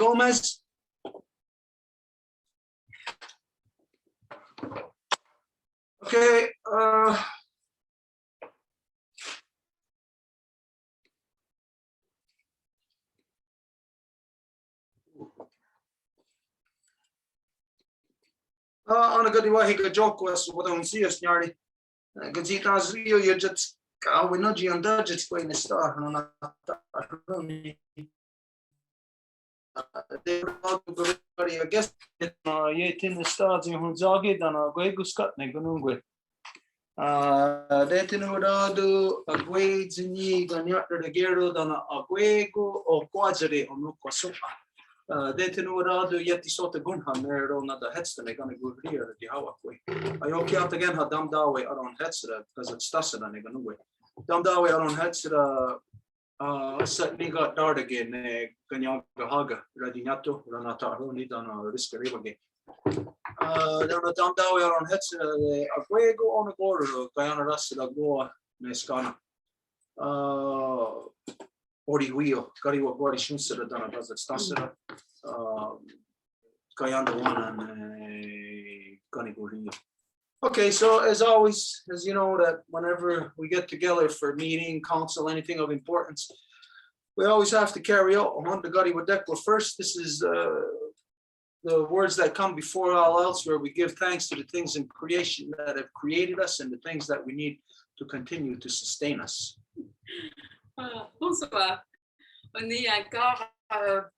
Gomez. Okay. Ana gadi wahi ka joke was what on see us nyari. Gadi tas rio you just we no ji anda just going to start no na I guess ye tin the start in hunzagi dana go guskat ne gunungwe. Det nu da du agwe zini ganya de gero dana agwe go o quadre o no kosopa. Det nu da du yeti sota gunhan ner ona da hetsten är gonna gå here det hawa kwe. Jag åker att igen ha dam dawe aron hetsra because it's stassada ne gunungwe. Dam dawe aron hetsra set me got dart again ganya haga radinato ranata honi dana risk ribage. Dana dam dawe aron hetsra agwe go on a border gayana rasla go meskana. Ori wheel, gari wa gori shunsera dana does it stasera. Gayanda one and gani go. Okay, so as always, as you know, that whenever we get together for meeting, council, anything of importance, we always have to carry out on the Gadi Wadekwa first. This is the words that come before all else, where we give thanks to the things in creation that have created us and the things that we need to continue to sustain us. Bonsoir. On est encore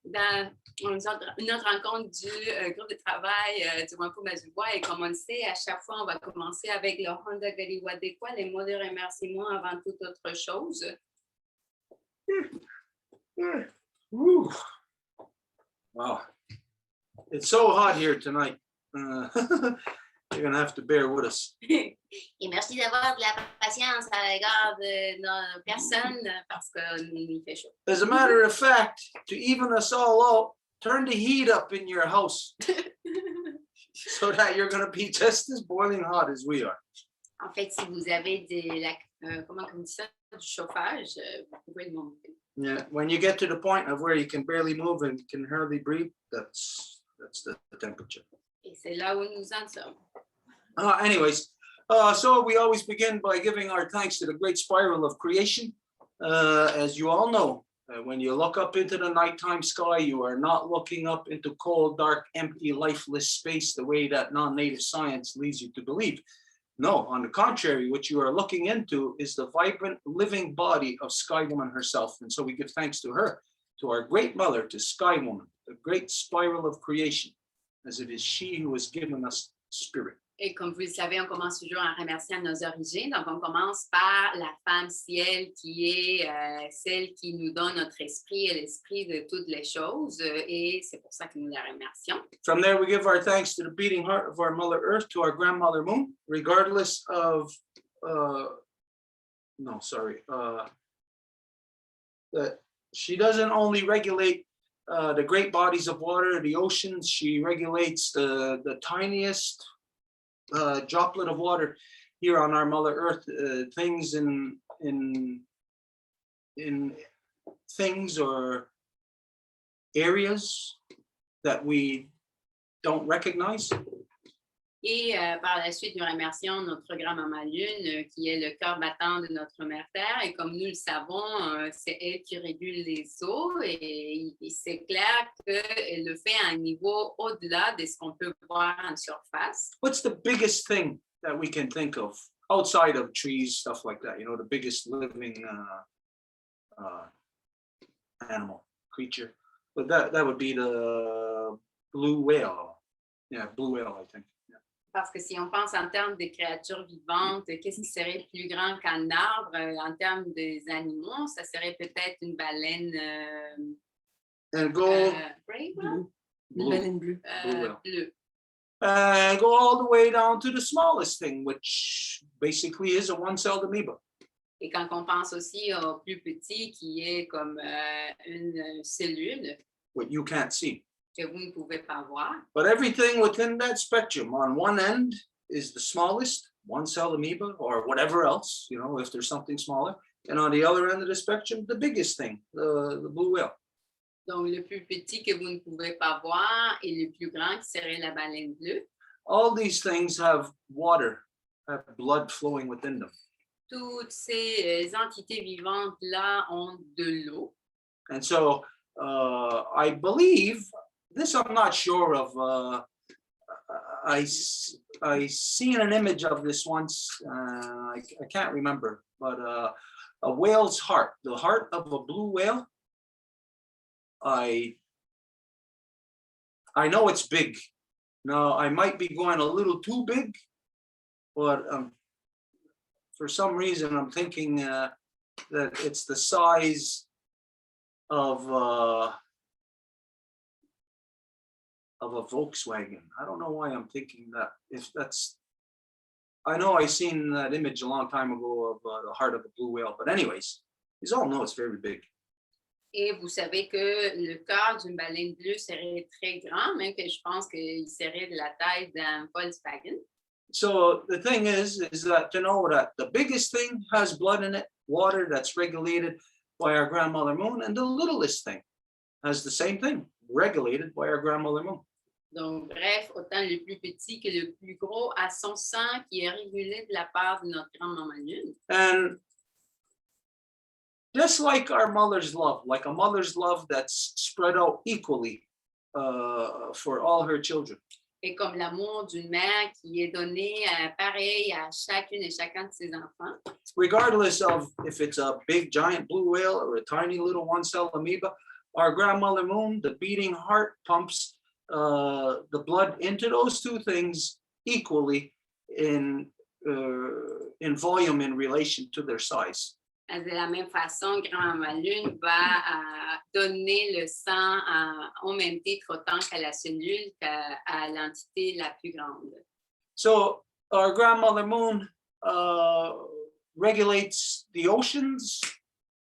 dans une autre rencontre du groupe de travail du Wampum du Voies. Et comme on le sait, à chaque fois, on va commencer avec le Honda Galiwadekwa, les mots de remerciement avant toute autre chose. Wow. It's so hot here tonight. You're going to have to bear with us. Et merci d'avoir de la patience à l'égard de nos personnes parce qu'il fait chaud. As a matter of fact, to even us all out, turn the heat up in your house so that you're going to be just as boiling hot as we are. En fait, si vous avez comment on dit ça, du chauffage, vous pouvez le monter. Yeah, when you get to the point of where you can barely move and can hardly breathe, that's the temperature. Et c'est là où nous en sommes. Anyways, so we always begin by giving our thanks to the great spiral of creation. As you all know, when you look up into the nighttime sky, you are not looking up into cold, dark, empty, lifeless space the way that non-native science leads you to believe. No, on the contrary, what you are looking into is the vibrant, living body of Sky Woman herself. And so we give thanks to her, to our great mother, to Sky Woman, the great spiral of creation, as it is she who has given us spirit. Et comme vous le savez, on commence toujours en remerciant nos origines. Donc, on commence par la femme ciel qui est celle qui nous donne notre esprit et l'esprit de toutes les choses. Et c'est pour ça que nous la remercions. From there, we give our thanks to the beating heart of our Mother Earth, to our grandmother Moon, regardless of, that she doesn't only regulate the great bodies of water, the oceans. She regulates the tiniest droplet of water here on our Mother Earth, things in things or areas that we don't recognize. Et par la suite, nous remercions notre grand-maman Lune, qui est le cœur battant de notre mère Terre. Et comme nous le savons, c'est elle qui régule les eaux. Et c'est clair qu'elle le fait à un niveau au-delà de ce qu'on peut voir en surface. What's the biggest thing that we can think of outside of trees, stuff like that? You know, the biggest living animal, creature. But that would be the blue whale. Yeah, blue whale, I think. Parce que si on pense en termes de créatures vivantes, qu'est-ce qui serait plus grand qu'un arbre? En termes des animaux, ça serait peut-être une baleine blue. Une baleine bleue. Blue. And go all the way down to the smallest thing, which basically is a one-celled amoeba. Et quand on pense aussi au plus petit, qui est comme une cellule. What you can't see. Que vous ne pouvez pas voir. But everything within that spectrum, on one end is the smallest, one-celled amoeba or whatever else, you know, if there's something smaller. And on the other end of the spectrum, the biggest thing, the blue whale. Donc, le plus petit que vous ne pouvez pas voir et le plus grand qui serait la baleine bleue. All these things have water, have blood flowing within them. Toutes ces entités vivantes-là ont de l'eau. And so I believe, this I'm not sure of, I seen an image of this once, I can't remember, but a whale's heart, the heart of a blue whale, I know it's big. Now, I might be going a little too big, but for some reason, I'm thinking that it's the size of a Volkswagen. I don't know why I'm thinking that. If that's, I know I seen that image a long time ago of the heart of a blue whale. But anyways, you all know it's very big. Et vous savez que le corps d'une baleine bleue serait très grand, même que je pense qu'il serait de la taille d'un Volkswagen. So the thing is that to know that the biggest thing has blood in it, water that's regulated by our grandmother moon, and the littlest thing has the same thing, regulated by our grandmother moon. Donc, bref, autant le plus petit que le plus gros a son sang qui est régulé de la part de notre grand-maman lune. And just like our mother's love, like a mother's love that's spread out equally for all her children. Et comme l'amour d'une mère qui est donné pareil à chacune et chacun de ses enfants. Regardless of if it's a big giant blue whale or a tiny little one-cell amoeba, our grandmother moon, the beating heart pumps the blood into those two things equally in volume in relation to their size. De la même façon, grand-maman lune va donner le sang au même titre autant qu'à la cellule qu'à l'entité la plus grande. So our grandmother moon regulates the oceans,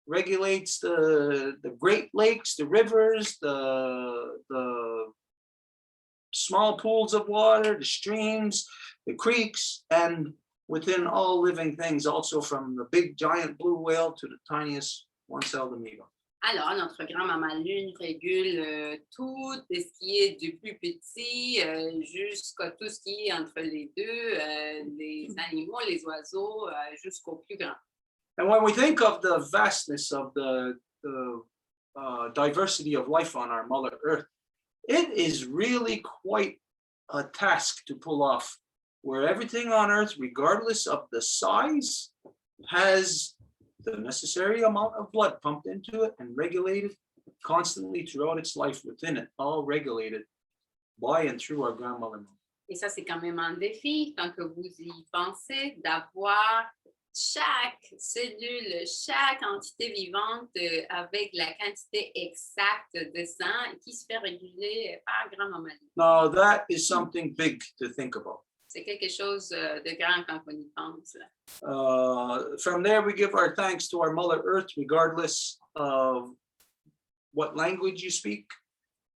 regulates the Great Lakes, the rivers, the small pools of water, the streams, the creeks, and within all living things, also from the big giant blue whale to the tiniest one-celled amoeba. Alors, notre grand-maman lune régule tout ce qui est du plus petit jusqu'à tout ce qui est entre les deux, les animaux, les oiseaux, jusqu'au plus grand. And when we think of the vastness of the diversity of life on our Mother Earth, it is really quite a task to pull off, where everything on Earth, regardless of the size, has the necessary amount of blood pumped into it and regulated constantly throughout its life within it, all regulated by and through our grandmother moon. Et ça, c'est quand même un défi, quand que vous y pensez, d'avoir chaque cellule, chaque entité vivante avec la quantité exacte de sang qui se fait réguler par grand-maman. Now, that is something big to think about. C'est quelque chose de grand quand on y pense. From there, we give our thanks to our Mother Earth, regardless of what language you speak,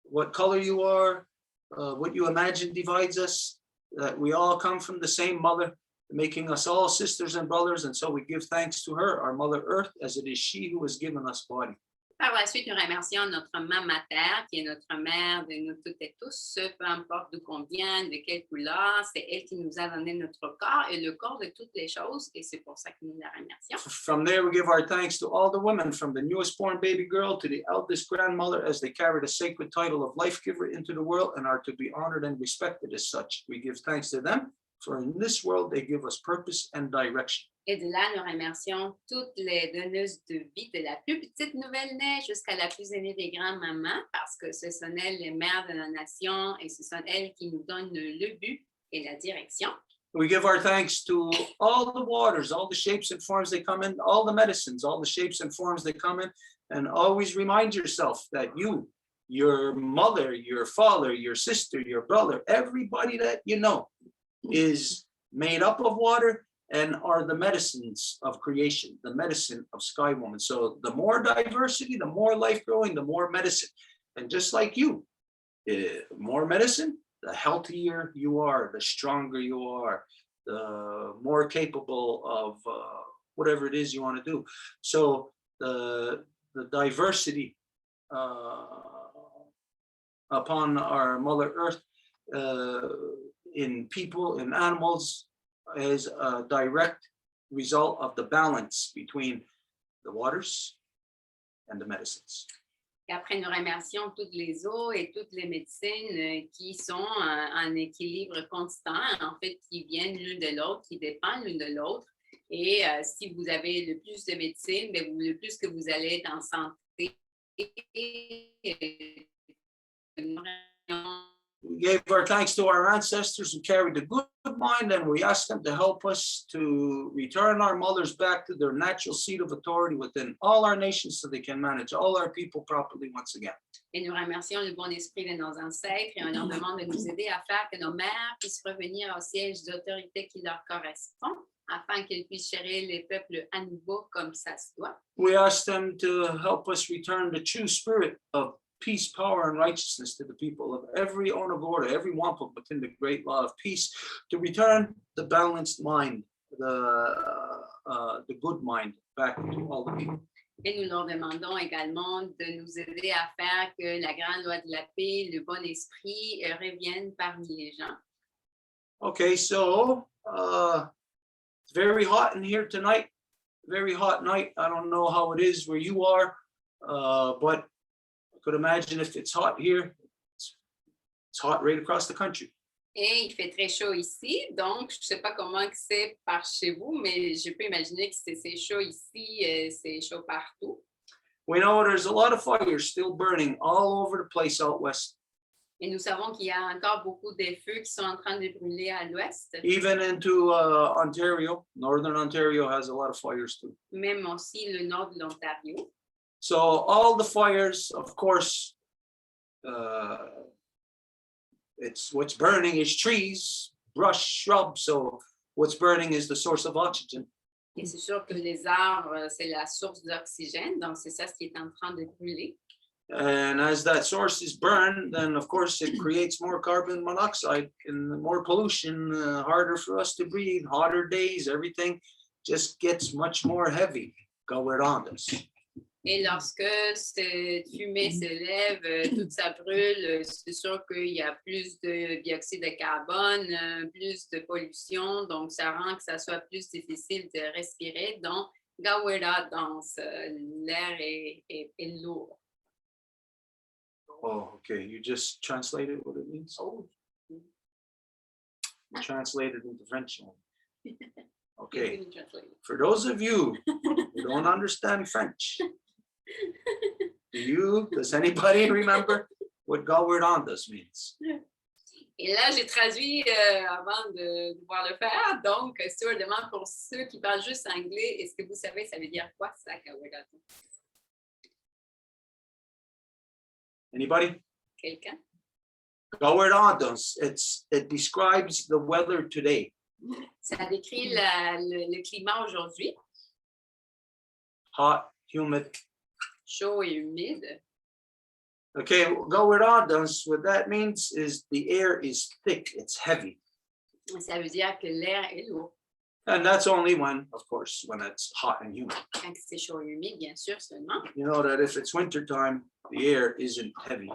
what color you are, what you imagine divides us, that we all come from the same mother, making us all sisters and brothers. And so we give thanks to her, our Mother Earth, as it is she who has given us body. Par la suite, nous remercions notre maman terre, qui est notre mère de nous toutes et tous, peu importe d'où qu'on vient, de quelle couleur, c'est elle qui nous a donné notre corps et le corps de toutes les choses, et c'est pour ça que nous la remercions. From there, we give our thanks to all the women, from the newest born baby girl to the eldest grandmother, as they carry the sacred title of life giver into the world and are to be honored and respected as such. We give thanks to them, for in this world they give us purpose and direction. Et de là, nous remercions toutes les donneuses de vie, de la plus petite nouvelle-née jusqu'à la plus aînée des grands-mamans, parce que ce sont elles les mères de la nation et ce sont elles qui nous donnent le but et la direction. We give our thanks to all the waters, all the shapes and forms they come in, all the medicines, all the shapes and forms they come in, and always remind yourself that you, your mother, your father, your sister, your brother, everybody that you know is made up of water and are the medicines of creation, the medicine of Sky Woman. So the more diversity, the more life growing, the more medicine. And just like you, more medicine, the healthier you are, the stronger you are, the more capable of whatever it is you want to do. So the diversity upon our Mother Earth in people, in animals, is a direct result of the balance between the waters and the medicines. Et après, nous remercions toutes les eaux et toutes les médecines qui sont en équilibre constant, en fait, qui viennent l'une de l'autre, qui dépendent l'une de l'autre. Et si vous avez le plus de médecine, bien, le plus que vous allez être en santé. We gave our thanks to our ancestors who carried the good mind, and we asked them to help us to return our mothers back to their natural seat of authority within all our nations so they can manage all our people properly once again. Et nous remercions le bon esprit de nos ancêtres et on leur demande de nous aider à faire que nos mères puissent revenir au siège d'autorité qui leur correspond, afin qu'elles puissent gérer les peuples à nouveau comme ça se doit. We asked them to help us return the true spirit of peace, power, and righteousness to the people of every Onagora, every Wampum within the great law of peace, to return the balanced mind, the good mind back to all the people. Et nous leur demandons également de nous aider à faire que la grande loi de la paix, le bon esprit reviennent parmi les gens. Okay, so it's very hot in here tonight, very hot night. I don't know how it is where you are, but I could imagine if it's hot here, it's hot right across the country. Et il fait très chaud ici, donc je ne sais pas comment c'est par chez vous, mais je peux imaginer que c'est chaud ici, c'est chaud partout. We know there's a lot of fires still burning all over the place out west. Et nous savons qu'il y a encore beaucoup de feux qui sont en train de brûler à l'ouest. Even into Ontario, Northern Ontario has a lot of fires too. Même aussi le nord de l'Ontario. So all the fires, of course, it's what's burning is trees, brush, shrubs. So what's burning is the source of oxygen. Et c'est sûr que les arbres, c'est la source d'oxygène, donc c'est ça ce qui est en train de brûler. And as that source is burned, then of course it creates more carbon monoxide and more pollution, harder for us to breathe, hotter days, everything just gets much more heavy go around us. Et lorsque cette fumée s'élève, tout ça brûle, c'est sûr qu'il y a plus de dioxyde de carbone, plus de pollution, donc ça rend que ça soit plus difficile de respirer. Donc, Gawera danse, l'air est lourd. Oh, okay. You just translated what it means? Oh. You translated into French. Okay. For those of you who don't understand French, does anybody remember what Galward-Ondas means? Et là, j'ai traduit avant de pouvoir le faire. Donc, sûrement pour ceux qui parlent juste anglais, est-ce que vous savez, ça veut dire quoi, ça, Galward-Ondas? Anybody? Quelqu'un? Galward-Ondas, it describes the weather today. Ça décrit le climat aujourd'hui. Hot, humid. Chaud et humide. Okay, Galward-Ondas, what that means is the air is thick, it's heavy. Ça veut dire que l'air est lourd. And that's only when, of course, when it's hot and humid. Quand c'est chaud et humide, bien sûr, seulement. You know that if it's wintertime, the air isn't heavy.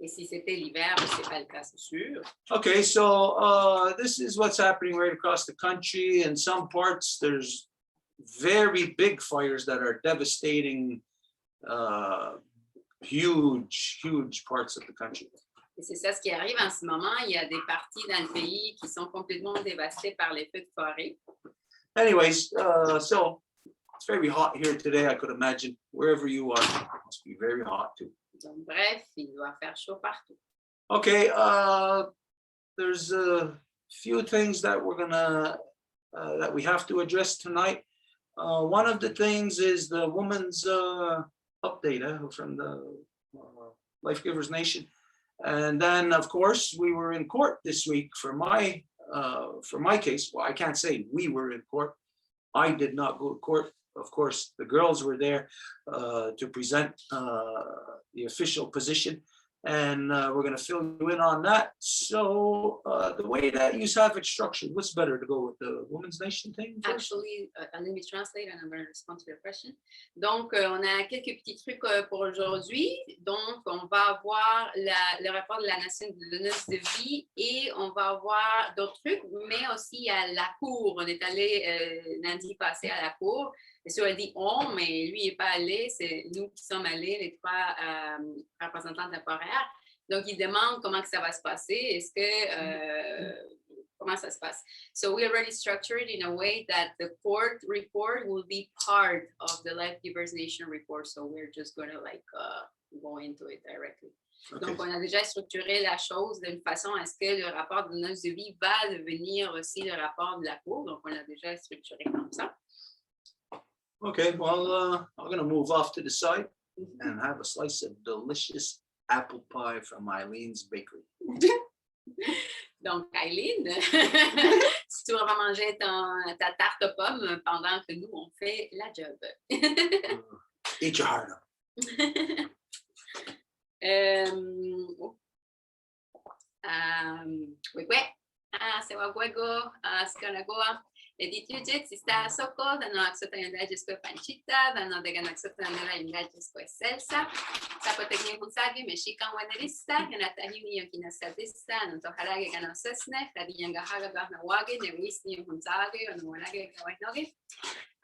Et si c'était l'hiver, ce n'est pas le cas, c'est sûr. Okay, so this is what's happening right across the country. In some parts, there's very big fires that are devastating huge parts of the country. Et c'est ça ce qui arrive en ce moment. Il y a des parties dans le pays qui sont complètement dévastées par les feux de forêt. Anyways, so it's very hot here today. I could imagine wherever you are, it must be very hot too. Donc, bref, il doit faire chaud partout. Okay, there's a few things that we're gonna that we have to address tonight. One of the things is the woman's update from the Life Givers Nation, and then of course we were in court this week for my case. Well, I can't say we were in court. I did not go to court. Of course, the girls were there to present the official position. And we're going to fill you in on that. So the way that you have it structured, what's better to go with the Women's Nation thing first? Actually, let me translate and I'm going to respond to your question. Donc, on a quelques petits trucs pour aujourd'hui. Donc, on va avoir le rapport de la nation de donneuse de vie et on va avoir d'autres trucs, mais aussi à la cour. On est allé lundi passé à la cour. Bien sûr, elle dit on, mais lui n'est pas allé. C'est nous qui sommes allés, les trois représentants temporaires. Donc, il demande comment que ça va se passer. Est-ce que... comment ça se passe? So we already structured in a way that the court report will be part of the Life Givers Nation report. So we're just going to go into it directly. Okay. Donc, on a déjà structuré la chose d'une façon à ce que le rapport de donneuse de vie va devenir aussi le rapport de la cour. Donc, on l'a déjà structuré comme ça. Okay, well, I'm going to move off to the side and have a slice of delicious apple pie from Eileen's Bakery. Donc, Eileen, si tu vas manger ta tarte aux pommes pendant que nous, on fait la job. Eat your heart out. Se waguego, skanagoa. Editujit, sista soko, dano aksota yanda jisko panchita, dano de ganaksota yanda yanda jisko salsa. Sapotekni hunsagi, mexican wenerista, ganatahi ni yonkina sadista, no toharage ganosesne, tadi yanga haga gahna wage, ne wisni hunsagi, no wanage gawainoge.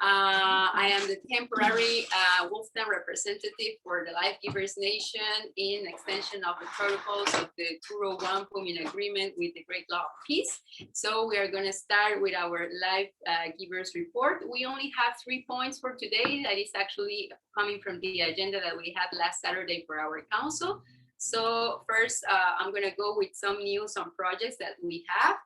I am the temporary Wolftown representative for the Life Givers Nation in extension of the protocols of the Turo Wampum in agreement with the Great Law of Peace. So we are going to start with our Life Givers report. We only have 3 points for today. That is actually coming from the agenda that we had last Saturday for our council. So first, I'm going to go with some news on projects that we have.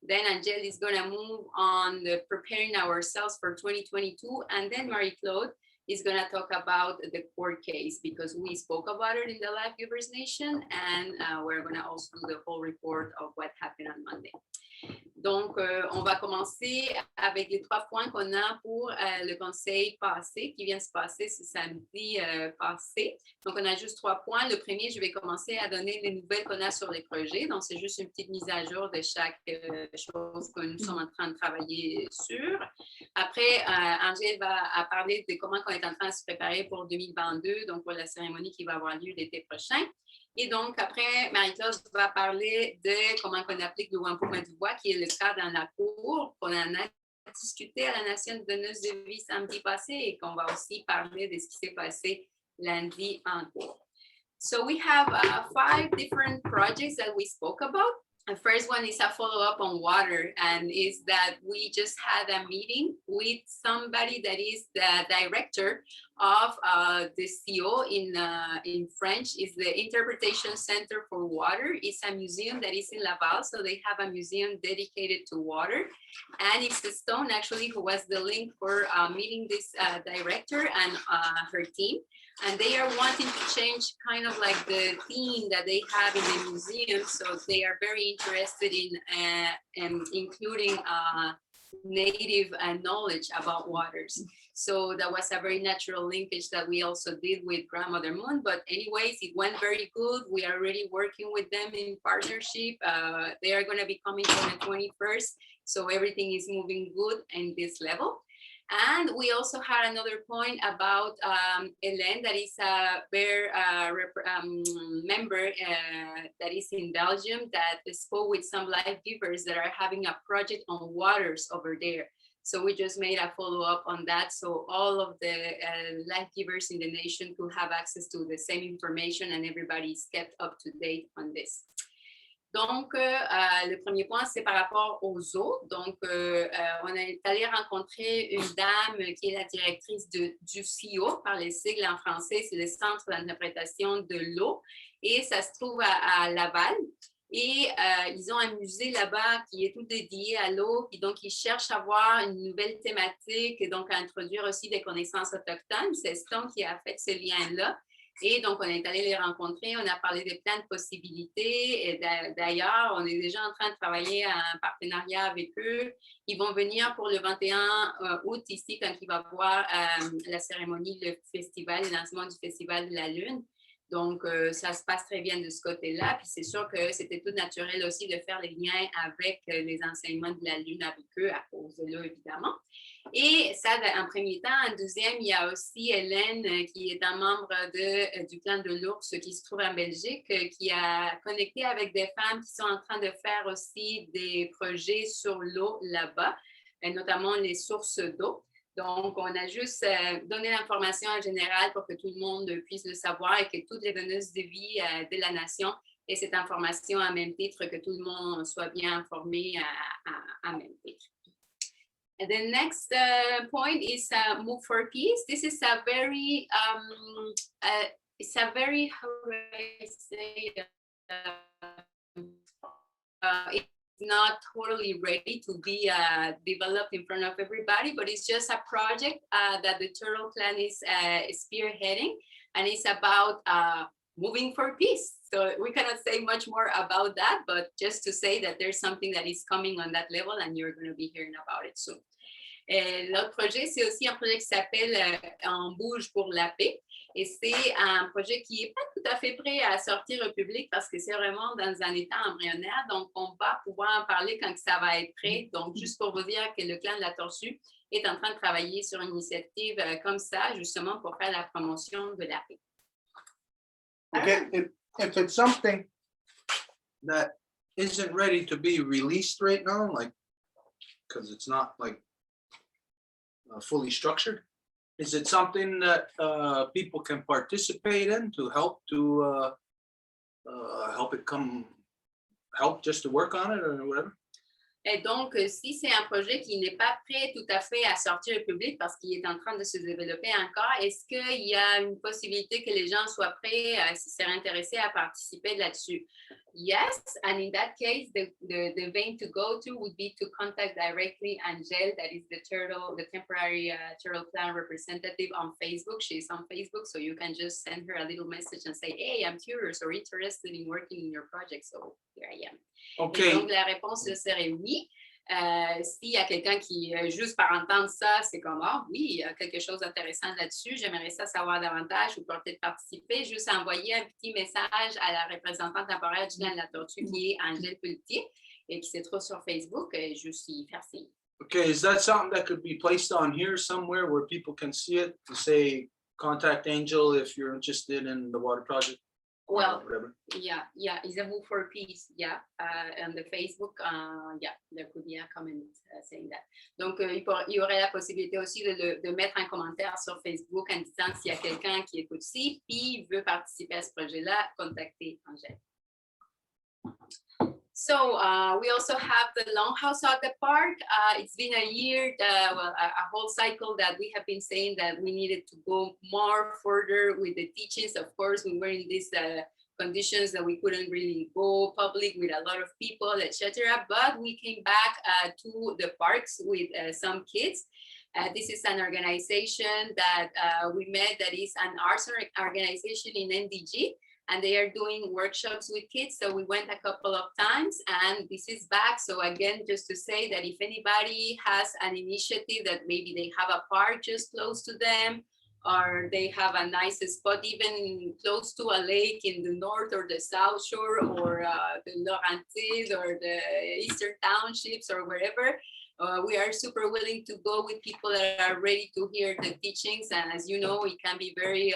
Then Angel is going to move on the preparing ourselves for 2022. And then Marie-Claude is going to talk about the court case because we spoke about it in the Life Givers Nation. And we're going to also do the whole report of what happened on Monday. Donc, on va commencer avec les 3 points qu'on a pour le conseil passé, qui vient de se passer ce samedi passé. Donc, on a juste 3 points. Le premier, je vais commencer à donner les nouvelles qu'on a sur les projets. Donc, c'est juste une petite mise à jour de chaque chose que nous sommes en train de travailler sur. Après, Angèle va parler de comment on est en train de se préparer pour 2022, donc pour la cérémonie qui va avoir lieu l'été prochain. Et donc, après, Marie-Claude va parler de comment on applique le Wampum du bois, qui est le cas dans la cour, qu'on en a discuté à la Nation de donneuse de vie samedi passé et qu'on va aussi parler de ce qui s'est passé lundi en cours. So we have 5 different projects that we spoke about. The first one is a follow-up on water, and is that we just had a meeting with somebody that is the director of the CO in French, is the Interpretation Center for Water. It's a museum that is in Laval, so they have a museum dedicated to water. And it's the Stone, actually, who was the link for meeting this director and her team. And they are wanting to change kind of like the theme that they have in the museum. So they are very interested in including native knowledge about waters. So that was a very natural linkage that we also did with Grandmother Moon. But anyways, it went very good. We are already working with them in partnership. They are going to be coming on the 21st. So everything is moving good in this level. And we also had another point about Hélène, that is a member that is in Belgium, that spoke with some life givers that are having a project on waters over there. So we just made a follow-up on that. So all of the life givers in the nation could have access to the same information and everybody is kept up to date on this. Donc, le premier point, c'est par rapport aux eaux. Donc, on est allé rencontrer une dame qui est la directrice du CO, par les sigles en français, c'est le Centre d'interprétation de l'eau, et ça se trouve à Laval. Et ils ont un musée là-bas qui est tout dédié à l'eau, et donc ils cherchent à avoir une nouvelle thématique, et donc à introduire aussi des connaissances autochtones. C'est Stone qui a fait ce lien-là. Et donc, on est allé les rencontrer, on a parlé de plein de possibilités. Et d'ailleurs, on est déjà en train de travailler à un partenariat avec eux. Ils vont venir pour le 21 août ici, quand il va y avoir la cérémonie, le festival, le lancement du Festival de la Lune. Donc, ça se passe très bien de ce côté-là. Puis c'est sûr que c'était tout naturel aussi de faire les liens avec les enseignements de la Lune avec eux à cause de là, évidemment. Et ça, en premier temps. En deuxième, il y a aussi Hélène, qui est un membre du clan de l'ours qui se trouve en Belgique, qui a connecté avec des femmes qui sont en train de faire aussi des projets sur l'eau là-bas, notamment les sources d'eau. Donc, on a juste donné l'information en général pour que tout le monde puisse le savoir et que toutes les donneuses de vie de la nation aient cette information à même titre, que tout le monde soit bien informé à même titre. And the next point is Move for Peace. This is a very, it's a very, how do I say, it's not totally ready to be developed in front of everybody, but it's just a project that the Turtle Clan is spearheading, and it's about moving for peace. So we cannot say much more about that, but just to say that there's something that is coming on that level, and you're going to be hearing about it soon. L'autre projet, c'est aussi un projet qui s'appelle On bouge pour la paix. Et c'est un projet qui n'est pas tout à fait prêt à sortir au public parce que c'est vraiment dans un état embryonnaire. Donc, on va pouvoir en parler quand ça va être prêt. Donc, juste pour vous dire que le clan de la tortue est en train de travailler sur une initiative comme ça, justement pour faire la promotion de la paix. Okay, if it's something that isn't ready to be released right now, like, because it's not like fully structured, is it something that people can participate in to help help it help just to work on it or whatever? Et donc, si c'est un projet qui n'est pas prêt tout à fait à sortir au public parce qu'il est en train de se développer encore, est-ce qu'il y a une possibilité que les gens soient prêts, si c'est intéressés à participer là-dessus? Yes, and in that case, the vein to go to would be to contact directly Angel, that is the temporary Turtle Clan representative on Facebook. She's on Facebook, so you can just send her a little message and say, hey, I'm curious or interested in working in your project, so here I am. Okay. Et donc, la réponse serait oui. S'il y a quelqu'un qui, juste par entendre ça, c'est comme, ah oui, il y a quelque chose d'intéressant là-dessus, j'aimerais ça savoir davantage ou peut-être participer, juste envoyer un petit message à la représentante temporaire du clan de la tortue qui est Angèle Pelletier et qui se trouve sur Facebook, juste y faire signe. Okay, is that something that could be placed on here somewhere where people can see it to say, contact Angel if you're interested in the water project? Well, yeah, it's a Move for Peace, yeah. On the Facebook, yeah, there could be a comment saying that. Donc, il y aurait la possibilité aussi de mettre un commentaire sur Facebook en disant s'il y a quelqu'un qui écoute ci, puis veut participer à ce projet-là, contactez Angèle. So we also have the Longhouse at the park. It's been a year, a whole cycle that we have been saying that we needed to go more further with the teachings. Of course, we were in these conditions that we couldn't really go public with a lot of people, etc. But we came back to the parks with some kids. This is an organization that we met that is an arts organization in NDG. And they are doing workshops with kids. So we went a couple of times and this is back. So again, just to say that if anybody has an initiative that maybe they have a park just close to them, or they have a nice spot even close to a lake in the north or the south shore or the Laurentides or the eastern townships or wherever, we are super willing to go with people that are ready to hear the teachings. And as you know, it can be very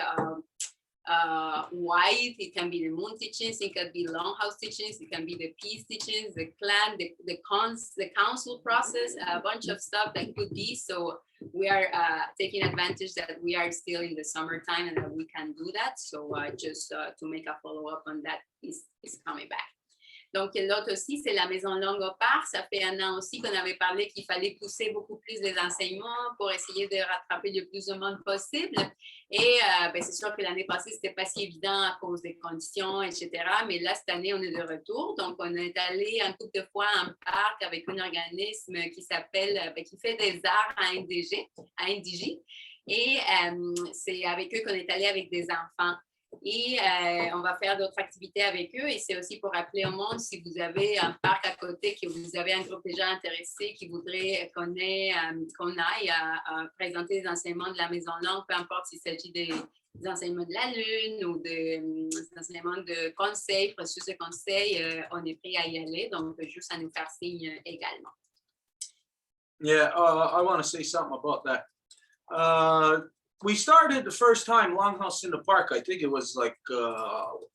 wide. It can be the moon teachings, it can be longhouse teachings, it can be the peace teachings, the clan, the council process, a bunch of stuff that could be. So we are taking advantage that we are still in the summertime and that we can do that. So just to make a follow-up on that is coming back. Donc, l'autre aussi, c'est la Maison Longue au Parc. Ça fait un an aussi qu'on avait parlé qu'il fallait pousser beaucoup plus les enseignements pour essayer de rattraper le plus de monde possible. Et c'est sûr que l'année passée, ce n'était pas si évident à cause des conditions, etc. Mais là, cette année, on est de retour. Donc, on est allé un couple de fois en parc avec un organisme qui s'appelle, qui fait des arts à NDG. Et c'est avec eux qu'on est allé avec des enfants. Et on va faire d'autres activités avec eux et c'est aussi pour rappeler au monde si vous avez un parc à côté, que vous avez un groupe déjà intéressé qui voudrait qu'on aille à présenter les enseignements de la Maison Longue, peu importe s'il s'agit des des enseignements de la Lune ou des enseignements de conseils, processus de conseil, on est prêt à y aller. Donc, juste à nous faire signe également. Yeah, I want to say something about that. We started the first time Longhouse in the Park. I think it was like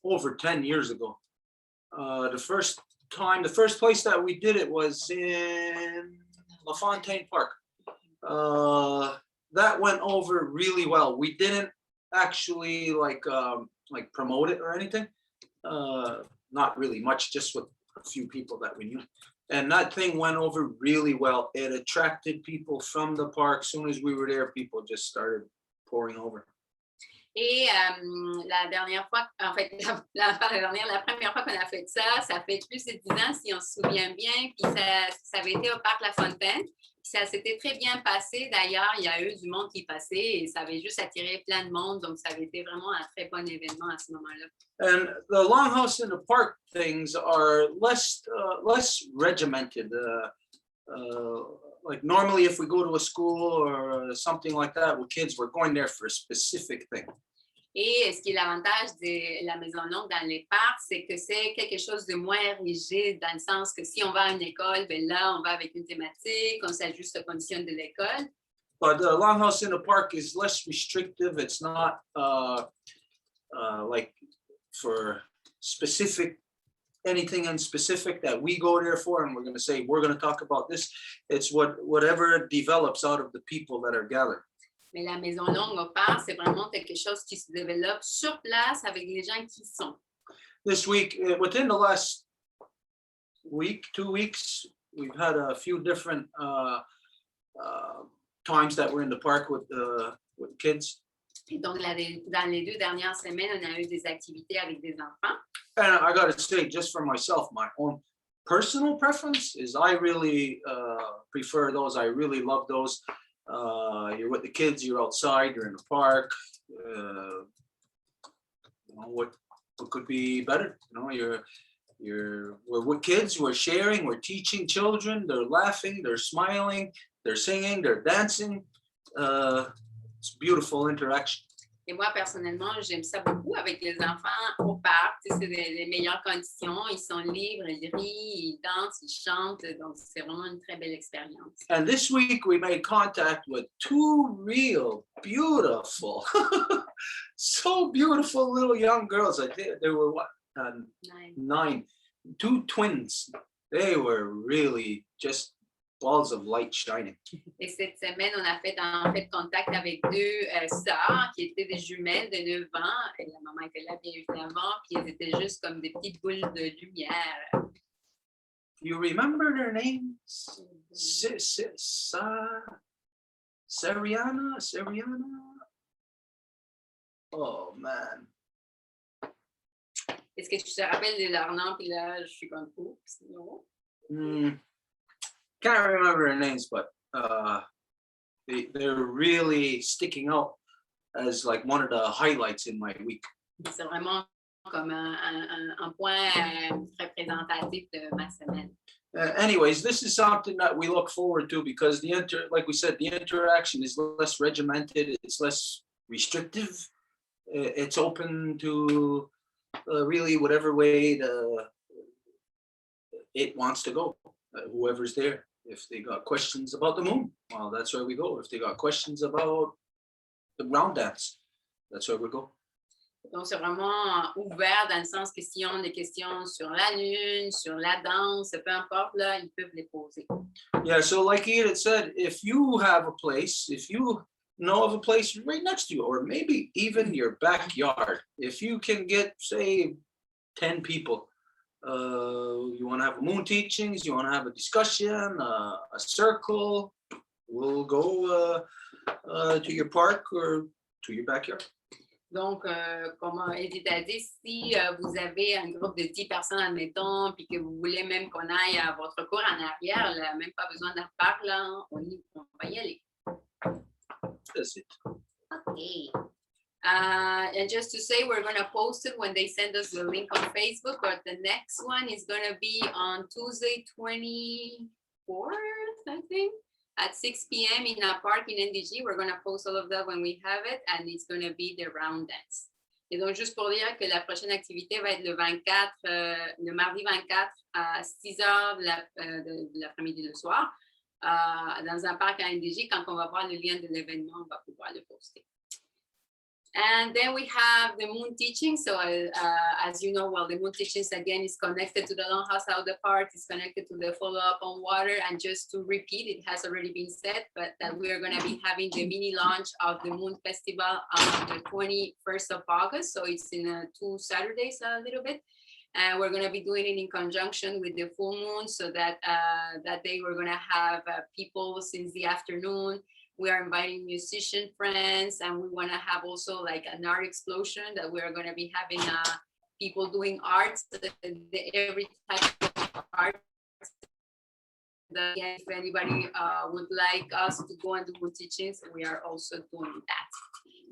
over 10 years ago. The first place that we did it was in LaFontaine Park. That went over really well. We didn't actually like promote it or anything. Not really much, just with a few people that we knew. And that thing went over really well. It attracted people from the park. As soon as we were there, people just started pouring over. Et la dernière fois, en fait, la première fois qu'on a fait ça, ça fait plus de 10 ans, si on se souvient bien, puis ça avait été au parc La Fontaine, puis ça s'était très bien passé. D'ailleurs, il y a eu du monde qui passait et ça avait juste attiré plein de monde, donc ça avait été vraiment un très bon événement à ce moment-là. And the Longhouse in the Park things are less regimented. Like normally, if we go to a school or something like that with kids, we're going there for a specific thing. Et ce qui est l'avantage de la maison longue dans les parcs, c'est que c'est quelque chose de moins rigide, dans le sens que si on va à une école, ben là, on va avec une thématique, on s'ajuste aux conditions de l'école. But the Longhouse in the Park is less restrictive. It's not like for anything in specific that we go there for, and we're going to say we're going to talk about this. It's whatever develops out of the people that are gathered. Mais la maison longue au parc, c'est vraiment quelque chose qui se développe sur place avec les gens qui sont. This week, within the last week, 2 weeks, we've had a few different times that we're in the park with kids. Et donc, dans les 2 dernières semaines, on a eu des activités avec des enfants. And I got to say, just for myself, my own personal preference is I really prefer those. I really love those. You're with the kids, you're outside, you're in the park. You know, what could be better? You know, we're with kids, we're sharing, we're teaching children, they're laughing, they're smiling, they're singing, they're dancing. It's beautiful interaction. Et moi, personnellement, j'aime ça beaucoup avec les enfants au parc. C'est les meilleures conditions. Ils sont libres, ils rient, ils dansent, ils chantent. Donc, c'est vraiment une très belle expérience. And this week, we made contact with 2 real beautiful, so beautiful little young girls. I think they were, 9. 2 twins. They were really just balls of light shining. Et cette semaine, on a fait en fait contact avec 2 sœurs qui étaient des jumelles de 9 ans. Et la maman était là, bien évidemment, puis elles étaient juste comme des petites boules de lumière. You remember their names? Seriana? Oh, man. Est-ce que tu te rappelles de leur nom? Puis là, je suis comme oups, non. Can't remember their names, but they're really sticking out as like one of the highlights in my week. C'est vraiment comme un point représentatif de ma semaine. Anyways, this is something that we look forward to because like we said, the interaction is less regimented, it's less restrictive, it's open to really whatever way it wants to go, whoever's there. If they got questions about the moon, well, that's where we go. If they got questions about the round dance, that's where we go. Donc, c'est vraiment ouvert dans le sens que si on a des questions sur la lune, sur la danse, peu importe, là, ils peuvent les poser. Yeah, so like Edith said, if you have a place, if you know of a place right next to you, or maybe even your backyard, if you can get, say, 10 people, you want to have moon teachings, you want to have a discussion, a circle, we'll go to your park or to your backyard. Donc, comme Edith a dit, si vous avez un groupe de 10 personnes, admettons, puis que vous voulez même qu'on aille à votre cours en arrière, là, même pas besoin d'un parc, là, on va y aller. That's it. Okay. And just to say, we're going to post it when they send us the link on Facebook, but the next one is going to be on Tuesday, 24th, I think. at 6 p.m. in a park in NDG. We're going to post all of that when we have it, and it's going to be the round dance. Et donc, juste pour dire que la prochaine activité va être le mardi 24 à 6 heures de l'après-midi le soir, dans un parc à NDG. Quand on va voir le lien de l'événement, on va pouvoir le poster. And then we have the moon teaching. So as you know, well, the moon teachings again is connected to the Longhouse out of the park. It's connected to the follow-up on water. And just to repeat, it has already been said, but that we are going to be having the mini launch of the Moon Festival on the 21st of August. So it's in 2 Saturdays a little bit. And we're going to be doing it in conjunction with the full moon, so that that day we're going to have people since the afternoon. We are inviting musician friends, and we want to have also like an art explosion that we are going to be having people doing arts, every type of art. If anybody would like us to go and do moon teachings, we are also doing that.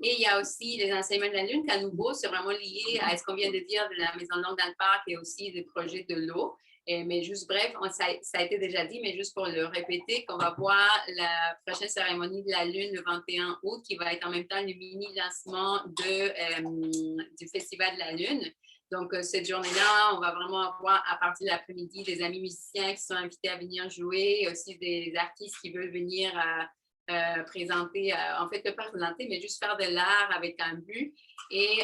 Et il y a aussi les enseignements de la Lune qu'à nouveau, c'est vraiment lié à ce qu'on vient de dire de la maison longue dans le parc et aussi des projets de l'eau. Mais juste bref, ça a été déjà dit, mais juste pour le répéter, qu'on va voir la prochaine cérémonie de la Lune le 21 août, qui va être en même temps le mini-lancement du Festival de la Lune. Donc, cette journée-là, on va vraiment avoir à partir de l'après-midi des amis musiciens qui sont invités à venir jouer, et aussi des artistes qui veulent venir présenter, en fait, pas présenter, mais juste faire de l'art avec un but. Et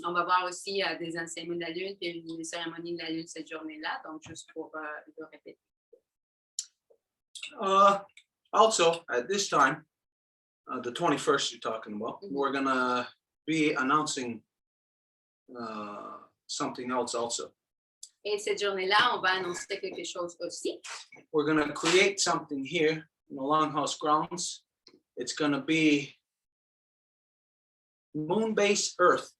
on va voir aussi des enseignements de la Lune et une cérémonie de la Lune cette journée-là. Donc, juste pour le répéter. Also, at this time, the 21st you're talking about, we're going to be announcing something else also. Et cette journée-là, on va annoncer quelque chose aussi. We're going to create something here in the Longhouse grounds. It's going to be moon-based Earth.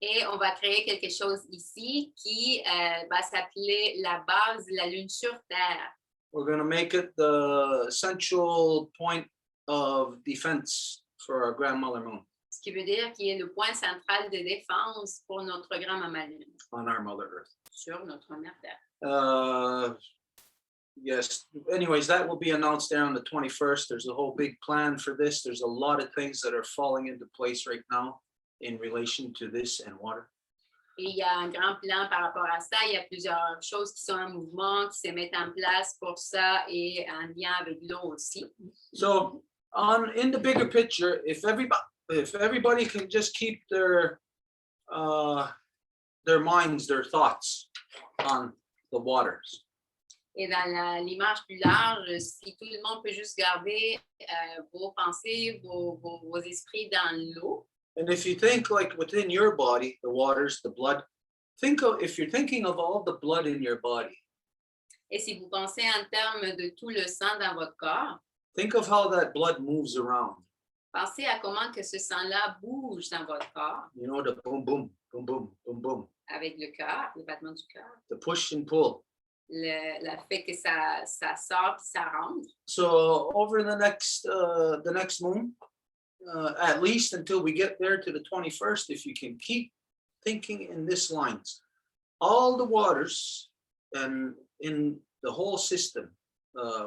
Et on va créer quelque chose ici qui va s'appeler la base de la Lune sur Terre. We're going to make it the central point of defense for our grandmother moon. Ce qui veut dire qu'il est le point central de défense pour notre grand-maman Lune. On our Mother Earth. Sur notre mère Terre. Yes. Anyways, that will be announced there on the 21st. There's a whole big plan for this. There's a lot of things that are falling into place right now in relation to this and water. Et il y a un grand plan par rapport à ça. Il y a plusieurs choses qui sont en mouvement, qui se mettent en place pour ça et en lien avec l'eau aussi. So, in the bigger picture, if everybody can just keep their minds, their thoughts on the waters. Et dans l'image plus large, si tout le monde peut juste garder vos pensées, vos esprits dans l'eau. And if you think like within your body, the waters, the blood, if you're thinking of all the blood in your body. Et si vous pensez en termes de tout le sang dans votre corps. Think of how that blood moves around. Pensez à comment que ce sang-là bouge dans votre corps. You know, the boom, boom, boom, boom, boom, boom. Avec le cœur, le battement du cœur. The push and pull. Le fait que ça sort et ça rentre. So over the next moon, at least until we get there to the 21st, if you can keep thinking in this lines, all the waters and in the whole system,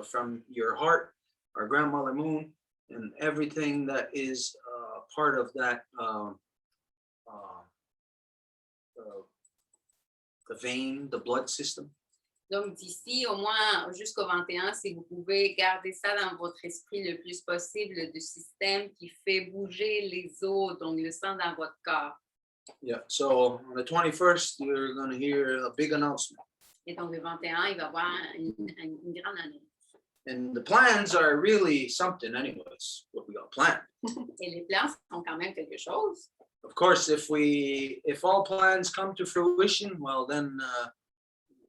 from your heart, our grandmother moon, and everything that is part of that, the vein, the blood system. Donc, d'ici au moins jusqu'au 21, si vous pouvez garder ça dans votre esprit le plus possible, du système qui fait bouger les os, donc le sang dans votre corps. Yeah, so on the 21st, you're going to hear a big announcement. Et donc, le 21, il va y avoir une grande annonce. And the plans are really something anyways, what we got planned. Et les plans sont quand même quelque chose. Of course, if all plans come to fruition, well, then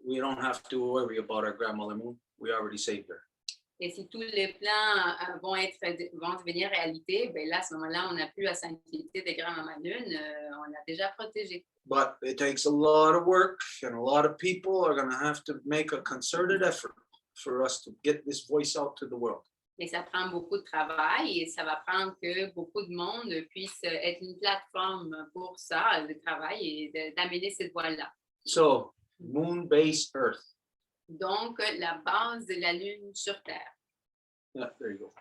we don't have to worry about our grandmother moon. We already saved her. Et si tous les plans vont devenir réalité, ben là, à ce moment-là, on n'a plus à s'inquiéter de grand-maman Lune. On l'a déjà protégée. But it takes a lot of work, and a lot of people are going to have to make a concerted effort for us to get this voice out to the world. Mais ça prend beaucoup de travail et ça va prendre que beaucoup de monde puisse être une plateforme pour ça, le travail, et d'amener cette voix-là. So, moon-based Earth. Donc, la base de la Lune sur Terre. Yeah, there you go.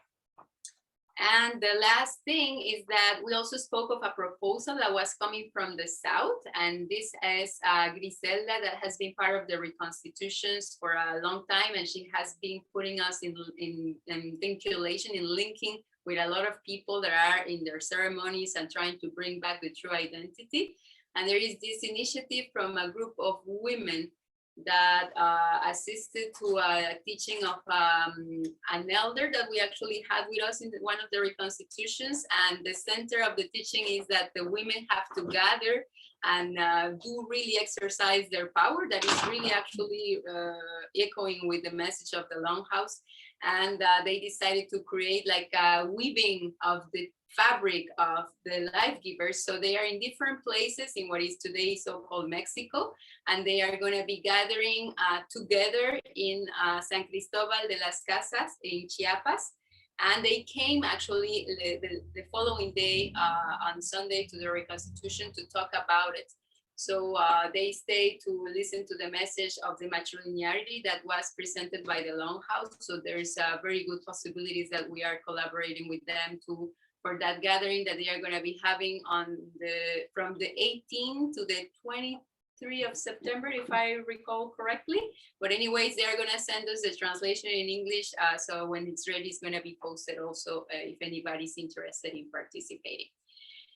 And the last thing is that we also spoke of a proposal that was coming from the South. And this is Griselda that has been part of the reconstitutions for a long time. And she has been putting us in vinculation, in linking with a lot of people that are in their ceremonies and trying to bring back the true identity. And there is this initiative from a group of women that assisted to a teaching of an elder that we actually had with us in one of the reconstitutions. And the center of the teaching is that the women have to gather and do really exercise their power. That is really actually echoing with the message of the Longhouse. And they decided to create like a weaving of the fabric of the life givers. So they are in different places in what is today so-called Mexico, and they are going to be gathering together in San Cristobal de las Casas in Chiapas. And they came actually the following day on Sunday to the reconstitution to talk about it. So they stayed to listen to the message of the matrilinearity that was presented by the Longhouse. So there's very good possibilities that we are collaborating with them for that gathering that they are going to be having from the 18th to the 23rd of September, if I recall correctly. But anyways, they're going to send us the translation in English. So when it's ready, it's going to be posted also if anybody's interested in participating.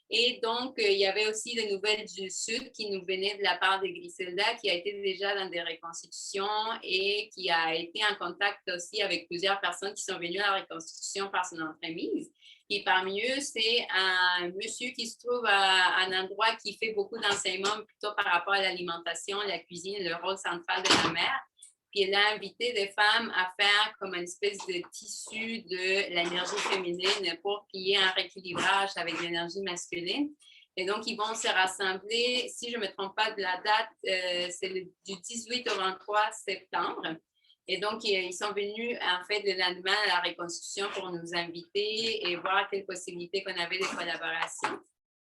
Et donc, il y avait aussi des nouvelles du Sud qui nous venaient de la part de Griselda, qui a été déjà dans des reconstitutions et qui a été en contact aussi avec plusieurs personnes qui sont venues à la reconstitution par son entremise. Et parmi eux, c'est un monsieur qui se trouve à un endroit qui fait beaucoup d'enseignements plutôt par rapport à l'alimentation, la cuisine, le rôle central de la mère. Puis elle a invité des femmes à faire comme une espèce de tissu de l'énergie féminine pour qu'il y ait un rééquilibrage avec l'énergie masculine. Et donc, ils vont se rassembler, si je ne me trompe pas de la date, c'est du 18 au 23 septembre. Et donc, ils sont venus, en fait, le lendemain à la reconstitution pour nous inviter et voir quelles possibilités qu'on avait de collaboration.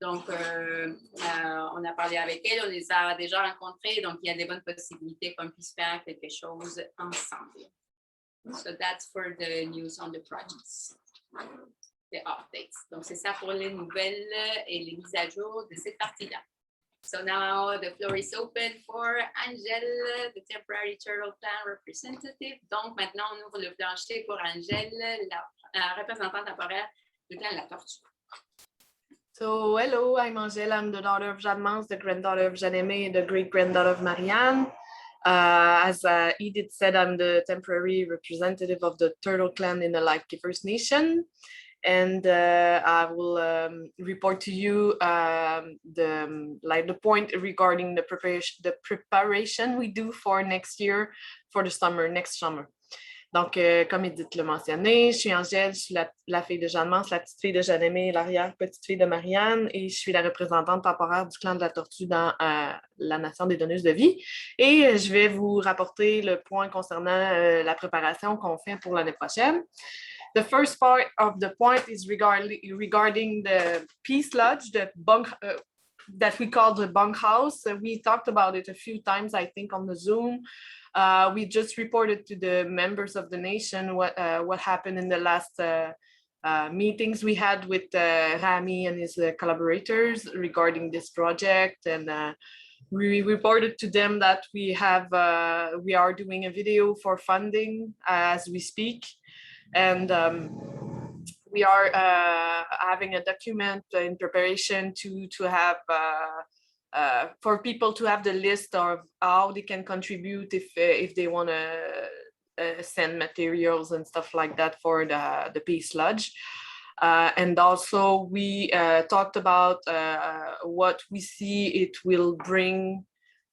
Donc, on a parlé avec elles, on les a déjà rencontrées, donc il y a des bonnes possibilités qu'on puisse faire quelque chose ensemble. So that's for the news on the projects, the updates. Donc, c'est ça pour les nouvelles et les mises à jour de cette partie-là. So now the floor is open for Angèle, the temporary turtle plan representative. Donc, maintenant, on ouvre le plancher pour Angèle, la représentante temporaire du plan de la tortue. So, hello, I'm Angèle. I'm the daughter of Jeanne-Mance, the granddaughter of Jeanne-Aimée, the great-granddaughter of Marianne. As Edith said, I'm the temporary representative of the Turtle Clan in the Life Givers Nation. And I will report to you the point regarding the preparation we do for next year, for the next summer. Donc, comme Edith l'a mentionné, je suis Angèle, je suis la fille de Jeanne-Mance, la petite fille de Jeanne-Aimée, l'arrière-petite fille de Marianne, et je suis la représentante temporaire du clan de la tortue dans la nation des donneuses de vie. Et je vais vous rapporter le point concernant la préparation qu'on fait pour l'année prochaine. The first part of the point is regarding the Peace Lodge, the bunk that we call the bunkhouse. We talked about it a few times, I think, on the Zoom. We just reported to the members of the nation what happened in the last meetings we had with Rami and his collaborators regarding this project, and we reported to them that we are doing a video for funding as we speak, and we are having a document in preparation to have for people to have the list of how they can contribute if they want to send materials and stuff like that for the Peace Lodge. And also we talked about what we see it will bring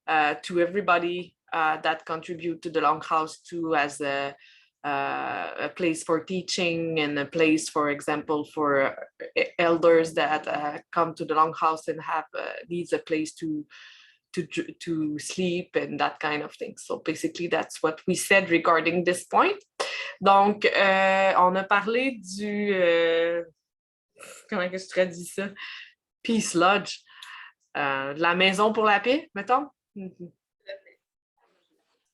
to everybody that contribute to the Longhouse too, as a place for teaching and a place, for example, for elders that come to the Longhouse and have needs a place to sleep and that kind of thing. So basically, that's what we said regarding this point. Donc, on a parlé du comment que je traduis ça? Peace Lodge, la maison pour la paix, mettons.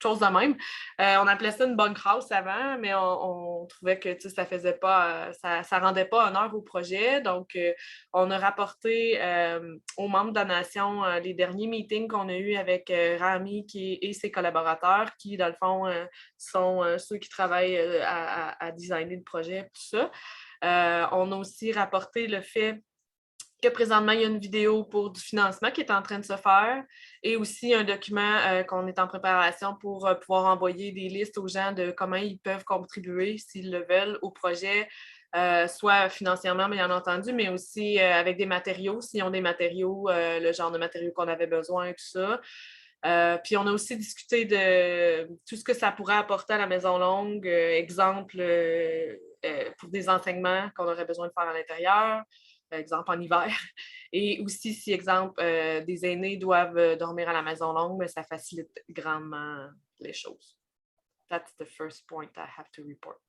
chose de même. On appelait ça une bunk house avant, mais on trouvait que ça faisait pas, ça rendait pas honneur au projet. Donc, on a rapporté aux membres de la nation les derniers meetings qu'on a eus avec Rami et ses collaborateurs, qui, dans le fond, sont ceux qui travaillent à designer le projet, tout ça. On a aussi rapporté le fait que présentement, il y a une vidéo pour du financement qui est en train de se faire et aussi un document qu'on est en préparation pour pouvoir envoyer des listes aux gens de comment ils peuvent contribuer, s'ils le veulent, au projet, soit financièrement, bien entendu, mais aussi avec des matériaux, s'ils ont des matériaux, le genre de matériaux qu'on avait besoin, tout ça. Puis on a aussi discuté de tout ce que ça pourrait apporter à la Maison Longue, exemple pour des enseignements qu'on aurait besoin de faire à l'intérieur, exemple en hiver. Et aussi, si, exemple, des aînés doivent dormir à la Maison Longue, mais ça facilite grandement les choses. That's the first point I have to report.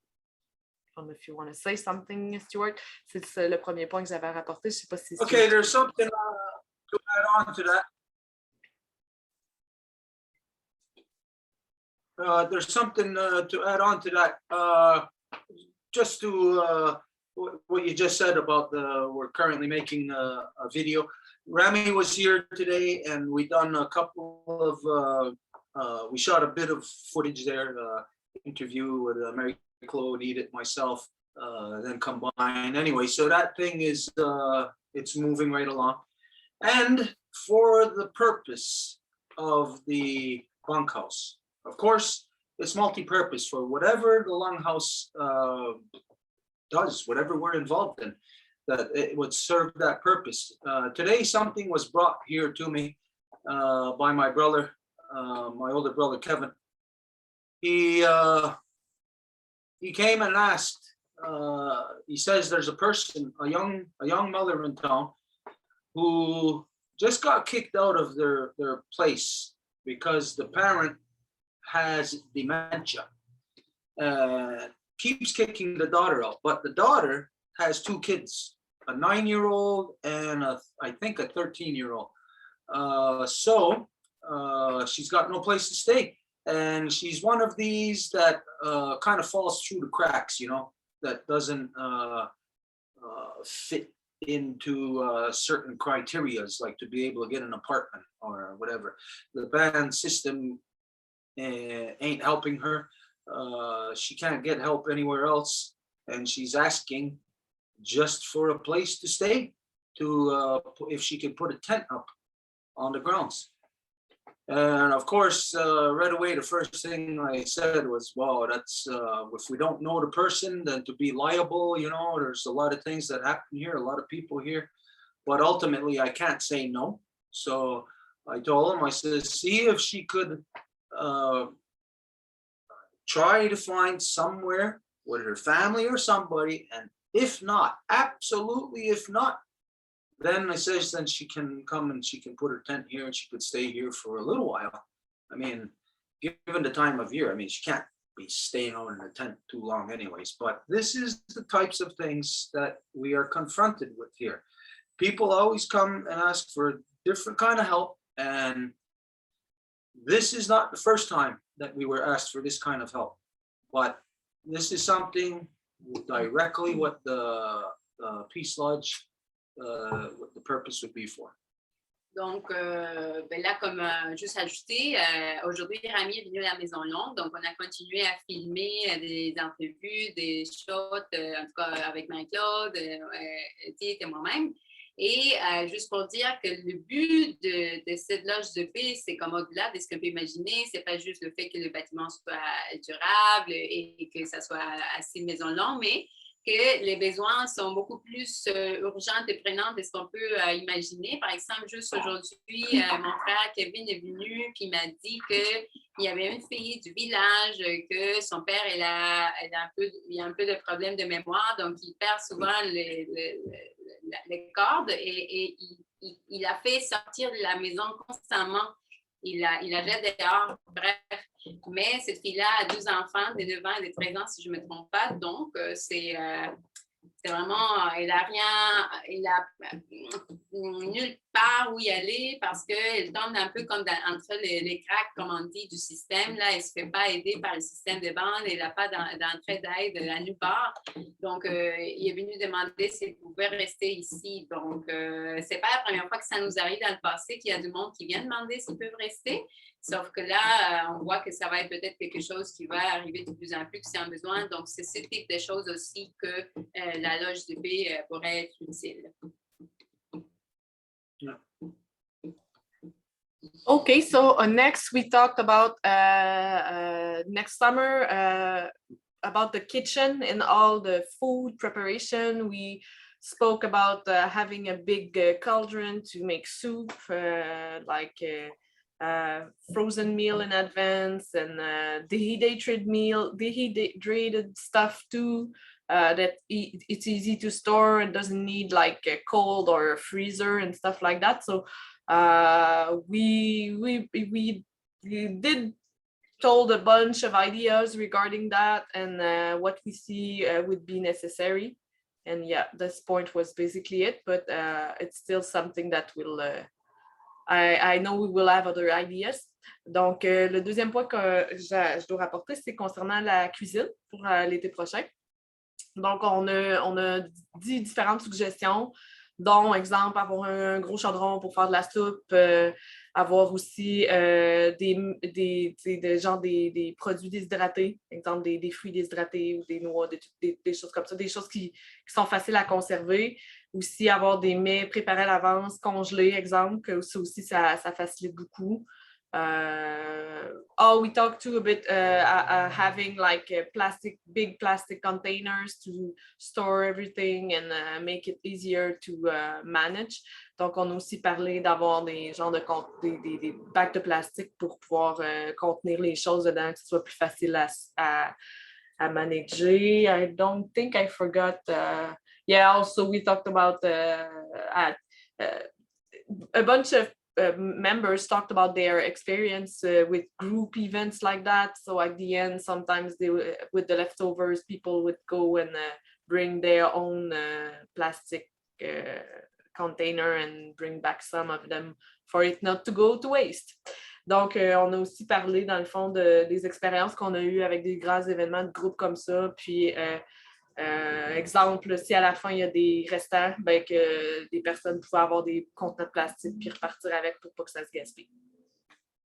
I don't know if you want to say something, Stuart. C'est le premier point que j'avais rapporté. Je ne sais pas si... Okay, there's something to add on to that. There's something to add on to that. Just to what you just said about we're currently making a video. Rami was here today, and we done a couple of we shot a bit of footage there, interview with Mary Claude, Edith, myself, then combine. Anyway, so that thing is it's moving right along, and for the purpose of the bunkhouse. Of course, it's multi-purpose for whatever the longhouse does, whatever we're involved in, that it would serve that purpose. Today, something was brought here to me by my brother, my older brother, Kevin. He came and asked, he says there's a person, a young mother in town who just got kicked out of their place because the parent has dementia, keeps kicking the daughter out, but the daughter has two kids, a 9-year-old and I think a 13-year-old. So she's got no place to stay, and she's one of these that kind of falls through the cracks, you know, that doesn't fit into certain criterias, like to be able to get an apartment or whatever. The band system ain't helping her. She can't get help anywhere else, and she's asking just for a place to stay, to if she can put a tent up on the grounds. And of course, right away, the first thing I said was, wow, that's if we don't know the person, then to be liable, you know, there's a lot of things that happen here, a lot of people here, but ultimately I can't say no. So I told him, I said, see if she could try to find somewhere with her family or somebody, and if not, absolutely if not, then I says then she can come and she can put her tent here and she could stay here for a little while. I mean, given the time of year, I mean, she can't be staying out in a tent too long anyways, but this is the types of things that we are confronted with here. People always come and ask for different kind of help, and this is not the first time that we were asked for this kind of help, but this is something directly what the Peace Lodge, what the purpose would be for. Donc, ben là, comme juste ajouter, aujourd'hui, Rami est venu à la Maison Longue, donc on a continué à filmer des entrevues, des shots, en tout cas avec Marie-Claude, et moi-même. Et juste pour dire que le but de cette loge de paix, c'est comme au-delà de ce qu'on peut imaginer, c'est pas juste le fait que le bâtiment soit durable et que ça soit assez Maison Longue, mais que les besoins sont beaucoup plus urgents et prenants de ce qu'on peut imaginer. Par exemple, juste aujourd'hui, mon frère Kevin est venu et m'a dit qu'il y avait une fille du village, que son père il a un peu de problème de mémoire, donc il perd souvent les cordes et il a fait sortir de la maison constamment. Il la jette dehors, bref. Mais cette fille-là a 12 enfants de 9 ans et de 13 ans, si je ne me trompe pas. Donc, c'est vraiment, nulle part où y aller parce qu'elle tombe un peu comme entre les cracks, comme on dit, du système. Là, elle ne se fait pas aider par le système de bande. Elle n'a pas d'entrée d'aide à nulle part. Donc, il est venu demander s'il pouvait rester ici. Donc, ce n'est pas la première fois que ça nous arrive dans le passé qu'il y a du monde qui vient demander s'ils peuvent rester. Sauf que là, on voit que ça va être peut-être quelque chose qui va arriver de plus en plus, que c'est un besoin. Donc, c'est ce type de choses aussi que la loge de B pourrait être utile. Yeah. Okay, so next we talked about next summer about the kitchen and all the food preparation. We spoke about having a big cauldron to make soup, like frozen meal in advance, and dehydrated stuff too. That it's easy to store and doesn't need like a cold or a freezer and stuff like that. So we did told a bunch of ideas regarding that and what we see would be necessary. And yeah, this point was basically it, but it's still something that will I know we will have other ideas. Donc, le deuxième point que je dois rapporter, c'est concernant la cuisine pour l'été prochain. Donc, on a dit différentes suggestions, dont, exemple, avoir un gros chaudron pour faire de la soupe, avoir aussi des produits déshydratés, exemple des fruits déshydratés ou des noix, des choses comme ça, des choses qui sont faciles à conserver. Aussi, avoir des mets préparés à l'avance, congelés, exemple, que ça aussi, ça facilite beaucoup. We talked too a bit having like big plastic containers to store everything and make it easier to manage. Donc, on a aussi parlé d'avoir des genres des bacs de plastique pour pouvoir contenir les choses dedans, que ce soit plus facile à manager. I don't think I forgot. Also we talked about a bunch of members talked about their experience with group events like that. So at the end, sometimes with the leftovers, people would go and bring their own plastic container and bring back some of them for it not to go to waste. Donc, on a aussi parlé, dans le fond, des expériences qu'on a eues avec des grands événements de groupe comme ça. Puis, exemple, si à la fin, il y a des restants, ben, que des personnes pouvaient avoir des contenants de plastique puis repartir avec pour pas que ça se gaspille.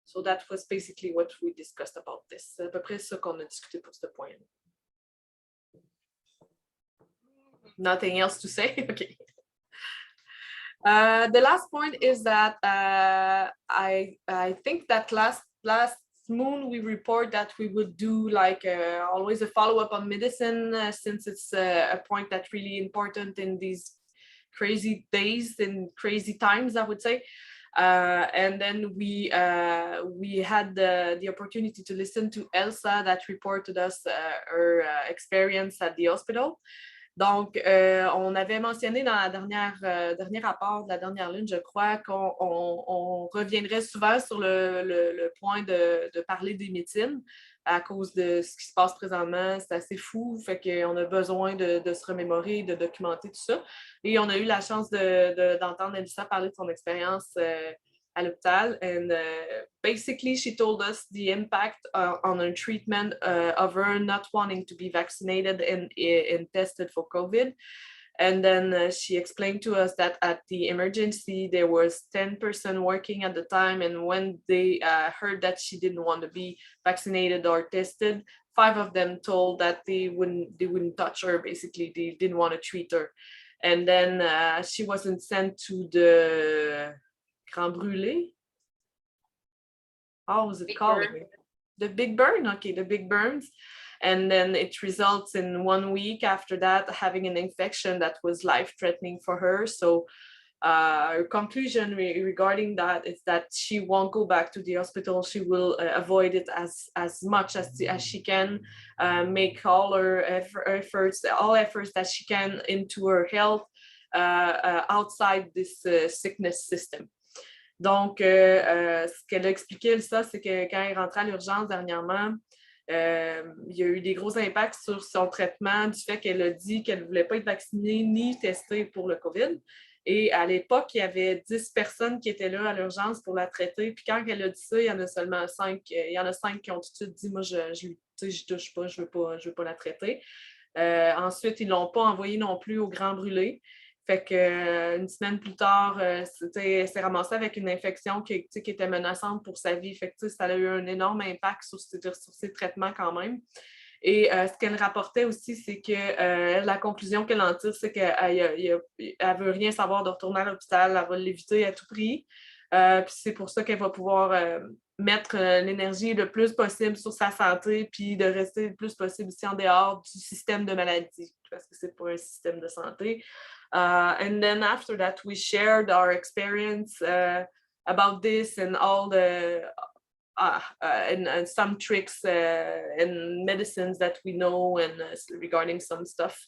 So that was basically what we discussed about this. C'est à peu près ça qu'on a discuté pour ce point. Nothing else to say? Okay. The last point is that I think that last moon we report that we would do like always a follow-up on medicine since it's a point that's really important in these crazy days and crazy times, I would say. And then we had the opportunity to listen to Elsa that reported us her experience at the hospital. Donc, on avait mentionné dans la dernier rapport de la dernière lune, je crois, qu'on reviendrait souvent sur le point de parler des médecines à cause de ce qui se passe présentement. C'est assez fou, fait qu'on a besoin de se remémorer, de documenter tout ça. Et on a eu la chance d'entendre Elisa parler de son expérience à l'hôpital. And basically, she told us the impact on her treatment of her not wanting to be vaccinated and tested for COVID. And then she explained to us that at the emergency, there was 10% working at the time. And when they heard that she didn't want to be vaccinated or tested, 5 of them told that they wouldn't touch her. Basically, they didn't want to treat her. And then she wasn't sent to the Grand Brûlé. How was it called? The Big Burn? Okay, the Big Burns. And then it results in 1 week after that having an infection that was life-threatening for her. So her conclusion regarding that is that she won't go back to the hospital. She will avoid it as much as she can, make all her efforts that she can into her health outside this sickness system. Donc, ce qu'elle a expliqué, ça, c'est que quand elle rentrait à l'urgence dernièrement, il y a eu des gros impacts sur son traitement du fait qu'elle a dit qu'elle ne voulait pas être vaccinée ni testée pour le COVID. Et à l'époque, il y avait 10 personnes qui étaient là à l'urgence pour la traiter. Puis quand elle a dit ça, il y en a seulement 5. Il y en a 5 qui ont tout de suite dit, moi, je touche pas, je veux pas la traiter. Ensuite, ils ne l'ont pas envoyé non plus au Grand Brûlé. Fait que une semaine plus tard, s'est ramassé avec une infection qui était menaçante pour sa vie. Fait que ça a eu un énorme impact sur ses traitements quand même. Et ce qu'elle rapportait aussi, c'est que la conclusion qu'elle en tire, c'est qu'elle ne veut rien savoir de retourner à l'hôpital, elle va l'éviter à tout prix. Puis c'est pour ça qu'elle va pouvoir mettre l'énergie le plus possible sur sa santé, puis de rester le plus possible aussi en dehors du système de maladie, parce que c'est pas un système de santé. And then after that, we shared our experience about this and all the and some tricks and medicines that we know and regarding some stuff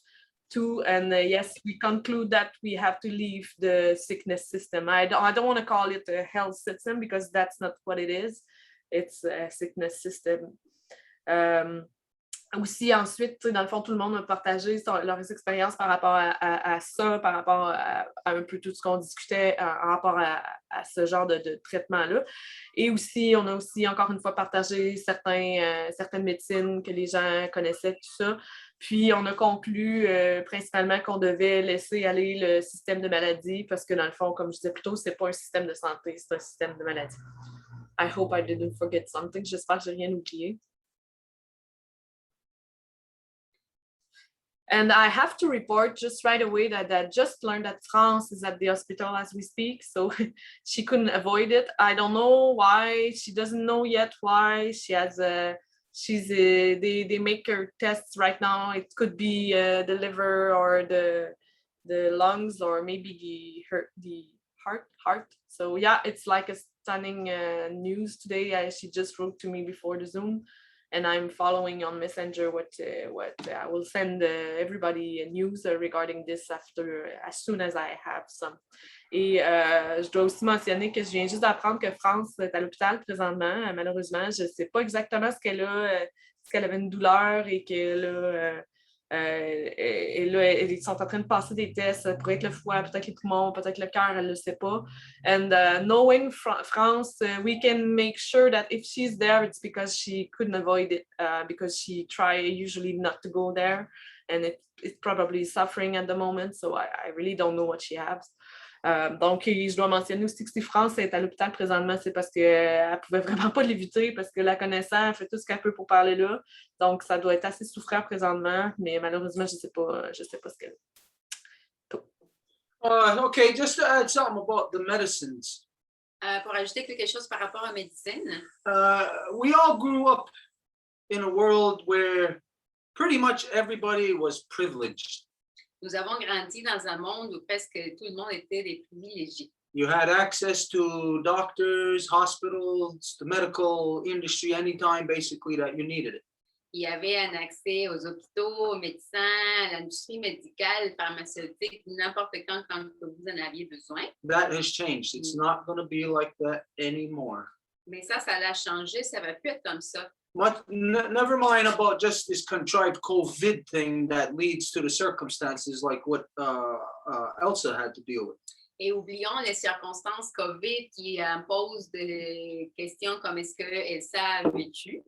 too. And yes, we conclude that we have to leave the sickness system. I don't want to call it a health system because that's not what it is. It's a sickness system. Aussi, ensuite, dans le fond, tout le monde a partagé leurs expériences par rapport à ça, par rapport à un peu tout ce qu'on discutait en rapport à ce genre de traitement-là. Et aussi, on a aussi, encore une fois, partagé certaines médecines que les gens connaissaient, tout ça. Puis, on a conclu principalement qu'on devait laisser aller le système de maladie parce que, dans le fond, comme je disais plus tôt, c'est pas un système de santé, c'est un système de maladie. I hope I didn't forget something. J'espère que j'ai rien oublié. And I have to report just right away that I just learned that France is at the hospital as we speak, so she couldn't avoid it. I don't know why. She doesn't know yet why. She has they make her tests right now. It could be the liver or the lungs or maybe the heart. So yeah, it's like a stunning news today. She just wrote to me before the Zoom. And I'm following on Messenger what I will send everybody news regarding this as soon as I have some. Et je dois aussi mentionner que je viens juste d'apprendre que France est à l'hôpital présentement. Malheureusement, je ne sais pas exactement ce qu'elle a, est-ce qu'elle avait une douleur et que et là, ils sont en train de passer des tests. Ça pourrait être le foie, peut-être les poumons, peut-être le cœur, elle ne le sait pas. And knowing France, we can make sure that if she's there, it's because she couldn't avoid it, because she usually not to go there, and it's probably suffering at the moment, so I really don't know what she has. Donc, je dois mentionner aussi que si France est à l'hôpital présentement, c'est parce qu'elle ne pouvait vraiment pas l'éviter, parce que la connaissant, elle fait tout ce qu'elle peut pour parler là. Donc, ça doit être assez souffrant présentement, mais malheureusement, je ne sais pas ce qu'elle a. Okay, just to add something about the medicines. Pour ajouter quelque chose par rapport aux médecines. We all grew up in a world where pretty much everybody was privileged. Nous avons grandi dans un monde où presque tout le monde était des privilégiés. You had access to doctors, hospitals, the medical industry anytime basically that you needed it. Il y avait un accès aux hôpitaux, aux médecins, à l'industrie médicale, pharmaceutique, n'importe quand vous en aviez besoin. That has changed. It's not going to be like that anymore. Mais ça l'a changé, ça va plus être comme ça. Never mind about just this contrived COVID thing that leads to the circumstances like what Elsa had to deal with. Et oublions les circonstances COVID qui imposent des questions comme est-ce que Elsa a vécu.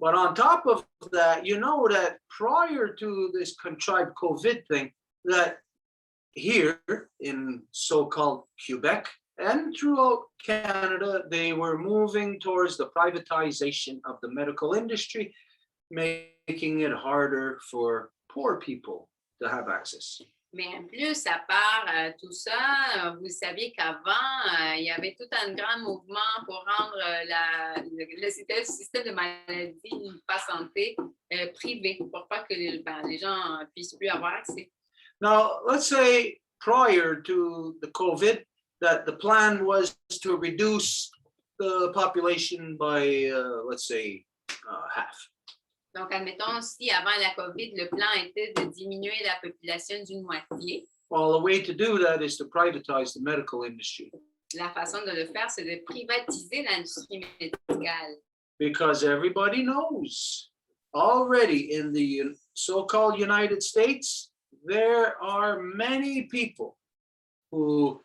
But on top of that, you know that prior to this contrived COVID thing, that here in so-called Quebec and throughout Canada, they were moving towards the privatization of the medical industry, making it harder for poor people to have access. Mais en plus, à part tout ça, vous saviez qu'avant, il y avait tout un grand mouvement pour rendre le système de maladie, pas santé, privé, pour pas que les gens puissent plus avoir accès. Now, let's say prior to the COVID, that the plan was to reduce the population by, let's say, half. Donc, admettons, si avant la COVID, le plan était de diminuer la population d'une moitié. Well, the way to do that is to privatize the medical industry. La façon de le faire, c'est de privatiser l'industrie médicale. Because everybody knows already in the so-called United States, there are many people who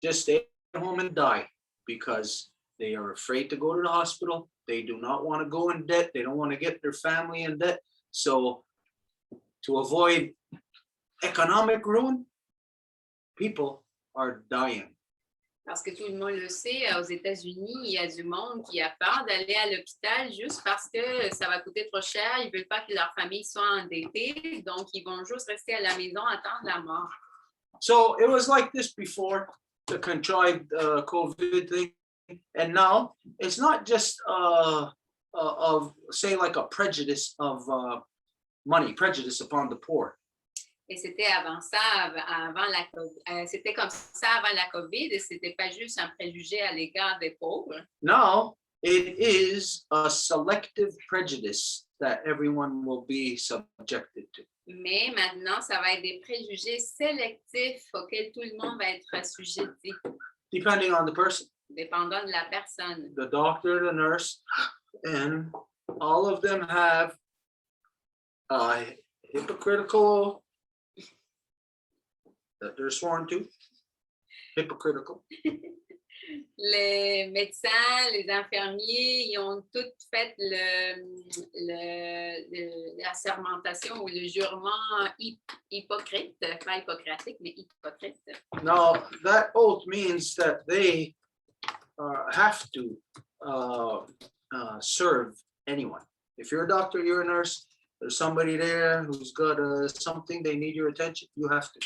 just stay at home and die because they are afraid to go to the hospital. They do not want to go in debt. They don't want to get their family in debt. So to avoid economic ruin, people are dying. Parce que tout le monde le sait, aux États-Unis, il y a du monde qui a peur d'aller à l'hôpital juste parce que ça va coûter trop cher. Ils ne veulent pas que leur famille soit endettée, donc ils vont juste rester à la maison, attendre la mort. So it was like this before the contrived COVID thing. And now it's not just of say like a prejudice of money, prejudice upon the poor. Et c'était avant ça, avant la COVID. C'était comme ça avant la COVID, et c'était pas juste un préjugé à l'égard des pauvres. Now it is a selective prejudice that everyone will be subjected to. Mais maintenant, ça va être des préjugés sélectifs auxquels tout le monde va être assujetti, Depending on the person, dépendant de la personne. the doctor, the nurse, and all of them have hypocritical that they're sworn to. Hypocritical. Les médecins, les infirmiers, ils ont toutes fait la sermentation ou le jurement hypocrite, pas hippocratique, mais hypocrite. Now that oath means that they have to serve anyone. If you're a doctor, you're a nurse, there's somebody there who's got something, they need your attention, you have to.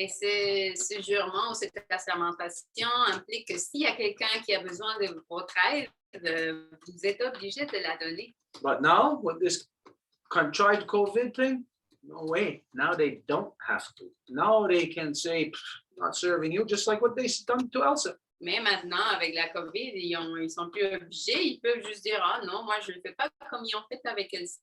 Et ce jurement ou cette assermentation implique que s'il y a quelqu'un qui a besoin de votre aide, vous êtes obligé de la donner. But now with this contrived COVID thing, no way. Now they don't have to. Now they can say, not serving you, just like what they done to Elsa. Mais maintenant, avec la COVID, ils sont plus obligés. Ils peuvent juste dire, ah non, moi, je ne le fais pas comme ils ont fait avec Elsa.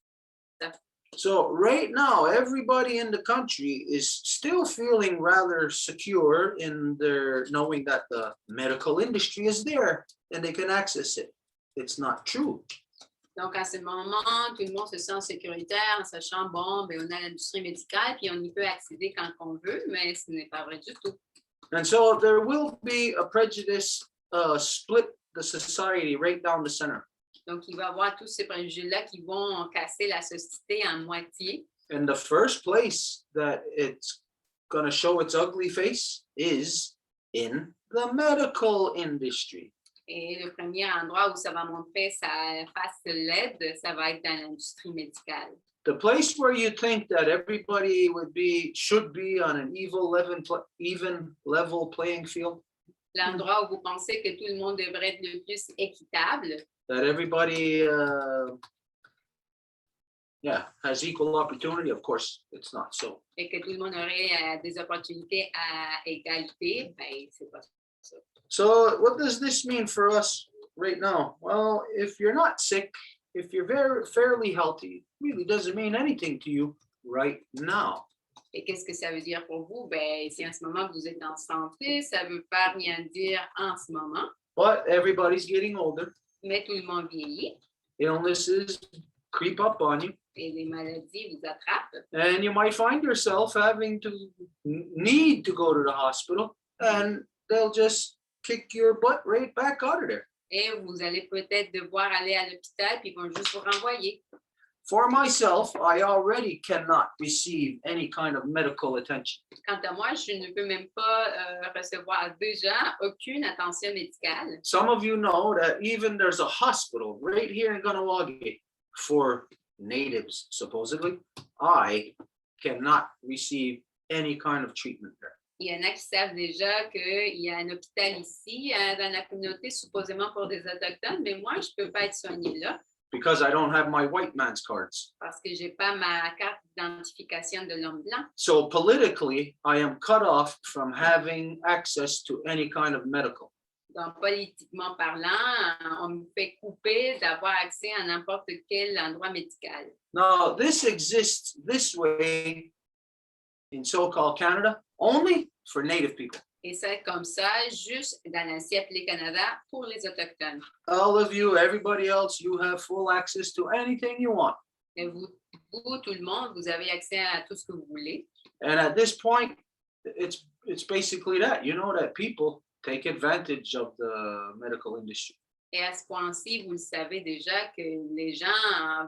So right now, everybody in the country is still feeling rather secure in their knowing that the medical industry is there and they can access it. It's not true. Donc, à ce moment, tout le monde se sent sécuritaire en sachant, bon, ben, on a l'industrie médicale puis on y peut accéder quand on veut, mais ce n'est pas vrai du tout. And so there will be a prejudice split the society right down the center. Donc, il va y avoir tous ces préjugés-là qui vont casser la société en moitié. And the first place that it's going to show its ugly face is in the medical industry. Et le premier endroit où ça va montrer sa face laide, ça va être dans l'industrie médicale. The place where you think that everybody should be on an even level playing field. L'endroit où vous pensez que tout le monde devrait être le plus équitable. That everybody has equal opportunity. Of course, it's not so. Et que tout le monde aurait des opportunités à égalité, ben, c'est pas ça. So what does this mean for us right now? Well, if you're not sick, if you're fairly healthy, it really doesn't mean anything to you right now. Et qu'est-ce que ça veut dire pour vous? Ben, si en ce moment vous êtes en santé, ça ne veut pas rien dire en ce moment. But everybody's getting older. Mais tout le monde vieillit. Illnesses creep up on you. Et les maladies vous attrapent. And you might find yourself having to need to go to the hospital, and they'll just kick your butt right back out of there. Et vous allez peut-être devoir aller à l'hôpital, puis ils vont juste vous renvoyer. For myself, I already cannot receive any kind of medical attention. Quant à moi, je ne peux même pas recevoir déjà aucune attention médicale. Some of you know that even there's a hospital right here in Ganawagi for natives, supposedly. I cannot receive any kind of treatment there. Il y en a qui savent déjà qu'il y a un hôpital ici dans la communauté, supposément pour des Autochtones, mais moi, je ne peux pas être soignée là. Because I don't have my white man's cards. Parce que je n'ai pas ma carte d'identification de l'homme blanc. So politically, I am cut off from having access to any kind of medical. Donc, politiquement parlant, on me fait couper d'avoir accès à n'importe quel endroit médical. Now, this exists this way in so-called Canada only for Native people. Et c'est comme ça, juste dans l'ancien appelé Canada, pour les Autochtones. All of you, everybody else, you have full access to anything you want. Et vous, tout le monde, vous avez accès à tout ce que vous voulez. And at this point, it's basically that, you know, that people take advantage of the medical industry. Et à ce point-ci, vous le savez déjà que les gens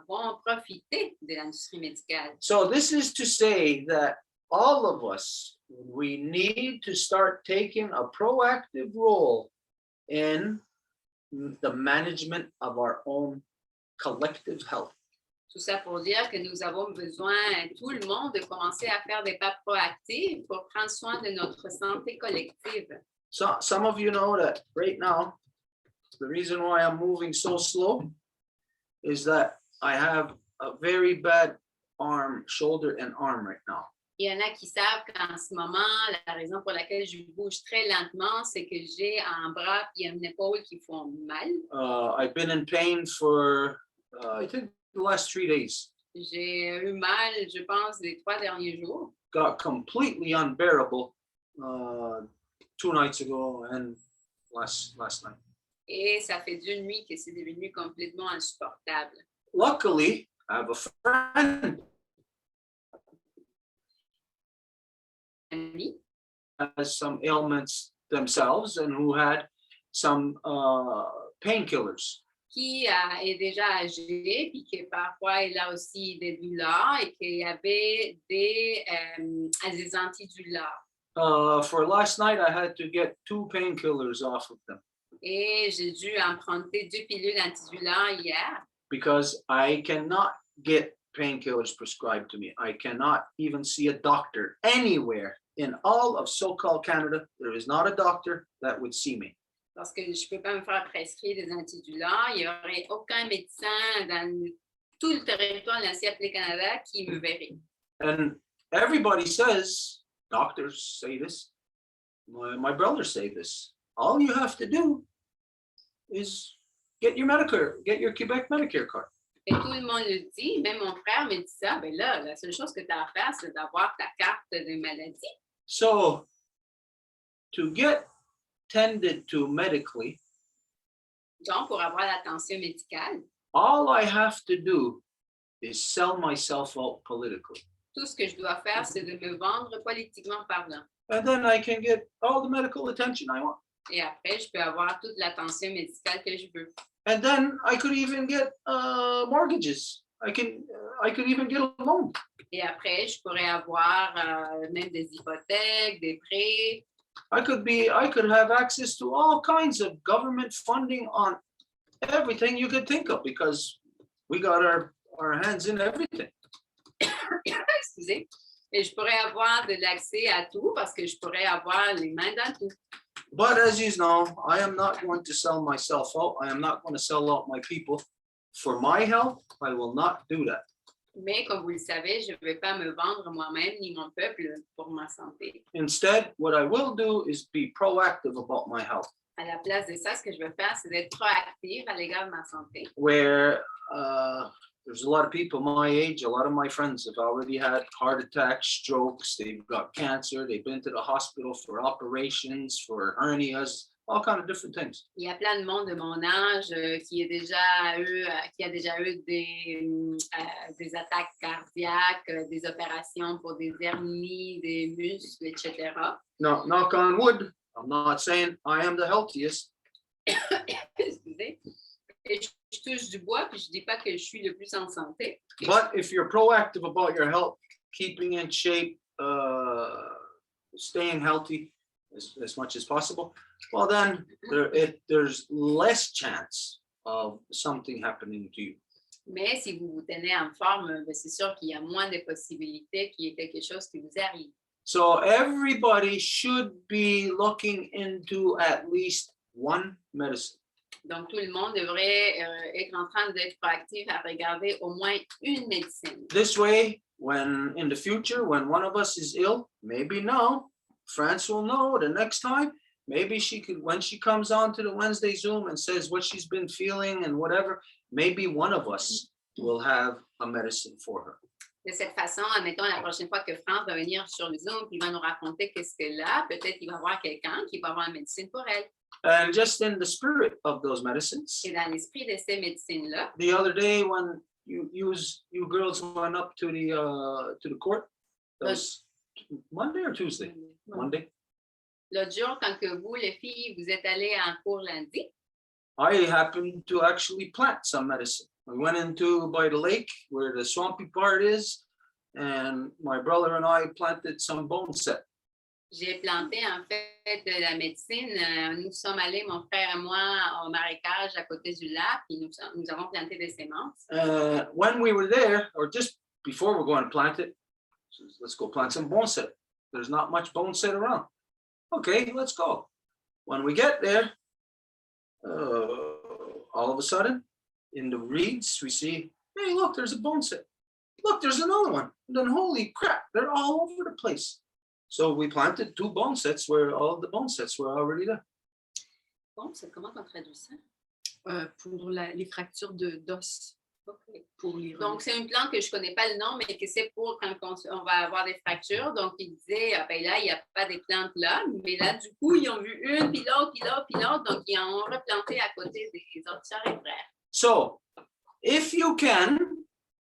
vont profiter de l'industrie médicale. So this is to say that all of us, we need to start taking a proactive role in the management of our own collective health. Tout ça pour dire que nous avons besoin, tout le monde, de commencer à faire des pas proactifs pour prendre soin de notre santé collective. So some of you know that right now, the reason why I'm moving so slow is that I have a very bad shoulder and arm right now. Il y en a qui savent qu'en ce moment, la raison pour laquelle je bouge très lentement, c'est que j'ai un bras et une épaule qui font mal. I've been in pain for, I think, the last 3 days. J'ai eu mal, je pense, les 3 derniers jours. Got completely unbearable 2 nights ago and last night. Et ça fait 2 nuits que c'est devenu complètement insupportable. Luckily, I have a friend Ami, who has some ailments themselves and who had some painkillers. qui est déjà âgé, puis que parfois il a aussi des douleurs et qu'il y avait des antidouleurs. For last night, I had to get 2 painkillers off of them Et j'ai dû emprunter 2 pilules antidouleurs hier because I cannot get painkillers prescribed to me. I cannot even see a doctor anywhere in all of so-called Canada. There is not a doctor that would see me. parce que je ne peux pas me faire prescrire des antidouleurs. Il n'y aurait aucun médecin dans tout le territoire de l'Ancienne Canada qui me verrait. And everybody says, doctors say this, my brothers say this. All you have to do is get your Quebec Medicare card. Et tout le monde le dit, même mon frère me dit ça, ben là, la seule chose que tu as à faire, c'est d'avoir ta carte de maladie. So, to get tended to medically, Donc, pour avoir l'attention médicale, all I have to do is sell myself out politically. tout ce que je dois faire, c'est de me vendre politiquement parlant. And then I can get all the medical attention I want. Et après, je peux avoir toute l'attention médicale que je veux. And then I could even get mortgages. I could even get a loan. Et après, je pourrais avoir même des hypothèques, des prêts. I could have access to all kinds of government funding on everything you could think of because we got our hands in everything. Excusez. Et je pourrais avoir de l'accès à tout parce que je pourrais avoir les mains dans tout. But as you know, I am not going to sell myself out. I am not going to sell out my people. For my health, I will not do that. Mais comme vous le savez, je ne vais pas me vendre moi-même ni mon peuple pour ma santé. Instead, what I will do is be proactive about my health. À la place de ça, ce que je veux faire, c'est d'être proactive à l'égard de ma santé. Where there's a lot of people my age, a lot of my friends have already had heart attacks, strokes, they've got cancer, they've been to the hospital for operations, for hernias, all kinds of different things. Il y a plein de monde de mon âge qui a déjà eu des attaques cardiaques, des opérations pour des hernies, des muscles, etc. Now, knock on wood, I'm not saying I am the healthiest. Excusez. Et je touche du bois, puis je dis pas que je suis le plus en santé. But if you're proactive about your health, keeping in shape, staying healthy as much as possible, well then there's less chance of something happening to you. Mais si vous vous tenez en forme, c'est sûr qu'il y a moins de possibilités qu'il y ait quelque chose qui vous arrive. So everybody should be looking into at least one medicine. Donc, tout le monde devrait être en train d'être proactif à regarder au moins une médecine. This way, when in the future, when one of us is ill, maybe now, France will know the next time, maybe she could, when she comes on to the Wednesday Zoom and says what she's been feeling and whatever, maybe one of us will have a medicine for her. De cette façon, admettons, la prochaine fois que France va venir sur le Zoom, il va nous raconter qu'est-ce qu'elle a, peut-être qu'il va y avoir quelqu'un qui va avoir une médecine pour elle. And just in the spirit of those medicines, Et dans l'esprit de ces médecines-là, the other day when you girls went up to the court, those Monday or Tuesday? Monday. L'autre jour, quand que vous, les filles, vous êtes allées en cours lundi, I happened to actually plant some medicine. We went into by the lake where the swampy part is, and my brother and I planted some bone set. j'ai planté en fait de la médecine. Nous sommes allés, mon frère et moi, au marécage à côté du lac, et nous avons planté des semences. When we were there, or just before we're going to plant it, let's go plant some bone set. There's not much bone set around. Okay, let's go. When we get there, all of a sudden, in the reeds, we see, hey, look, there's a bone set. Look, there's another one. And then, holy crap, they're all over the place. So we planted 2 bone sets where all of the bone sets were already there. Bon, c'est comment on traduit ça? Pour les fractures d'os. Okay. Pour les Donc, c'est une plante que je ne connais pas le nom, mais que c'est pour quand on va avoir des fractures. Donc, ils disaient, ah, ben là, il n'y a pas des plantes là. Mais là, du coup, ils ont vu une, puis l'autre, puis l'autre, puis l'autre. Donc, ils en ont replanté à côté des autres sœurs et frères. So, if you can,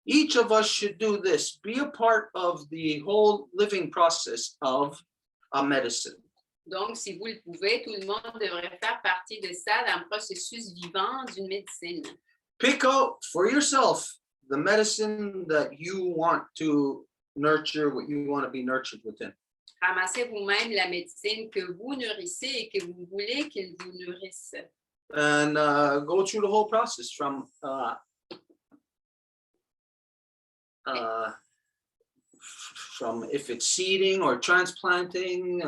each of us should do this. Be a part of the whole living process of a medicine. Donc, si vous le pouvez, tout le monde devrait faire partie de ça dans le processus vivant d'une médecine. Pick out for yourself the medicine that you want to nurture, what you want to be nurtured within. Ramassez vous-même la médecine que vous nourrissez et que vous voulez qu'elle vous nourrisse. And go through the whole process from if it's seeding or transplanting,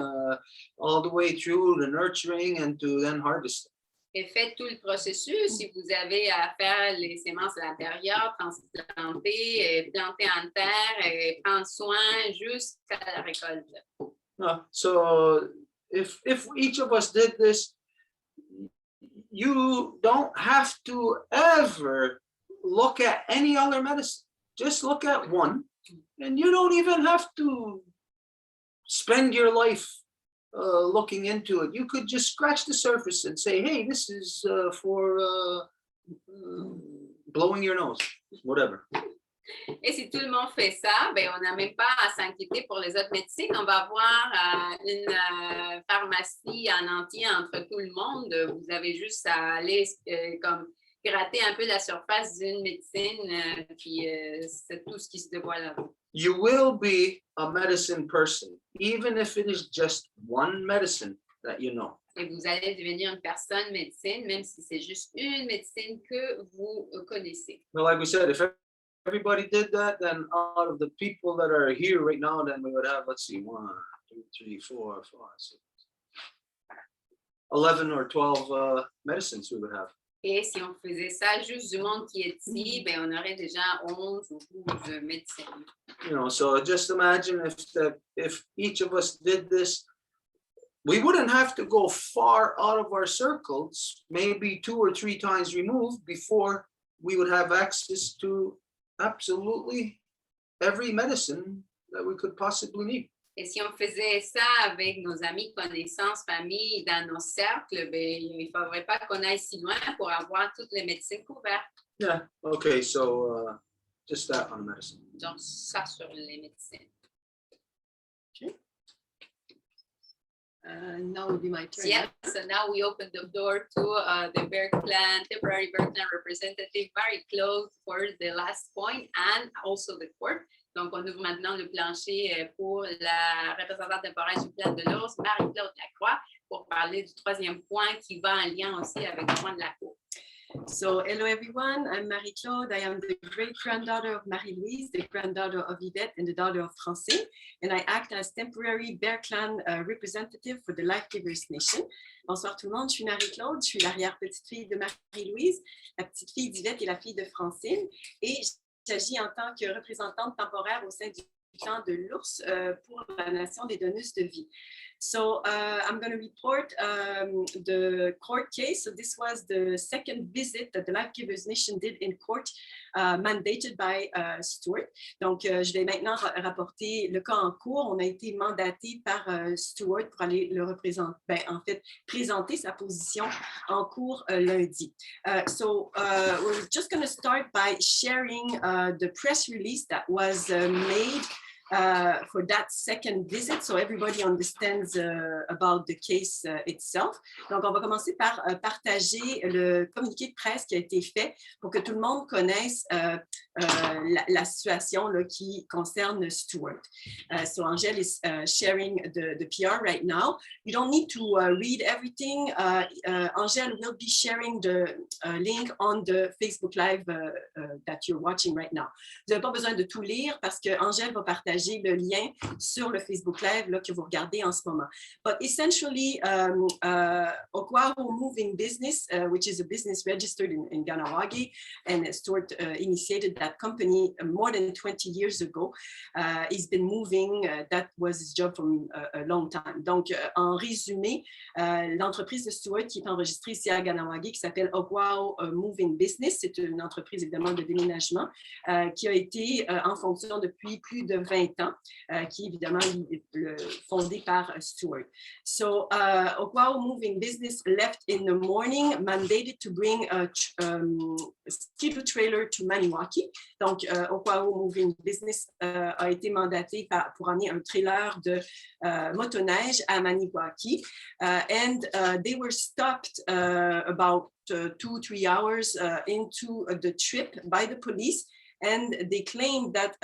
all the way through the nurturing and to then harvesting. Et faites tout le processus. Si vous avez à faire les semences à l'intérieur, transplanter, planter en terre et prendre soin jusqu'à la récolte. So if each of us did this, you don't have to ever look at any other medicine. Just look at one, and you don't even have to spend your life looking into it. You could just scratch the surface and say, hey, this is for blowing your nose, whatever. Et si tout le monde fait ça, ben, on n'a même pas à s'inquiéter pour les autres médecines. On va avoir une pharmacie en entier entre tout le monde. Vous avez juste à aller comme gratter un peu la surface d'une médecine, puis c'est tout ce qui se dévoile là. You will be a medicine person, even if it is just one medicine that you know. Et vous allez devenir une personne médecine, même si c'est juste une médecine que vous connaissez. Well, like we said, if everybody did that, then out of the people that are here right now, then we would have, let's see, 1, 2, 3, 4, 5, 6, 11 or 12 medicines we would have. Et si on faisait ça juste du monde qui est ici, ben on aurait déjà 11 ou 12 médecins. You know, so just imagine if each of us did this, we wouldn't have to go far out of our circles, maybe 2 or 3 times removed, before we would have access to absolutely every medicine that we could possibly need. Et si on faisait ça avec nos amis, connaissances, familles, dans nos cercles, ben, il ne faudrait pas qu'on aille si loin pour avoir toutes les médecines couvertes. Yeah, okay, so just that on medicine. Donc, ça sur les médecines. Okay. Now would be my turn. Yeah, so now we open the door to the Berkland, temporary Berkland representative, very close for the last point and also the court. Donc, on ouvre maintenant le plancher pour la représentante temporaire du plan de l'ours, Marie-Claude Lacroix, pour parler du 3e point qui va en lien aussi avec le point de la cour. So, hello everyone, I'm Marie-Claude. I am the great-granddaughter of Marie-Louise, the granddaughter of Yvette, and the daughter of Francine. And I act as temporary Bear Clan representative for the Life Givers Nation. Bonsoir tout le monde, je suis Marie-Claude, je suis l'arrière-petite-fille de Marie-Louise, la petite-fille d'Yvette et la fille de Francine. Et j'agis en tant que représentante temporaire au sein du clan de l'ours pour la nation des donneuses de vie. So I'm going to report the court case. So this was the second visit that the Life Givers Nation did in court, mandated by Stuart. Donc, je vais maintenant rapporter le cas en cours. On a été mandaté par Stuart pour aller le représenter, en fait, présenter sa position en cours lundi. So we're just going to start by sharing the press release that was made for that second visit, so everybody understands about the case itself. Donc, on va commencer par partager le communiqué de presse qui a été fait pour que tout le monde connaisse la situation là, qui concerne Stuart. So Angèle is sharing the PR right now. You don't need to read everything. Angèle will be sharing the link on the Facebook Live that you're watching right now. Vous n'avez pas besoin de tout lire parce que Angèle va partager le lien sur le Facebook Live là, que vous regardez en ce moment. But essentially, Okwao Moving Business, which is a business registered in Ganawagi, and Stuart initiated that company more than 20 years ago. He's been moving, that was his job from a long time. Donc, en résumé, l'entreprise de Stuart qui est enregistrée ici à Ganawagi, qui s'appelle Okwao Moving Business, c'est une entreprise évidemment de déménagement qui a été en fonction depuis plus de 20 ans, qui est évidemment fondée par Stuart. So, Okwao Moving Business left in the morning, mandated to bring a skidoo trailer to Maniwaki. Donc, Okwao Moving Business a été mandaté pour amener un trailer de motoneige à Maniwaki. And they were stopped about 2-3 hours into the trip by the police. And they claimed that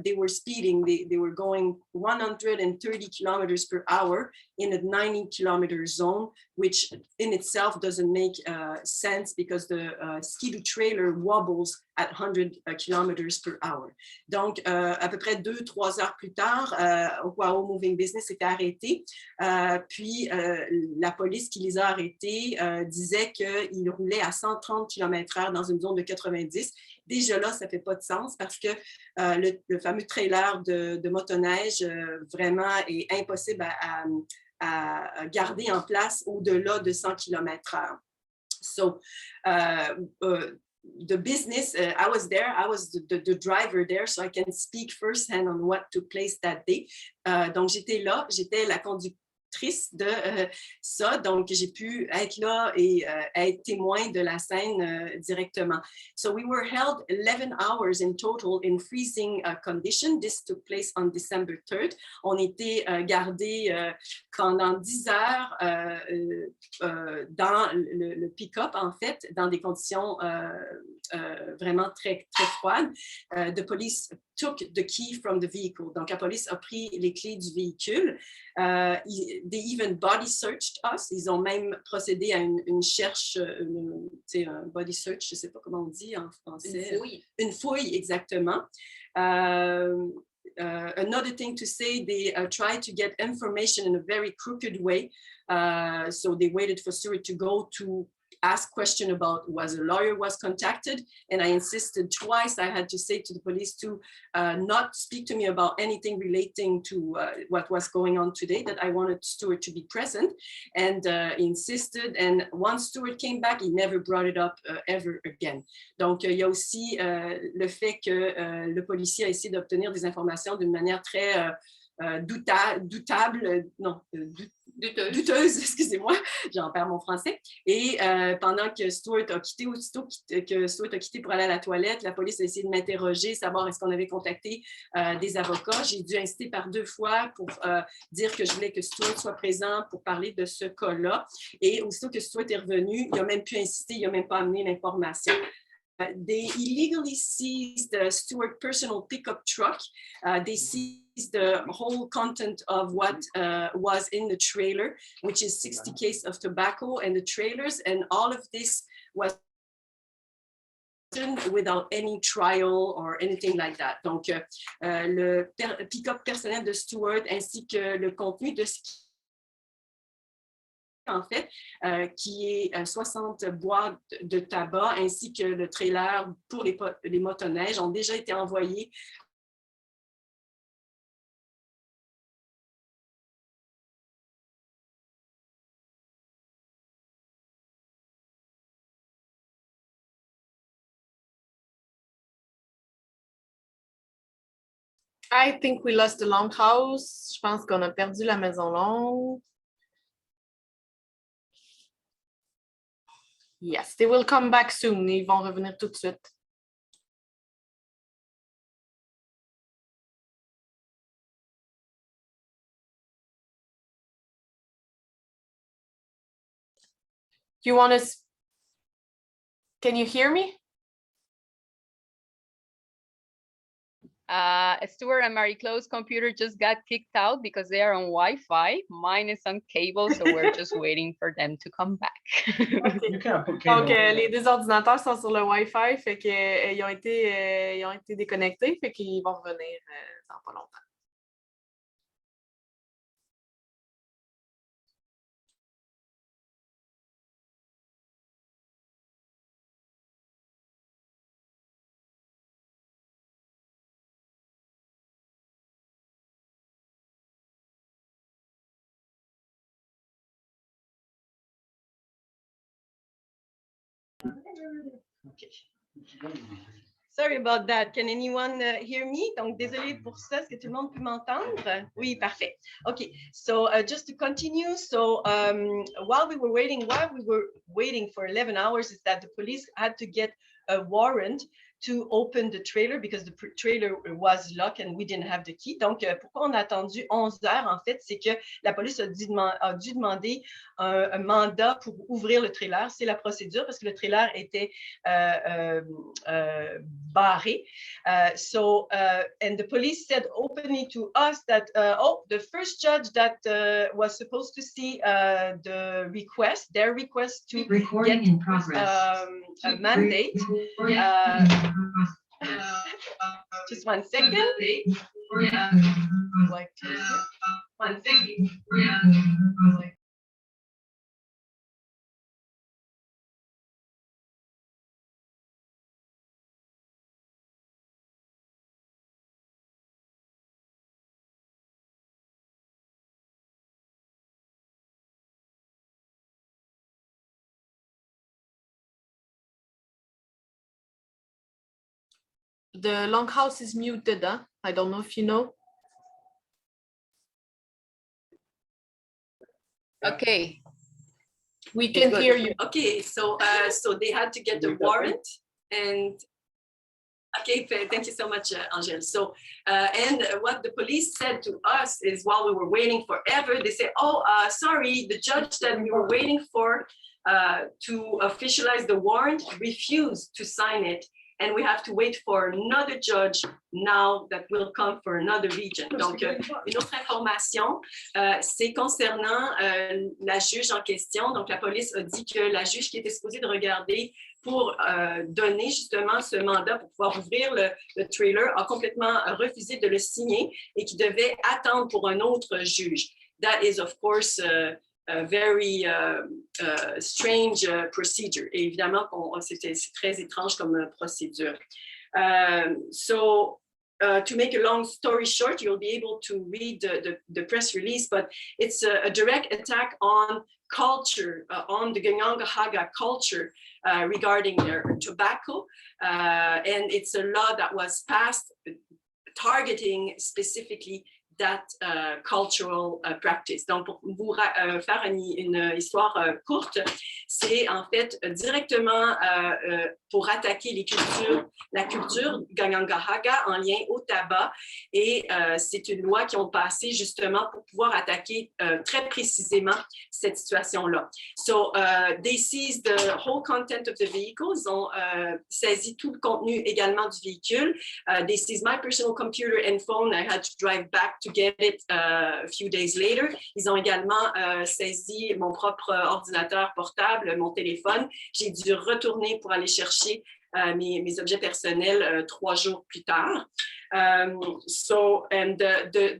they were speeding. They were going 130 kilometers per hour in a 90-kilometer zone, which in itself doesn't make sense because the skidoo trailer wobbles at 100 kilometers per hour. Donc, à peu près 2-3 heures plus tard, Okwao Moving Business était arrêté. Puis, la police qui les a arrêtés disait qu'ils roulaient à 130 km/h dans une zone de 90. Déjà là, ça ne fait pas de sens parce que le fameux trailer de motoneige vraiment est impossible à garder en place au-delà de 100 km/h. So, the business, I was there, I was the driver there, so I can speak firsthand on what took place that day. Donc, j'étais là, j'étais la conductrice de ça, donc j'ai pu être là et être témoin de la scène directement. So we were held 11 hours in total in freezing condition. This took place on December 3rd. On était gardés pendant 10 heures dans le pick-up, en fait, dans des conditions vraiment très, très froides. The police took the key from the vehicle. Donc, la police a pris les clés du véhicule. They even body searched us. Ils ont même procédé à une cherche, un body search, je ne sais pas comment on dit en français. Une fouille. Une fouille, exactement. Another thing to say, they tried to get information in a very crooked way. So they waited for Stuart to go to ask question about was a lawyer was contacted, and I insisted twice. I had to say to the police to not speak to me about anything relating to what was going on today, that I wanted Stuart to be present, and he insisted, and once Stuart came back, he never brought it up ever again. Donc, il y a aussi le fait que le policier a essayé d'obtenir des informations d'une manière très douteuse, excusez-moi, j'en perds mon français. Et pendant que Stuart a quitté, aussitôt que Stuart a quitté pour aller à la toilette, la police a essayé de m'interroger, savoir est-ce qu'on avait contacté des avocats. J'ai dû insister par 2 fois pour dire que je voulais que Stuart soit présent pour parler de ce cas-là. Et aussitôt que Stuart est revenu, il n'a même pu insister, il n'a même pas amené l'information. They illegally seized the Stuart personal pickup truck. They seized the whole content of what was in the trailer, which is 60 cases of tobacco and the trailers, and all of this was without any trial or anything like that. Donc, le pick-up personnel de Stuart ainsi que le contenu de ce en fait, qui est 60 boîtes de tabac ainsi que le trailer pour les motoneiges ont déjà été envoyés I think we lost the longhouse. Je pense qu'on a perdu la maison longue. Yes, they will come back soon. Ils vont revenir tout de suite. you want to? Can you hear me? Stuart and Marie-Claude's computer just got kicked out because they are on Wi-Fi. Mine is on cable, so we're just waiting for them to come back. You can't put cable Donc, on. les deux ordinateurs sont sur le Wi-Fi, fait que, ils ont été déconnectés, fait qu'ils vont revenir dans pas longtemps. Okay. Sorry about that. Can anyone hear me? Donc, désolé pour ça. Est-ce que tout le monde peut m'entendre? Oui, parfait. Okay. So just to continue. So while we were waiting for 11 hours, is that the police had to get a warrant to open the trailer because the trailer was locked and we didn't have the key. Donc, pourquoi on a attendu 11 heures, en fait, c'est que la police a dû demander un mandat pour ouvrir le trailer. C'est la procédure parce que le trailer était barré. And the police said openly to us that, the first judge that was supposed to see their request to Recording get in progress. a mandate. Just 1 second. Like, 1 second. The longhouse is muted, huh? I don't know if you know. Okay. We can Good. hear you. Okay, so they had to get a warrant, and okay, thank you so much, Angel. So, and what the police said to us is while we were waiting forever, they said, sorry, the judge that we were waiting for to officialize the warrant refused to sign it. And we have to wait for another judge now that will come for another region. Donc, une autre information, c'est concernant la juge en question. Donc, la police a dit que la juge qui était supposée de regarder pour donner justement ce mandat pour pouvoir ouvrir le trailer a complètement refusé de le signer et qui devait attendre pour un autre juge. That is, of course, a very strange procedure. Et évidemment, c'est très étrange comme procédure. To make a long story short, you'll be able to read the press release, but it's a direct attack on culture, on the Ganyangahaga culture regarding their tobacco. And it's a law that was passed targeting specifically that cultural practice. Donc, pour vous faire une histoire courte, c'est en fait directement pour attaquer la culture Ganyangahaga en lien au tabac. Et c'est une loi qui ont passé justement pour pouvoir attaquer très précisément cette situation-là. So, they seized the whole content of the vehicle. Ils ont saisi tout le contenu également du véhicule. They seized my personal computer and phone. I had to drive back to get it a few days later. Ils ont également saisi mon propre ordinateur portable, mon téléphone. J'ai dû retourner pour aller chercher mes objets personnels 3 jours plus tard.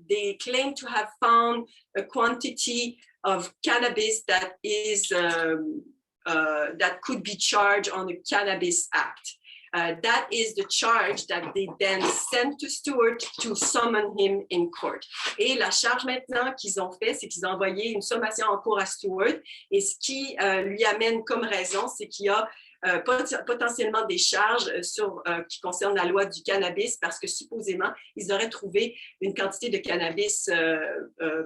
They claim to have found a quantity of cannabis that is that could be charged on the Cannabis Act. That is the charge that they then sent to Stuart to summon him in court. Et la charge maintenant qu'ils ont fait, c'est qu'ils ont envoyé une sommation en cours à Stuart. Et ce qui lui amène comme raison, c'est qu'il y a potentiellement des charges qui concernent la loi du cannabis parce que supposément, ils auraient trouvé une quantité de cannabis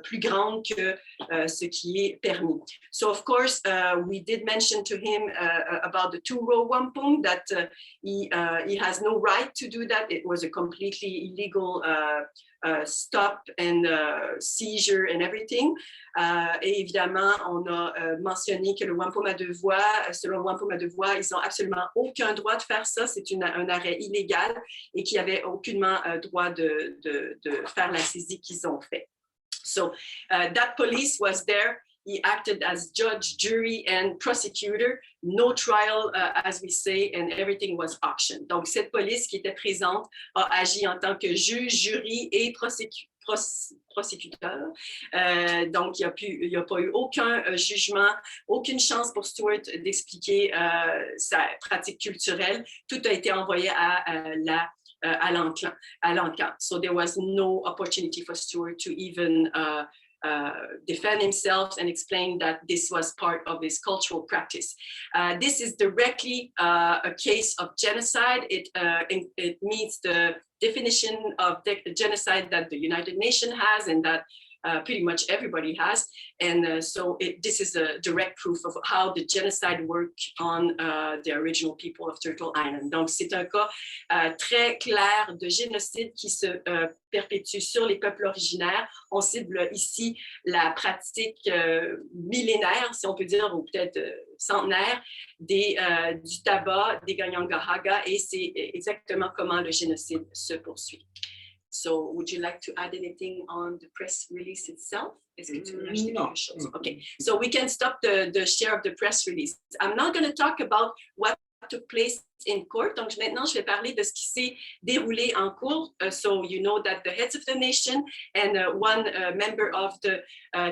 plus grande que ce qui est permis. So, of course, we did mention to him about the two-row wampum, that he has no right to do that. It was a completely illegal stop and seizure and everything. Et évidemment, on a mentionné que le Wampum à deux voies, selon le Wampum à deux voies, ils n'ont absolument aucun droit de faire ça. C'est un arrêt illégal et qu'ils n'avaient aucunement droit de faire la saisie qu'ils ont fait. So that police was there. He acted as judge, jury, and prosecutor. No trial, as we say, and everything was auction. Donc, cette police qui était présente a agi en tant que juge, jury et prosécuteur. Donc, il n'y a pas eu aucun jugement, aucune chance pour Stuart d'expliquer sa pratique culturelle. Tout a été envoyé à l'encan. So there was no opportunity for Stuart to even defend himself and explain that this was part of his cultural practice. This is directly a case of genocide. It meets the definition of genocide that the United Nations has and that pretty much everybody has. And so this is a direct proof of how the genocide worked on the original people of Turtle Island. Donc, c'est un cas très clair de génocide qui se perpétue sur les peuples originaires. On cible ici la pratique millénaire, si on peut dire, ou peut-être centenaire, du tabac, des Ganyangahaga, et c'est exactement comment le génocide se poursuit. So, would you like to add anything on the press release itself? Est-ce que tu veux ajouter quelque chose? Okay, so we can stop the share of the press release. I'm not going to talk about what took place in court. Donc, maintenant, je vais parler de ce qui s'est déroulé en cours. So, you know that the heads of the nation and one member of the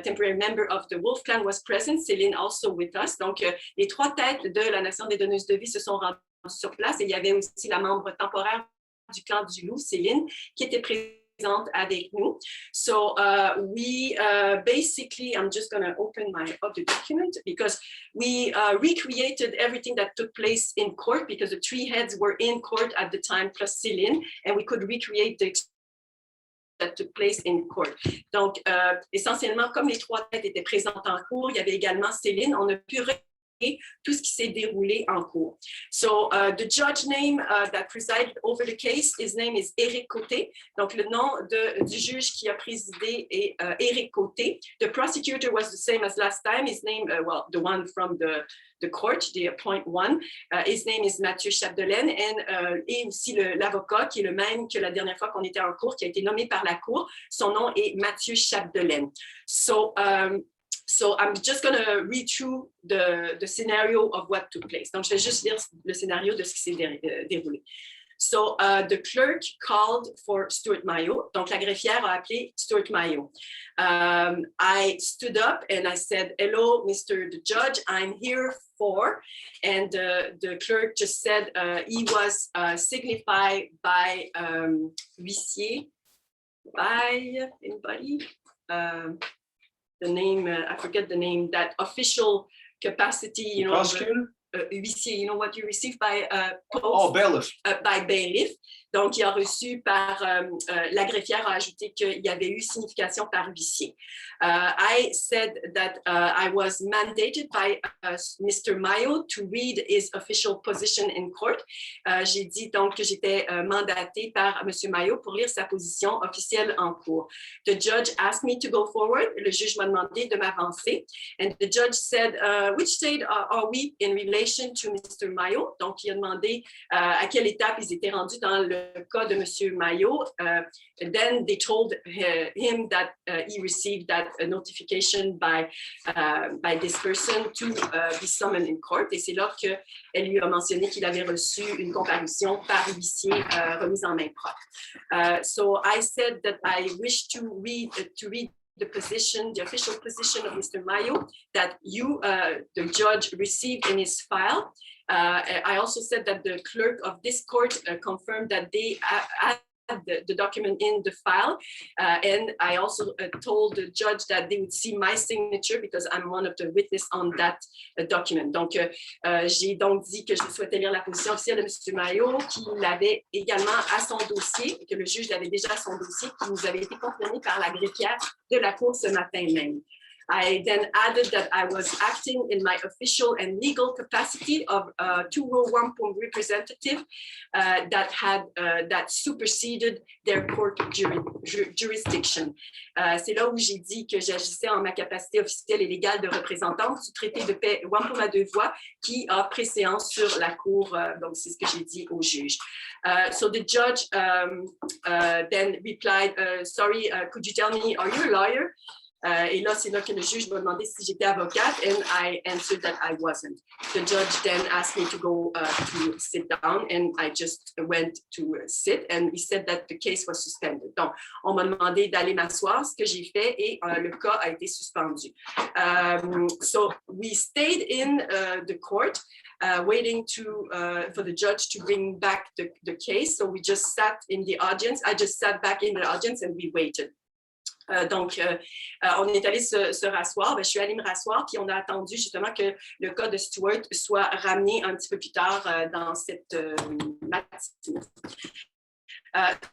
temporary member of the Wolf Clan was present. Céline also with us. Donc, les trois têtes de la Nation des donneuses de vie se sont rendues sur place et il y avait aussi la membre temporaire du clan du loup, Céline, qui était présente avec nous. So we basically, I'm just going to open my other document because we recreated everything that took place in court because the three heads were in court at the time plus Céline, and we could recreate the that took place in court. Donc, essentiellement, comme les trois têtes étaient présentes en cours, il y avait également Céline, on a pu tout ce qui s'est déroulé en cours. So the judge name that presided over the case, his name is Éric Côté. Donc le nom du juge qui a présidé est Éric Côté. The prosecutor was the same as last time. His name, well, the one from the court, the appoint one. His name is Mathieu Chapdelaine et aussi l'avocat qui est le même que la dernière fois qu'on était en cours, qui a été nommé par la cour. Son nom est Mathieu Chapdelaine. So I'm just going to read through the scenario of what took place. Donc, je vais juste lire le scénario de ce qui s'est déroulé. So the clerk called for Stuart Mayo. Donc, la greffière a appelé Stuart Mayo. I stood up and I said, "Hello, Mr. the Judge, I'm here for." And the clerk just said he was signified by huissier, by anybody? The name, I forget the name, that official capacity, you know. Prosecutor? Huissier, you know what you receive by post? Oh, bailiff. By bailiff. Donc, il a reçu par, la greffière a ajouté qu'il y avait eu signification par huissier. I said that I was mandated by Mr. Mayo to read his official position in court. J'ai dit donc que j'étais mandatée par M. Mayo pour lire sa position officielle en cours. The judge asked me to go forward. Le juge m'a demandé de m'avancer. And the judge said, which state are we in relation to Mr. Mayo? Donc, il a demandé à quelle étape ils étaient rendus dans le cas de M. Mayo. Then they told him that he received that notification by this person to be summoned in court. Et c'est là qu'elle lui a mentionné qu'il avait reçu une comparution par huissier remise en main propre. So I said that I wish to read the position, the official position of Mr. Mayo that you, the judge, received in his file. I also said that the clerk of this court confirmed that they the document in the file, and I also told the judge that they would see my signature because I'm one of the witnesses on that document. Donc, j'ai donc dit que je souhaitais lire la position officielle de M. Maillot, qui l'avait également à son dossier, que le juge l'avait déjà à son dossier, qui nous avait été confirmé par la greffière de la Cour ce matin même. I then added that I was acting in my official and legal capacity of a two-row Wampum representative that superseded their court jurisdiction. C'est là où j'ai dit que j'agissais en ma capacité officielle et légale de représentante du traité de paix Wampum à deux voies qui a préséance sur la cour. Donc, c'est ce que j'ai dit au juge. So the judge then replied, sorry, could you tell me, are you a lawyer? Et là, c'est là que le juge m'a demandé si j'étais avocate, and I answered that I wasn't. The judge then asked me to go to sit down, and I just went to sit, and he said that the case was suspended. Donc, on m'a demandé d'aller m'asseoir, ce que j'ai fait, et le cas a été suspendu. So we stayed in the court, waiting for the judge to bring back the case. So we just sat in the audience. I just sat back in the audience, and we waited. Donc, on est allé se rasseoir. Je suis allée me rasseoir, puis on a attendu justement que le cas de Stuart soit ramené un petit peu plus tard dans cette matinée.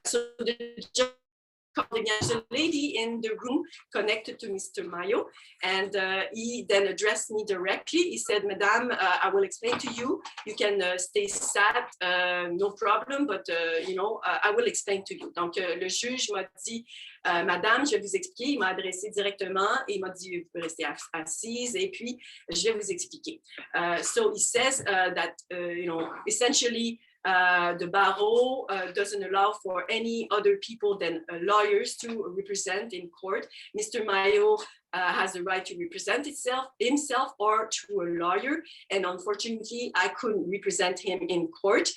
So the there's a lady in the room connected to Mr. Mayo, and he then addressed me directly. He said, Madame, I will explain to you. You can stay sat, no problem, but I will explain to you. Donc, le juge m'a dit, Madame, je vais vous expliquer. Il m'a adressé directement et il m'a dit, vous pouvez rester assise et puis je vais vous expliquer. So he says that, essentially, the barreau doesn't allow for any other people than lawyers to represent in court. Mr. Mayo has the right to represent himself or through a lawyer, and unfortunately, I couldn't represent him in court.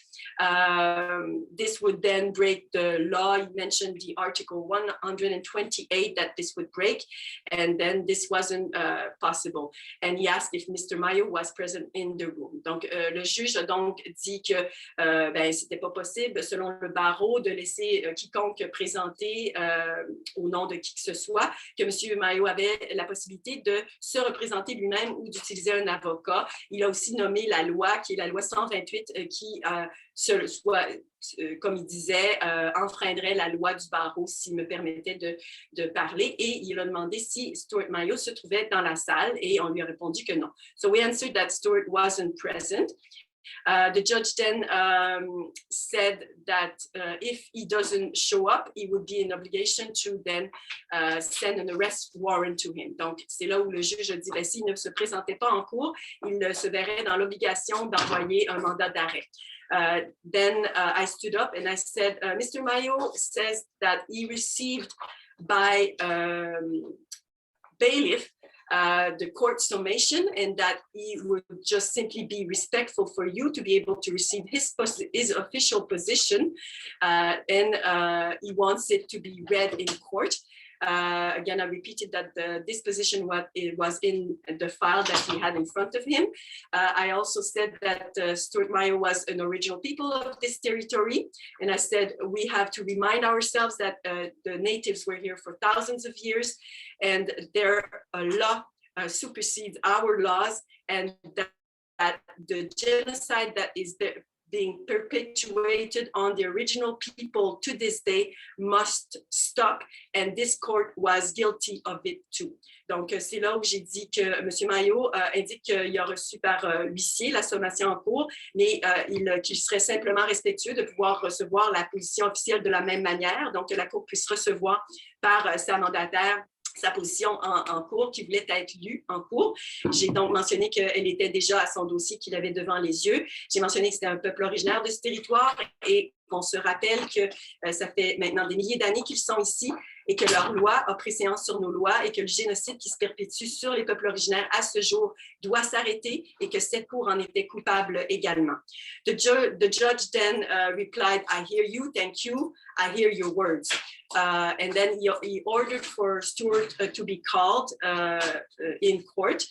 This would then break the law. You mentioned the Article 128 that this would break, and then this wasn't possible. And he asked if Mr. Mayo was present in the room. Donc, le juge a donc dit que c'était pas possible, selon le barreau, de laisser quiconque présenter au nom de qui que ce soit, que M. Mayo avait la possibilité de se représenter lui-même ou d'utiliser un avocat. Il a aussi nommé la loi, qui est la loi 128, qui, comme il disait, enfreindrait la loi du barreau s'il me permettait de parler. Et il a demandé si Stuart Mayo se trouvait dans la salle et on lui a répondu que non. So we answered that Stuart wasn't present. The judge then said that if he doesn't show up, he would be in obligation to then send an arrest warrant to him. Donc, c'est là où le juge a dit, s'il ne se présentait pas en cours, il se verrait dans l'obligation d'envoyer un mandat d'arrêt. Then I stood up and I said, Mr. Mayo says that he received by bailiff the court summation, and that he would just simply be respectful for you to be able to receive his official position, and he wants it to be read in court. Again, I repeated that this position was in the file that he had in front of him. I also said that Stuart Mayo was an original people of this territory. And I said, we have to remind ourselves that the natives were here for thousands of years, and their law supersedes our laws, and that the genocide that is being perpetuated on the original people to this day must stop, and this court was guilty of it too. Donc, c'est là où j'ai dit que M. Mayo indique qu'il a reçu par huissier la sommation en cours, mais qu'il serait simplement respectueux de pouvoir recevoir la position officielle de la même manière, donc que la Cour puisse recevoir par sa mandataire sa position en cours, qui voulait être lue en cours. J'ai donc mentionné qu'elle était déjà à son dossier qu'il avait devant les yeux. J'ai mentionné que c'était un peuple originaire de ce territoire et qu'on se rappelle que ça fait maintenant des milliers d'années qu'ils sont ici et que leur loi a préséance sur nos lois et que le génocide qui se perpétue sur les peuples originaires à ce jour doit s'arrêter et que cette cour en était coupable également. The judge then replied, I hear you, thank you, I hear your words. And then he ordered for Stuart to be called in court.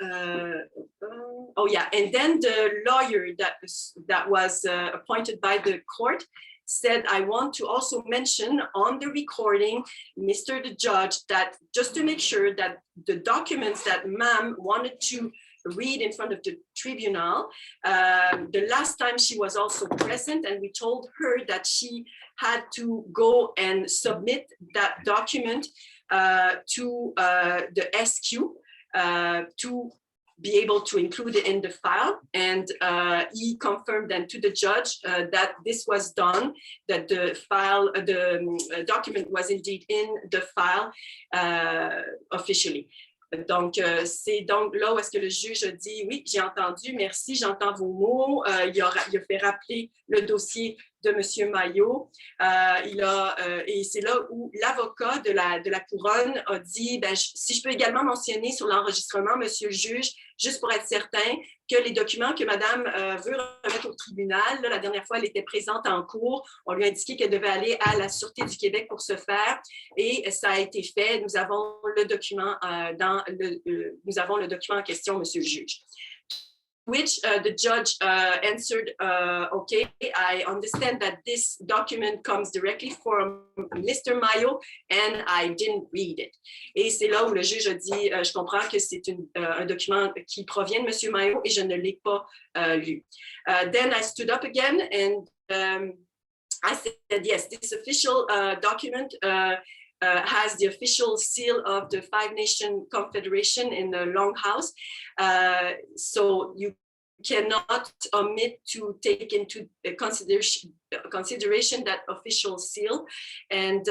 oh yeah, and then the lawyer that was appointed by the court said, I want to also mention on the recording, Mr. the judge, that just to make sure that the documents that ma'am wanted to read in front of the tribunal, the last time she was also present, and we told her that she had to go and submit that document to the SQ to be able to include it in the file. And he confirmed then to the judge that this was done, that the file, the document was indeed in the file officially. Donc, c'est donc là où est-ce que le juge a dit, oui, j'ai entendu, merci, j'entends vos mots. Il a fait rappeler le dossier de M. Maillot. Et c'est là où l'avocat de la couronne a dit, ben, si je peux également mentionner sur l'enregistrement, monsieur le juge, juste pour être certain que les documents que madame veut remettre au tribunal, là, la dernière fois, elle était présente en cours, on lui a indiqué qu'elle devait aller à la Sûreté du Québec pour ce faire, et ça a été fait. Nous avons le document nous avons le document en question, monsieur le juge. Which the judge answered, okay, I understand that this document comes directly from Mr. Mayo and I didn't read it. Et c'est là où le juge a dit, je comprends que c'est un document qui provient de M. Mayo et je ne l'ai pas lu. Then I stood up again and I said, yes, this official document has the official seal of the Five Nation Confederation in the Longhouse. So you cannot omit to take into consideration that official seal, and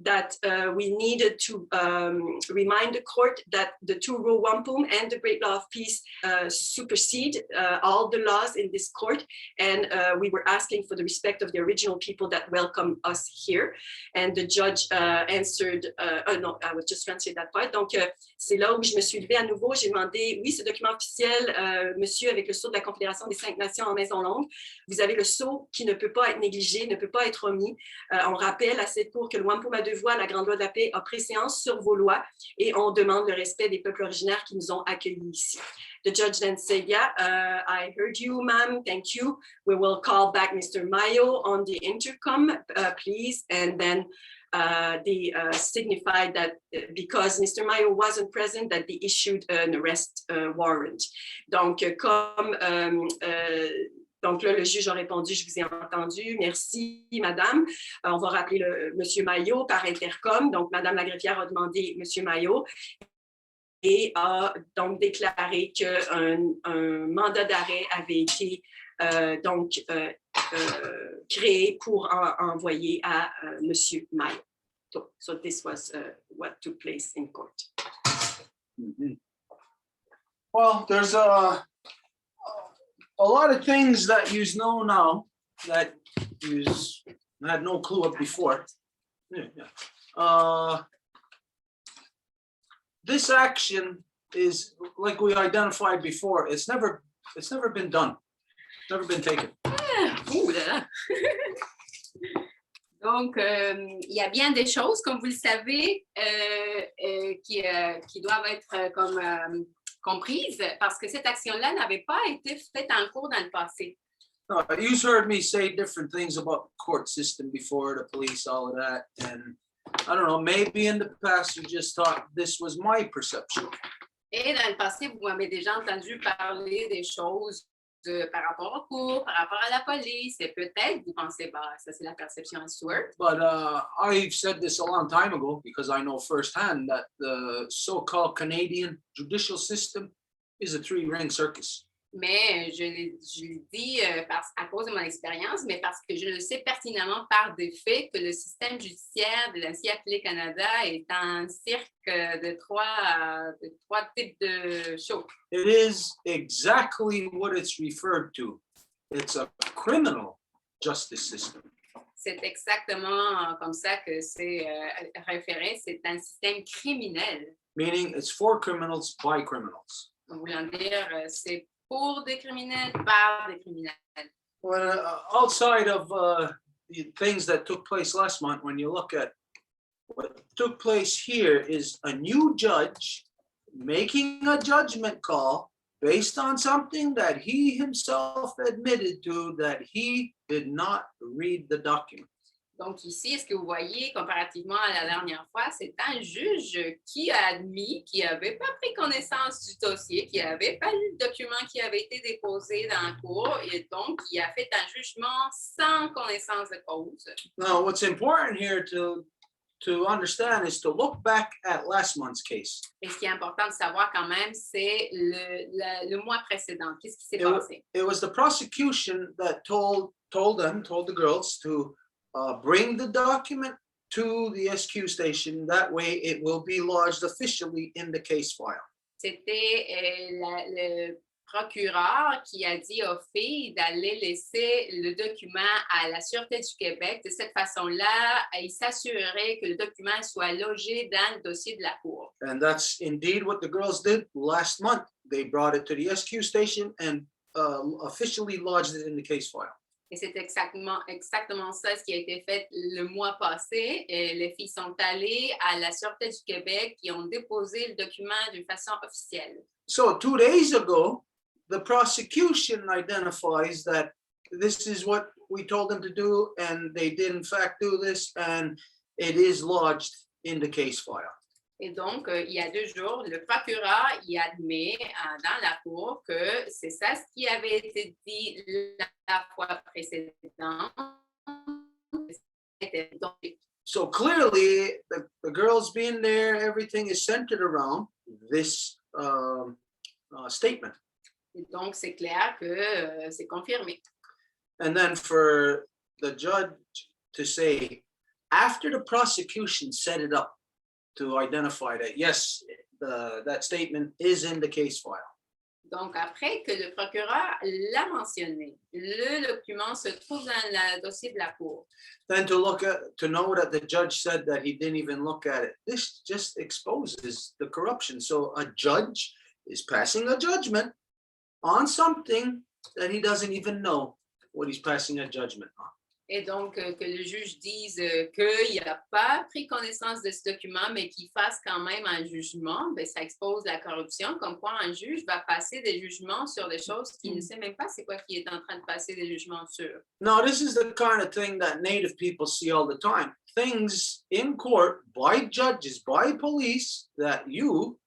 that we needed to remind the court that the two rule Wampum and the Great Law of Peace supersede all the laws in this court, and we were asking for the respect of the original people that welcome us here. And the judge answered, no, I would just translate that part. Donc, c'est là où je me suis levée à nouveau. J'ai demandé, oui, ce document officiel, monsieur, avec le sceau de la Confédération des 5 Nations en maison longue, vous avez le sceau qui ne peut pas être négligé, ne peut pas être omis. On rappelle à cette cour que le Wampum à 2 voix, la Grande Loi de la Paix, a préséance sur vos lois et on demande le respect des peuples originaires qui nous ont accueillis ici. The judge then said, yeah, I heard you, ma'am, thank you. We will call back Mr. Mayo on the intercom, please. And then they signified that because Mr. Mayo wasn't present, that they issued an arrest warrant. Donc, comme donc là, le juge a répondu, je vous ai entendu, merci, madame. On va rappeler monsieur Maillot par intercom. Donc, madame la greffière a demandé monsieur Maillot et a donc déclaré qu'un mandat d'arrêt avait été créé pour envoyer à monsieur Maillot. So this was what took place in court. Mm-hmm. Well, there's a lot of things that you know now that you had no clue of before. This action is, like we identified before, it's never been done, never been taken. Donc, il y a bien des choses, comme vous le savez, qui doivent être comme comprise parce que cette action-là n'avait pas été faite en cours dans le passé. No, you've heard me say different things about the court system before, the police, all of that, and I don't know, maybe in the past you just thought this was my perception. Et dans le passé, vous m'avez déjà entendu parler des choses par rapport au cours, par rapport à la police, et peut-être vous pensez, bah, ça c'est la perception à Stuart. But I've said this a long time ago because I know firsthand that the so-called Canadian judicial system is a 3-ring circus. Mais je l'ai dit à cause de mon expérience, mais parce que je le sais pertinemment par des faits que le système judiciaire de la Canada est un cirque de trois types de shows. It is exactly what it's referred to. It's a criminal justice system. C'est exactement comme ça que c'est référé. C'est un système criminel. Meaning it's for criminals by criminals. Voulant dire, c'est pour des criminels, par des criminels. Well, outside of the things that took place last month, when you look at what took place here is a new judge making a judgment call based on something that he himself admitted to that he did not read the document. Donc ici, ce que vous voyez comparativement à la dernière fois, c'est un juge qui a admis qu'il n'avait pas pris connaissance du dossier, qu'il n'avait pas lu le document qui avait été déposé dans la cour et donc il a fait un jugement sans connaissance de cause. Now, what's important here to understand is to look back at last month's case. Et ce qui est important de savoir quand même, c'est le mois précédent. Qu'est-ce qui s'est passé? It was the prosecution that told the girls to bring the document to the SQ station. That way it will be lodged officially in the case file. C'était le procureur qui a dit aux filles d'aller laisser le document à la Sûreté du Québec. De cette façon-là, il s'assurerait que le document soit logé dans le dossier de la Cour. And that's indeed what the girls did last month. They brought it to the SQ station and officially lodged it in the case file. Et c'est exactement ça ce qui a été fait le mois passé. Et les filles sont allées à la Sûreté du Québec et ont déposé le document d'une façon officielle. So 2 days ago, the prosecution identifies that this is what we told them to do, and they did in fact do this, and it is lodged in the case file. Et donc, il y a 2 jours, le procureur y admet dans la cour que c'est ça ce qui avait été dit la fois précédente. So clearly, the girls being there, everything is centered around this statement. Et donc, c'est clair que c'est confirmé. And then for the judge to say, after the prosecution set it up to identify that, yes, that statement is in the case file. Donc, après que le procureur l'a mentionné, le document se trouve dans le dossier de la cour. Then to know that the judge said that he didn't even look at it, this just exposes the corruption. So a judge is passing a judgment on something that he doesn't even know what he's passing a judgment on. Et donc, que le juge dise qu'il n'a pas pris connaissance de ce document, mais qu'il fasse quand même un jugement, bien, ça expose la corruption, comme quoi un juge va passer des jugements sur des choses qu'il ne sait même pas c'est quoi qu'il est en train de passer des jugements sur. Now, this is the kind of thing that Native people see all the time. Things in court by judges, by police, that you,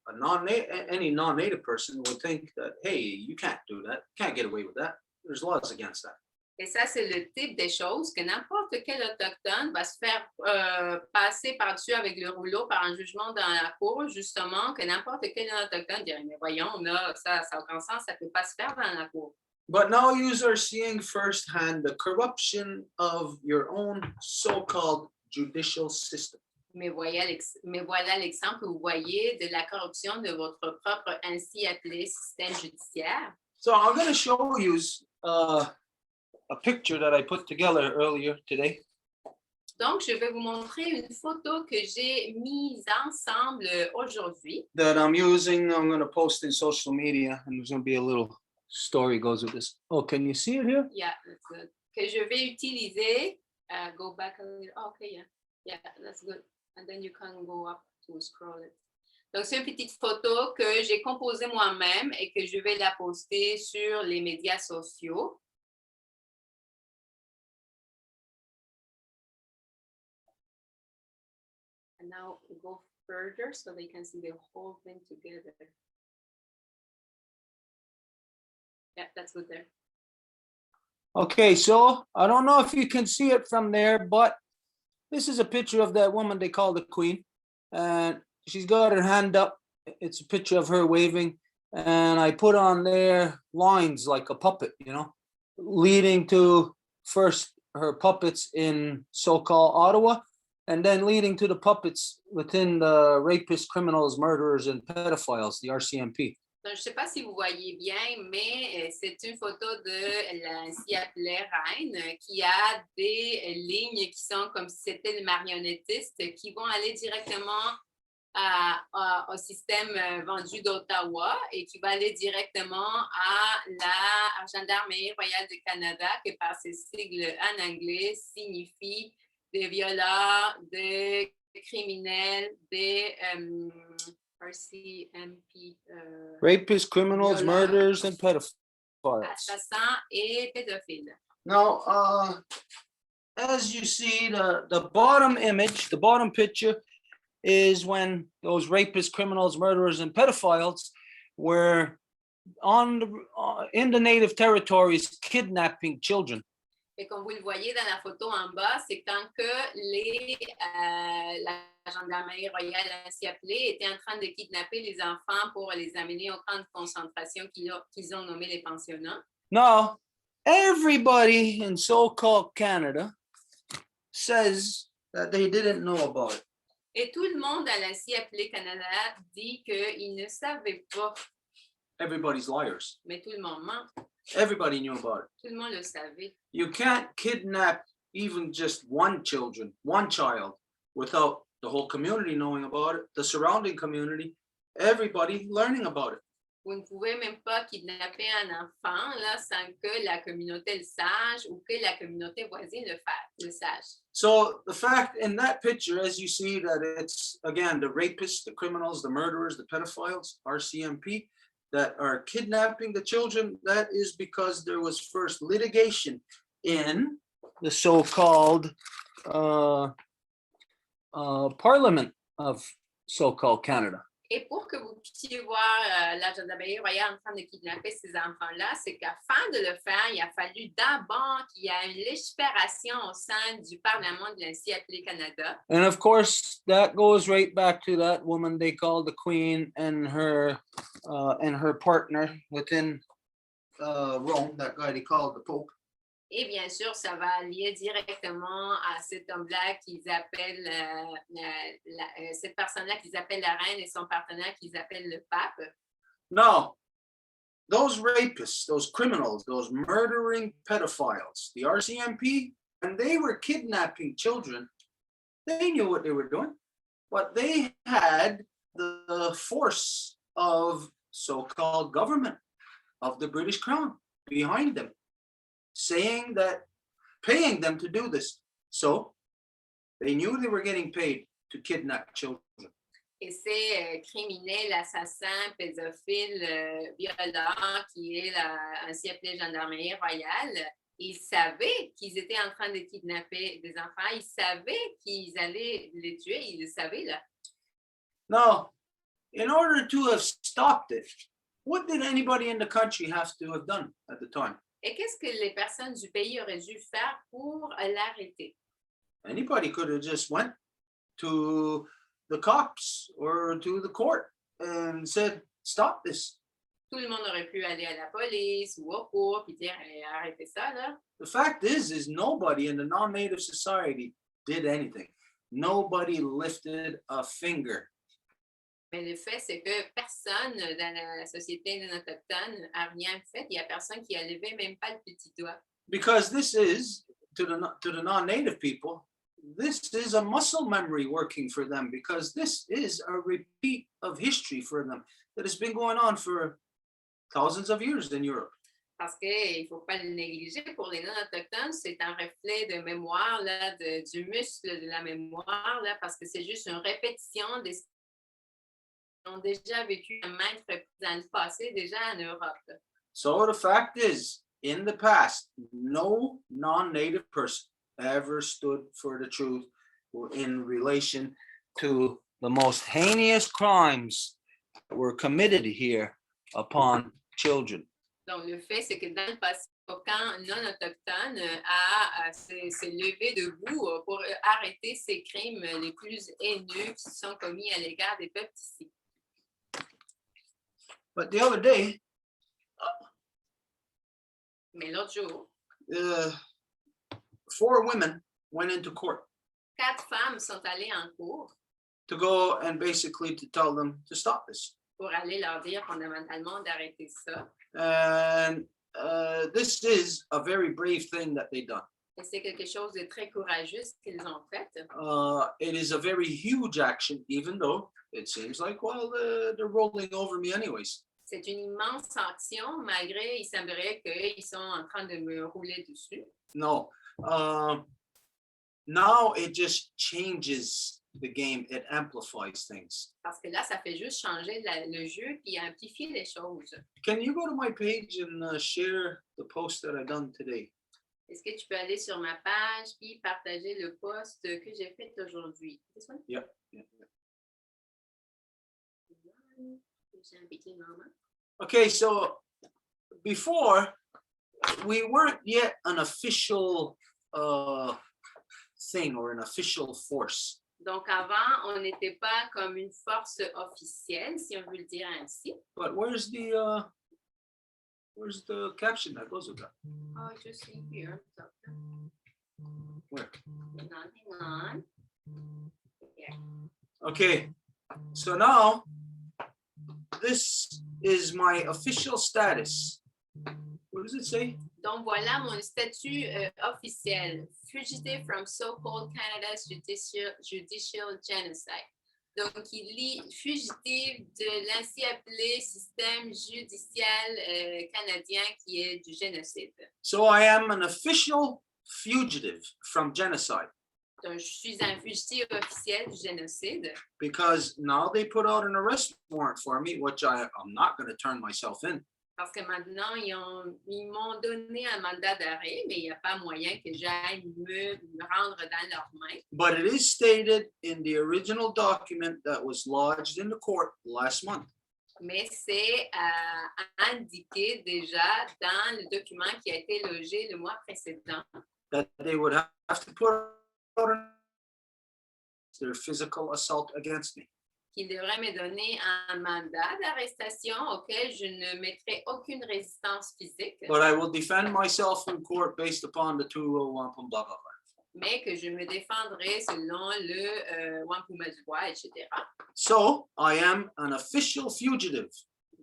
any non-Native person, would think that, hey, you can't do that, can't get away with that. There's laws against that. Et ça, c'est le type des choses que n'importe quel autochtone va se faire passer par-dessus avec le rouleau par un jugement dans la cour, justement, que n'importe quel autochtone dirait, mais voyons, là, ça n'a aucun sens, ça ne peut pas se faire dans la cour. But now you are seeing firsthand the corruption of your own so-called judicial system. Mais voilà l'exemple, vous voyez, de la corruption de votre propre ainsi appelé système judiciaire. So I'm going to show you a picture that I put together earlier today. Donc, je vais vous montrer une photo que j'ai mise ensemble aujourd'hui. That I'm going to post in social media, and there's going to be a little story goes with this. Oh, can you see it here? Yeah, that's good. Que je vais utiliser. Go back a little. Oh, okay, yeah. Yeah, that's good. And then you can go up to scroll it. Donc, c'est une petite photo que j'ai composée moi-même et que je vais la poster sur les médias sociaux. And now go further so they can see the whole thing together. Yeah, that's good there. Okay, so I don't know if you can see it from there, but this is a picture of that woman they call the Queen. And she's got her hand up. It's a picture of her waving. And I put on there lines like a puppet, leading to first her puppets in so-called Ottawa, and then leading to the puppets within the rapists, criminals, murderers, and pedophiles, the RCMP. Donc, je ne sais pas si vous voyez bien, mais c'est une photo de l'ainsi appelée reine qui a des lignes qui sont comme si c'était des marionnettistes qui vont aller directement au système vendu d'Ottawa et qui va aller directement à la Gendarmerie royale du Canada, qui par ses sigles en anglais signifie des violeurs, des criminels, des RCMP. Rapists, criminals, Violeurs. murderers, and pedophiles. Assassins et pédophiles. Now, as you see, the bottom image, the bottom picture is when those rapists, criminals, murderers, and pedophiles were in the native territories kidnapping children. Et comme vous le voyez dans la photo en bas, c'est quand que la gendarmerie royale ainsi appelée était en train de kidnapper les enfants pour les amener aux camps de concentration qu'ils ont nommés les pensionnats. Now, everybody in so-called Canada says that they didn't know about it. Et tout le monde à l'ainsi appelé Canada dit qu'ils ne savaient pas, Everybody's liars. mais tout le monde ment. Everybody knew about it. Tout le monde le savait. You can't kidnap even just one child, without the whole community knowing about it, the surrounding community, everybody learning about it. Vous ne pouvez même pas kidnapper un enfant là, sans que la communauté le sache ou que la communauté voisine le sache. So the fact in that picture, as you see that it's, again, the rapists, the criminals, the murderers, the pedophiles, RCMP, that are kidnapping the children, that is because there was first litigation in the so-called Parliament of so-called Canada. Et pour que vous puissiez voir la gendarmerie royale en train de kidnapper ces enfants-là, c'est qu'afin de le faire, il a fallu d'abord qu'il y ait une légifération au sein du Parlement de l'ainsi appelé Canada. And of course, that goes right back to that woman they called the Queen and her partner within Rome, that guy they called the Pope. Et bien sûr, ça va lier directement à cet homme-là qu'ils appellent, cette personne-là qu'ils appellent la reine et son partenaire qu'ils appellent le pape. Now, those rapists, those criminals, those murdering pedophiles, the RCMP, when they were kidnapping children, they knew what they were doing, but they had the force of so-called government, of the British Crown behind them, saying that, paying them to do this. So they knew they were getting paid to kidnap children. Et ces criminels, assassins, pédophiles, violents, qui est ainsi appelée gendarmerie royale, ils savaient qu'ils étaient en train de kidnapper des enfants, ils savaient qu'ils allaient les tuer, ils le savaient là. Now, in order to have stopped it, what did anybody in the country have to have done at the time? Et qu'est-ce que les personnes du pays auraient dû faire pour l'arrêter? Anybody could have just went to the cops or to the court and said, stop this. Tout le monde aurait pu aller à la police ou au cours puis dire arrêtez ça là. The fact is nobody in the non-native society did anything. Nobody lifted a finger. Mais le fait, c'est que personne dans la société non autochtone n'a rien fait. Il n'y a personne qui a levé même pas le petit doigt. Because this is, to the non-native people, this is a muscle memory working for them, because this is a repeat of history for them that has been going on for thousands of years in Europe. Parce qu'il ne faut pas le négliger, pour les non-autochtones, c'est un reflet de mémoire, là, du muscle de la mémoire, là, parce que c'est juste une répétition des ont déjà vécu à maintes reprises dans le passé, déjà en Europe. So the fact is, in the past, no non-native person ever stood for the truth in relation to the most heinous crimes that were committed here upon children. Donc, le fait, c'est que dans le passé, aucun non-autochtone s'est levé debout pour arrêter ces crimes les plus haineux qui sont commis à l'égard des peuples ici. But the other day, Mais l'autre jour, 4 women went into court 4 femmes sont allées en cours to go and basically to tell them to stop this. pour aller leur dire fondamentalement d'arrêter ça. And this is a very brave thing that they done. Et c'est quelque chose de très courageux ce qu'ils ont fait. It is a very huge action, even though it seems like, well, they're rolling over me anyways. C'est une immense action, malgré il semblerait qu'ils sont en train de me rouler dessus. No. Now it just changes the game, it amplifies things. Parce que là, ça fait juste changer le jeu puis amplifier les choses. Can you go to my page and share the post that I done today? Est-ce que tu peux aller sur ma page puis partager le post que j'ai fait aujourd'hui? This one? Yeah. J'ai un petit moment. Okay, so before we weren't yet an official thing or an official force. Donc avant, on n'était pas comme une force officielle, si on veut le dire ainsi. But where's the caption that goes with that? Oh, just in here. Where? Hang on. Here. Okay, so now this is my official status. What does it say? Donc voilà mon statut officiel, fugitive from so-called Canada's judicial genocide. Donc il lit fugitif de l'ainsi appelé système judicial canadien qui est du génocide. So I am an official fugitive from genocide Donc je suis un fugitif officiel du génocide because now they put out an arrest warrant for me, which I'm not going to turn myself in. parce que maintenant ils m'ont donné un mandat d'arrêt, mais il n'y a pas moyen que j'aille me rendre dans leurs mains. But it is stated in the original document that was lodged in the court last month. Mais c'est indiqué déjà dans le document qui a été logé le mois précédent That they would have to put out their physical assault against me. qu'il devrait me donner un mandat d'arrestation auquel je ne mettrai aucune résistance physique, But I will defend myself in court based upon the 2 Wampum blah blah blah. mais que je me défendrai selon le Wampum du Voies, etc. So I am an official fugitive.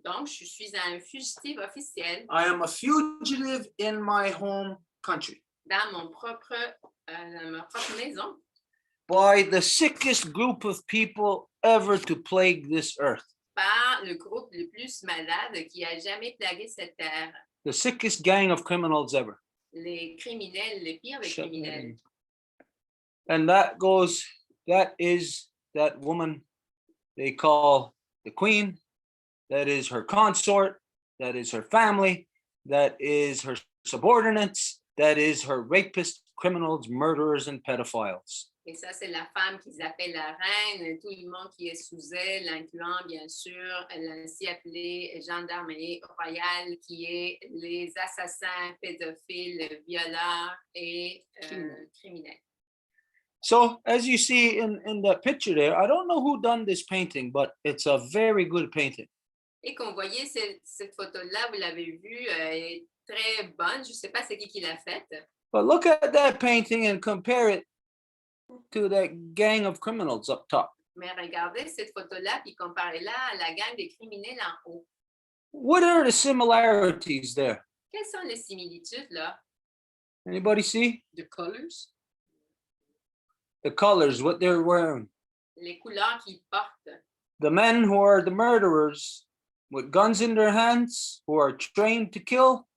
Donc, je suis un fugitif officiel I am a fugitive in my home country dans ma propre maison by the sickest group of people ever to plague this earth. par le groupe le plus malade qui a jamais plagué cette terre. The sickest gang of criminals ever. Les criminels, les pires des criminels. And that is that woman they call the queen, that is her consort, that is her family, that is her subordinates, that is her rapists, criminals, murderers, and pedophiles. Et ça, c'est la femme qu'ils appellent la reine, tout le monde qui est sous elle, incluant bien sûr l'ainsi appelée gendarmerie royale, qui est les assassins, pédophiles, violeurs et criminels. So as you see in that picture there, I don't know who done this painting, but it's a very good painting. Et comme vous voyez, cette photo-là, vous l'avez vue, est très bonne. Je ne sais pas c'est qui l'a faite. But look at that painting and compare it to that gang of criminals up top. Mais regardez cette photo-là, puis comparez-la à la gang des criminels en haut. What are the similarities there? Quelles sont les similitudes là? Anybody see? The colors. The colors, what they're wearing. Les couleurs qu'ils portent. The men who are the murderers with guns in their hands, who are trained to kill.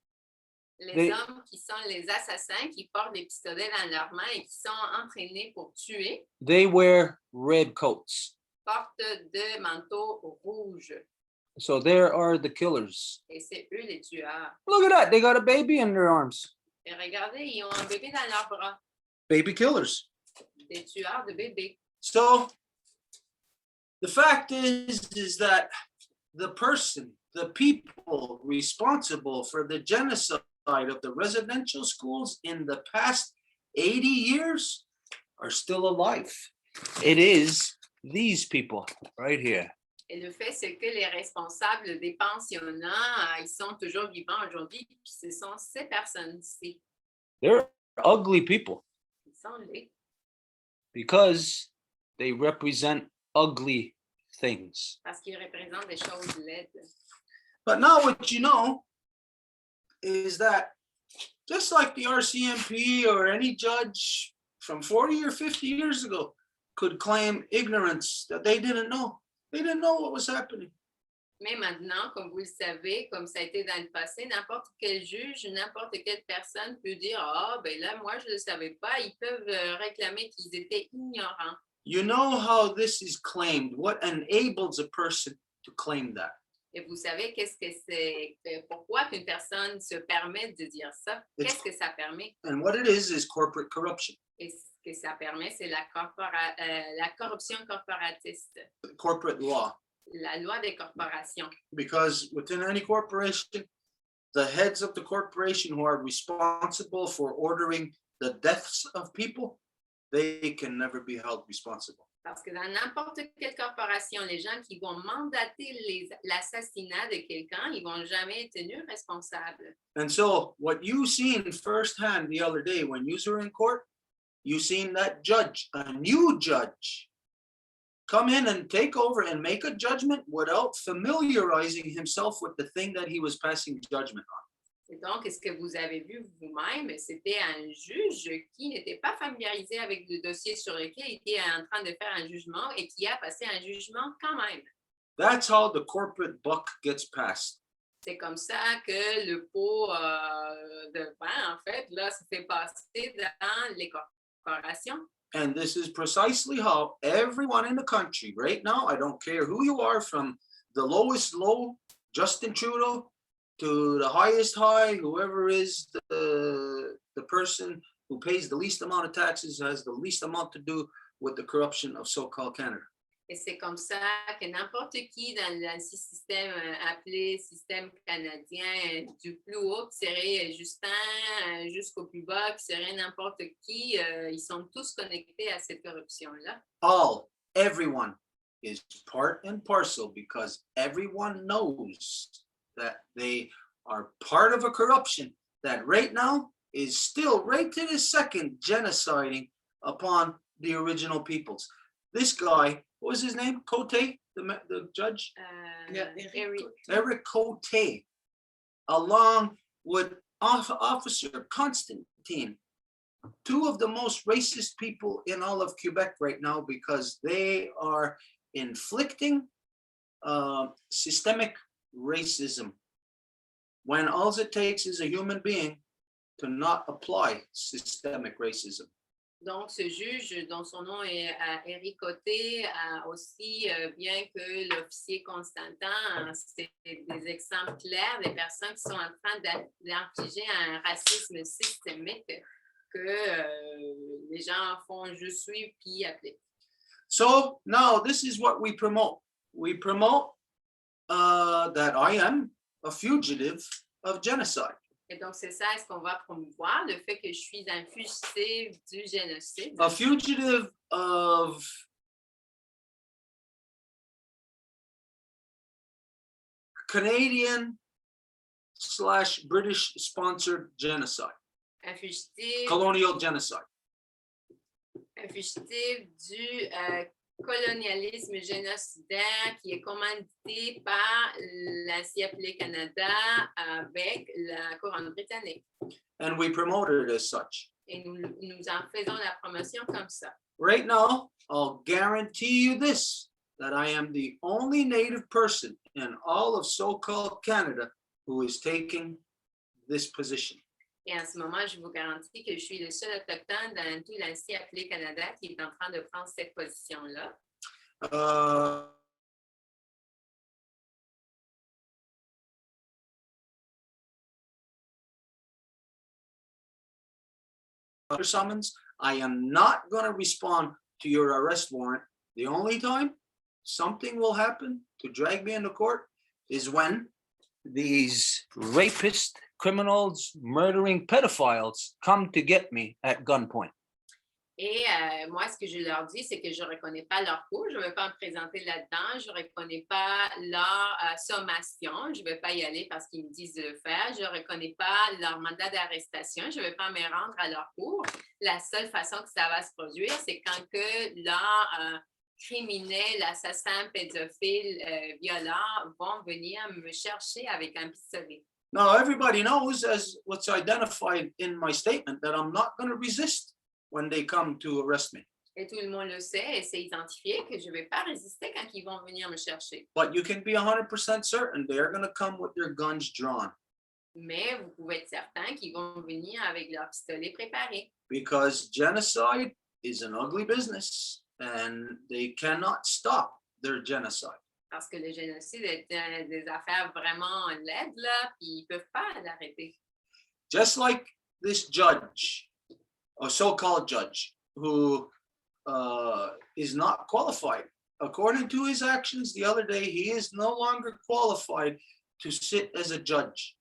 Les hommes qui sont les assassins, qui portent des pistolets dans leurs mains et qui sont entraînés pour tuer, They wear red coats. portent de manteaux rouges. So there are the killers. Et c'est eux les tueurs. Look at that. They got a baby in their arms. Et regardez, ils ont un bébé dans leurs bras. Baby killers. Des tueurs de bébés. So the fact is that the people responsible for the genocide of the residential schools in the past 80 years are still alive. It is these people right here. Et le fait, c'est que les responsables des pensionnats, ils sont toujours vivants aujourd'hui, puis ce sont ces personnes-ci. They're ugly people Ils sont laids because they represent ugly things. parce qu'ils représentent des choses laides. But now what you know is that just like the RCMP or any judge from 40 or 50 years ago could claim ignorance that they didn't know. They didn't know what was happening. Mais maintenant, comme vous le savez, comme ça a été dans le passé, n'importe quel juge, n'importe quelle personne peut dire « Ah, ben là, moi, je ne le savais pas ». Ils peuvent réclamer qu'ils étaient ignorants. You know how this is claimed. What enables a person to claim that? Et vous savez qu'est-ce que c'est, pourquoi qu'une personne se permet de dire ça? Qu'est-ce que ça permet? And what it is corporate corruption. Et ce que ça permet, c'est la corruption corporatiste, Corporate law. la loi des corporations. Because within any corporation, the heads of the corporation who are responsible for ordering the deaths of people, they can never be held responsible. Parce que dans n'importe quelle corporation, les gens qui vont mandater l'assassinat de quelqu'un, ils vont jamais être tenus responsables. And so what you seen firsthand the other day when you were in court, you seen that judge, a new judge, come in and take over and make a judgment without familiarizing himself with the thing that he was passing judgment on. Et donc, ce que vous avez vu vous-même, c'était un juge qui n'était pas familiarisé avec le dossier sur lequel il était en train de faire un jugement et qui a passé un jugement quand même. That's how the corporate buck gets passed. C'est comme ça que le pot de vin, en fait, là, se fait passer dans les corporations. And this is precisely how everyone in the country right now, I don't care who you are, from the lowest low, Justin Trudeau, to the highest high, whoever is the person who pays the least amount of taxes, has the least amount to do with the corruption of so-called Canada. Et c'est comme ça que n'importe qui dans le système appelé système canadien, du plus haut qui serait Justin jusqu'au plus bas qui serait n'importe qui, ils sont tous connectés à cette corruption-là. Everyone is part and parcel because everyone knows that they are part of a corruption that right now is still right to this second genociding upon the original peoples. This guy, what was his name? Cote, the judge? Eric Cote, along with Officer Constantine, two of the most racist people in all of Quebec right now because they are inflicting systemic racism when all it takes is a human being to not apply systemic racism. Donc, ce juge, dont son nom est Éric Côté, aussi bien que l'officier Constantin, c'est des exemples clairs des personnes qui sont en train d'infliger un racisme systémique que les gens font « je suis » puis appliquent. So now this is what we promote. We promote that I am a fugitive of genocide. Et donc, c'est ça ce qu'on va promouvoir, le fait que je suis un fugitif du génocide. A fugitive of Canadian/British sponsored genocide. Un fugitif, Colonial genocide. un fugitif du colonialisme génocidaire qui est commandité par l'Asie appelée Canada avec la couronne britannique. And we promote it as such. Et nous en faisons la promotion comme ça. Right now, I'll guarantee you this, that I am the only Native person in all of so-called Canada who is taking this position. Et en ce moment, je vous garantis que je suis le seul autochtone dans tout l'Asie appelée Canada qui est en train de prendre cette position-là. Summons, I am not going to respond to your arrest warrant. The only time something will happen to drag me into court is when these rapists, criminals, murdering pedophiles come to get me at gunpoint. Et moi, ce que je leur dis, c'est que je ne reconnais pas leur cours, je ne vais pas me présenter là-dedans, je ne reconnais pas leur sommation, je ne vais pas y aller parce qu'ils me disent de le faire, je ne reconnais pas leur mandat d'arrestation, je ne vais pas me rendre à leur cours. La seule façon que ça va se produire, c'est quand que leurs criminels, assassins, pédophiles, violents vont venir me chercher avec un pistolet. Now, everybody knows, as what's identified in my statement, that I'm not going to resist when they come to arrest me. Et tout le monde le sait et c'est identifié que je ne vais pas résister quand ils vont venir me chercher. But you can be 100% certain they're going to come with their guns drawn. Mais vous pouvez être certain qu'ils vont venir avec leur pistolet préparé. Because genocide is an ugly business. and they cannot stop their genocide. Parce que le génocide est des affaires vraiment laides, là, puis ils ne peuvent pas l'arrêter. Just like this judge, a so-called judge, who is not qualified. According to his actions the other day, he is no longer qualified to sit as a judge.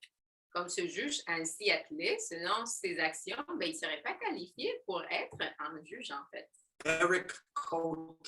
Comme ce juge ainsi appelé, selon ses actions, ben, il ne serait pas qualifié pour être un juge, en fait. Eric Cote.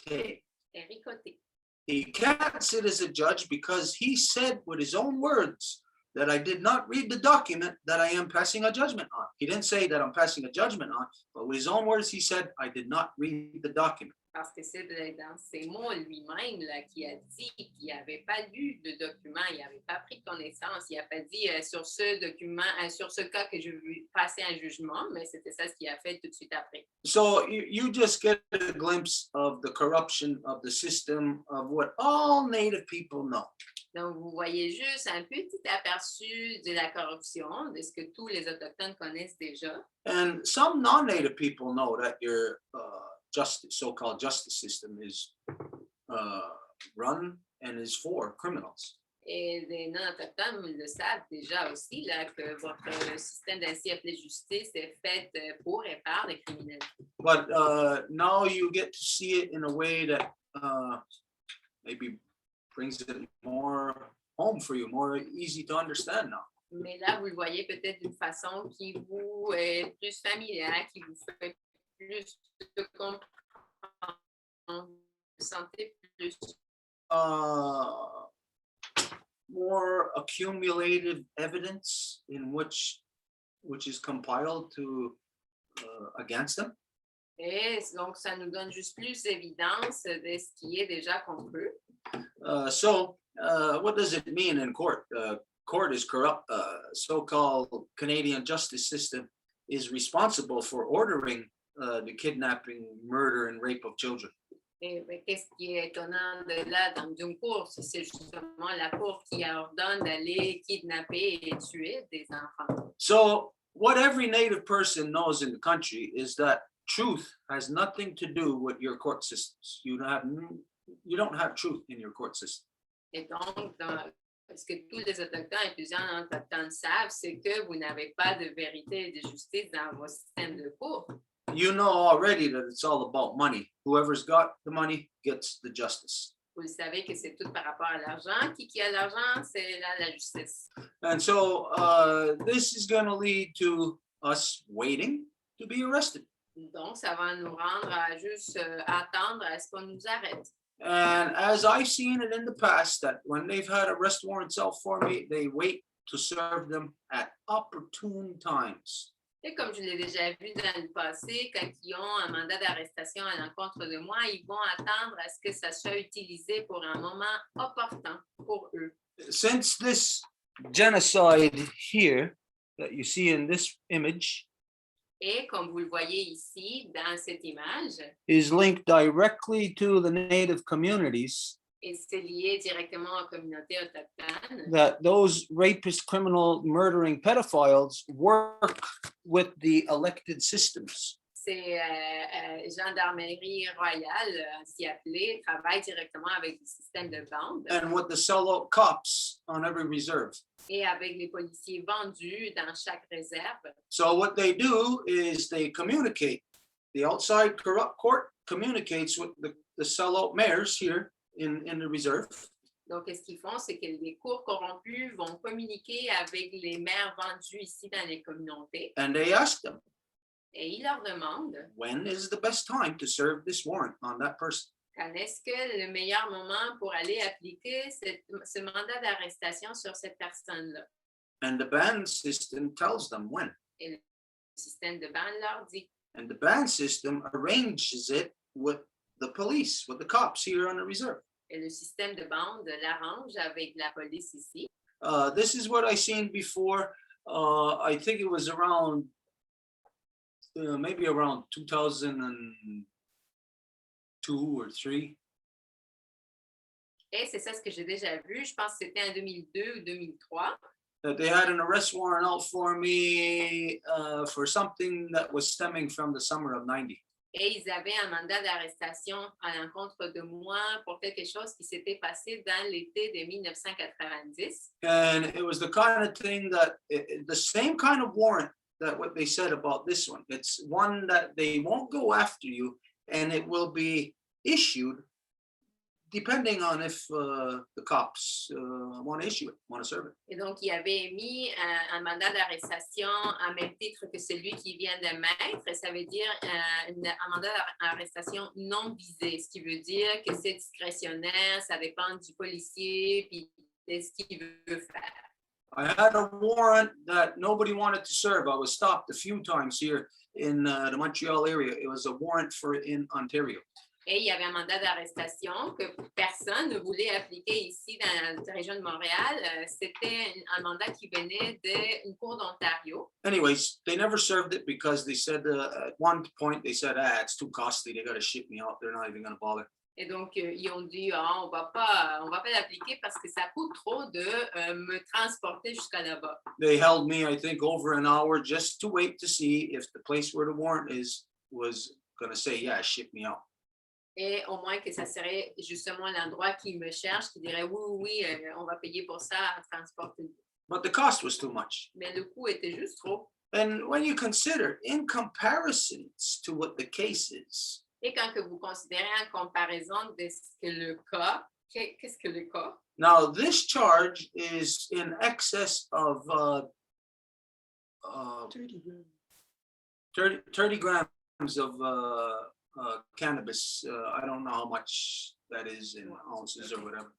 Eric Côté. He can't sit as a judge because he said with his own words that I did not read the document that I am passing a judgment on. He didn't say that I'm passing a judgment on, but with his own words, he said, I did not read the document. Parce que c'est dans ses mots lui-même là, qui a dit qu'il n'avait pas lu le document, il n'avait pas pris connaissance, il n'a pas dit sur ce document, sur ce cas que je veux passer un jugement, mais c'était ça ce qu'il a fait tout de suite après. So you just get a glimpse of the corruption of the system of what all Native people know. Donc, vous voyez juste un petit aperçu de la corruption, de ce que tous les Autochtones connaissent déjà. And some non-Native people know that your so-called justice system is run and is for criminals. Et les non-autochtones le savent déjà aussi, là, que votre système d'ainsi appelé justice est fait pour et par les criminels. But now you get to see it in a way that maybe brings it more home for you, more easy to understand now. Mais là, vous le voyez peut-être d'une façon qui vous est plus familière, qui vous fait plus de comprendre, vous sentez plus. More accumulated evidence in which is compiled to against them. Et donc, ça nous donne juste plus d'évidence de ce qui est déjà contre eux. So what does it mean in court? Court is corrupt. So-called Canadian justice system is responsible for ordering the kidnapping, murder, and rape of children. Et qu'est-ce qui est étonnant de là dans une cour, c'est justement la cour qui ordonne d'aller kidnapper et tuer des enfants. So what every Native person knows in the country is that truth has nothing to do with your court systems. You don't have truth in your court system. Et donc, ce que tous les Autochtones et plusieurs Autochtones savent, c'est que vous n'avez pas de vérité et de justice dans vos systèmes de cour. You know already that it's all about money. Whoever's got the money gets the justice. Vous le savez que c'est tout par rapport à l'argent. Qui a l'argent, c'est la justice. And so this is going to lead to us waiting to be arrested. Donc, ça va nous rendre à juste attendre à ce qu'on nous arrête. And as I've seen it in the past, that when they've had arrest warrants out for me, they wait to serve them at opportune times. Et comme je l'ai déjà vu dans le passé, quand ils ont un mandat d'arrestation à l'encontre de moi, ils vont attendre à ce que ça soit utilisé pour un moment opportun pour eux. Since this genocide here that you see in this image Et comme vous le voyez ici, dans cette image, is linked directly to the Native communities, et c'est lié directement aux communautés autochtones, that those rapist, criminal, murdering pedophiles work with the elected systems. c'est gendarmerie royale, ainsi appelée, travaille directement avec le système de bande And with the sellout cops on every reserve. et avec les policiers vendus dans chaque réserve. So what they do is they communicate. The outside corrupt court communicates with the sellout mayors here in the reserve. Donc, ce qu'ils font, c'est que les cours corrompus vont communiquer avec les maires vendus ici dans les communautés And they ask them, et ils leur demandent when is the best time to serve this warrant on that person? quand est-ce que le meilleur moment pour aller appliquer ce mandat d'arrestation sur cette personne-là. And the band system tells them when. Et le système de bande leur dit. And the band system arranges it with the police, with the cops here on the reserve. Et le système de bande l'arrange avec la police ici. This is what I seen before. I think it was around, maybe around 2002 or 3. Et c'est ça ce que j'ai déjà vu. Je pense que c'était en 2002 ou 2003. That they had an arrest warrant out for me for something that was stemming from the summer of 90. Et ils avaient un mandat d'arrestation à l'encontre de moi pour quelque chose qui s'était passé dans l'été de 1990. And it was the kind of thing that, the same kind of warrant that what they said about this one. It's one that they won't go after you, and it will be issued depending on if the cops want to issue it, want to serve it. Et donc, il avait émis un mandat d'arrestation à même titre que celui qui vient d'émettre. Ça veut dire un mandat d'arrestation non visé, ce qui veut dire que c'est discrétionnaire, ça dépend du policier puis de ce qu'il veut faire. I had a warrant that nobody wanted to serve. I was stopped a few times here in the Montreal area. It was a warrant for in Ontario. Et il y avait un mandat d'arrestation que personne ne voulait appliquer ici dans la région de Montréal. C'était un mandat qui venait d'une cour d'Ontario. Anyways, they never served it because they said at one point they said, it's too costly. They got to ship me out. They're not even going to bother. Et donc, ils ont dit, on va pas l'appliquer parce que ça coûte trop de me transporter jusqu'à là-bas. They held me, I think, over an hour just to wait to see if the place where the warrant was going to say, yeah, ship me out. Et au moins que ça serait justement l'endroit qui me cherche, qui dirait oui, on va payer pour ça à transporter. But the cost was too much. Mais le coût était juste trop. And when you consider, in comparison to what the case is, Et quand que vous considérez en comparaison de ce que le cas, qu'est-ce que le cas? now this charge is in excess of 30 grams of cannabis. I don't know how much that is in ounces or whatever.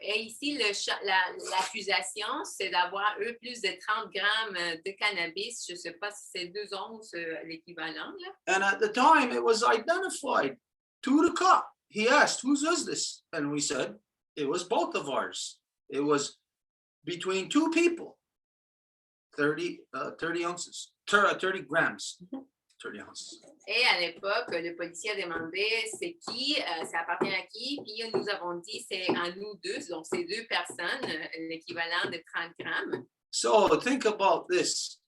Et ici, l'accusation, c'est d'avoir, eux, plus de 30 grammes de cannabis. Je ne sais pas si c'est 2 onces l'équivalent. And at the time, it was identified to the cop. He asked, whose is this? And we said, it was both of ours. It was between two people, 30 ounces, 30 grams. 30 ounces. Et à l'époque, le policier a demandé c'est qui, ça appartient à qui, puis nous avons dit c'est à nous deux, donc c'est 2 personnes, l'équivalent de 30 grammes. So think about this.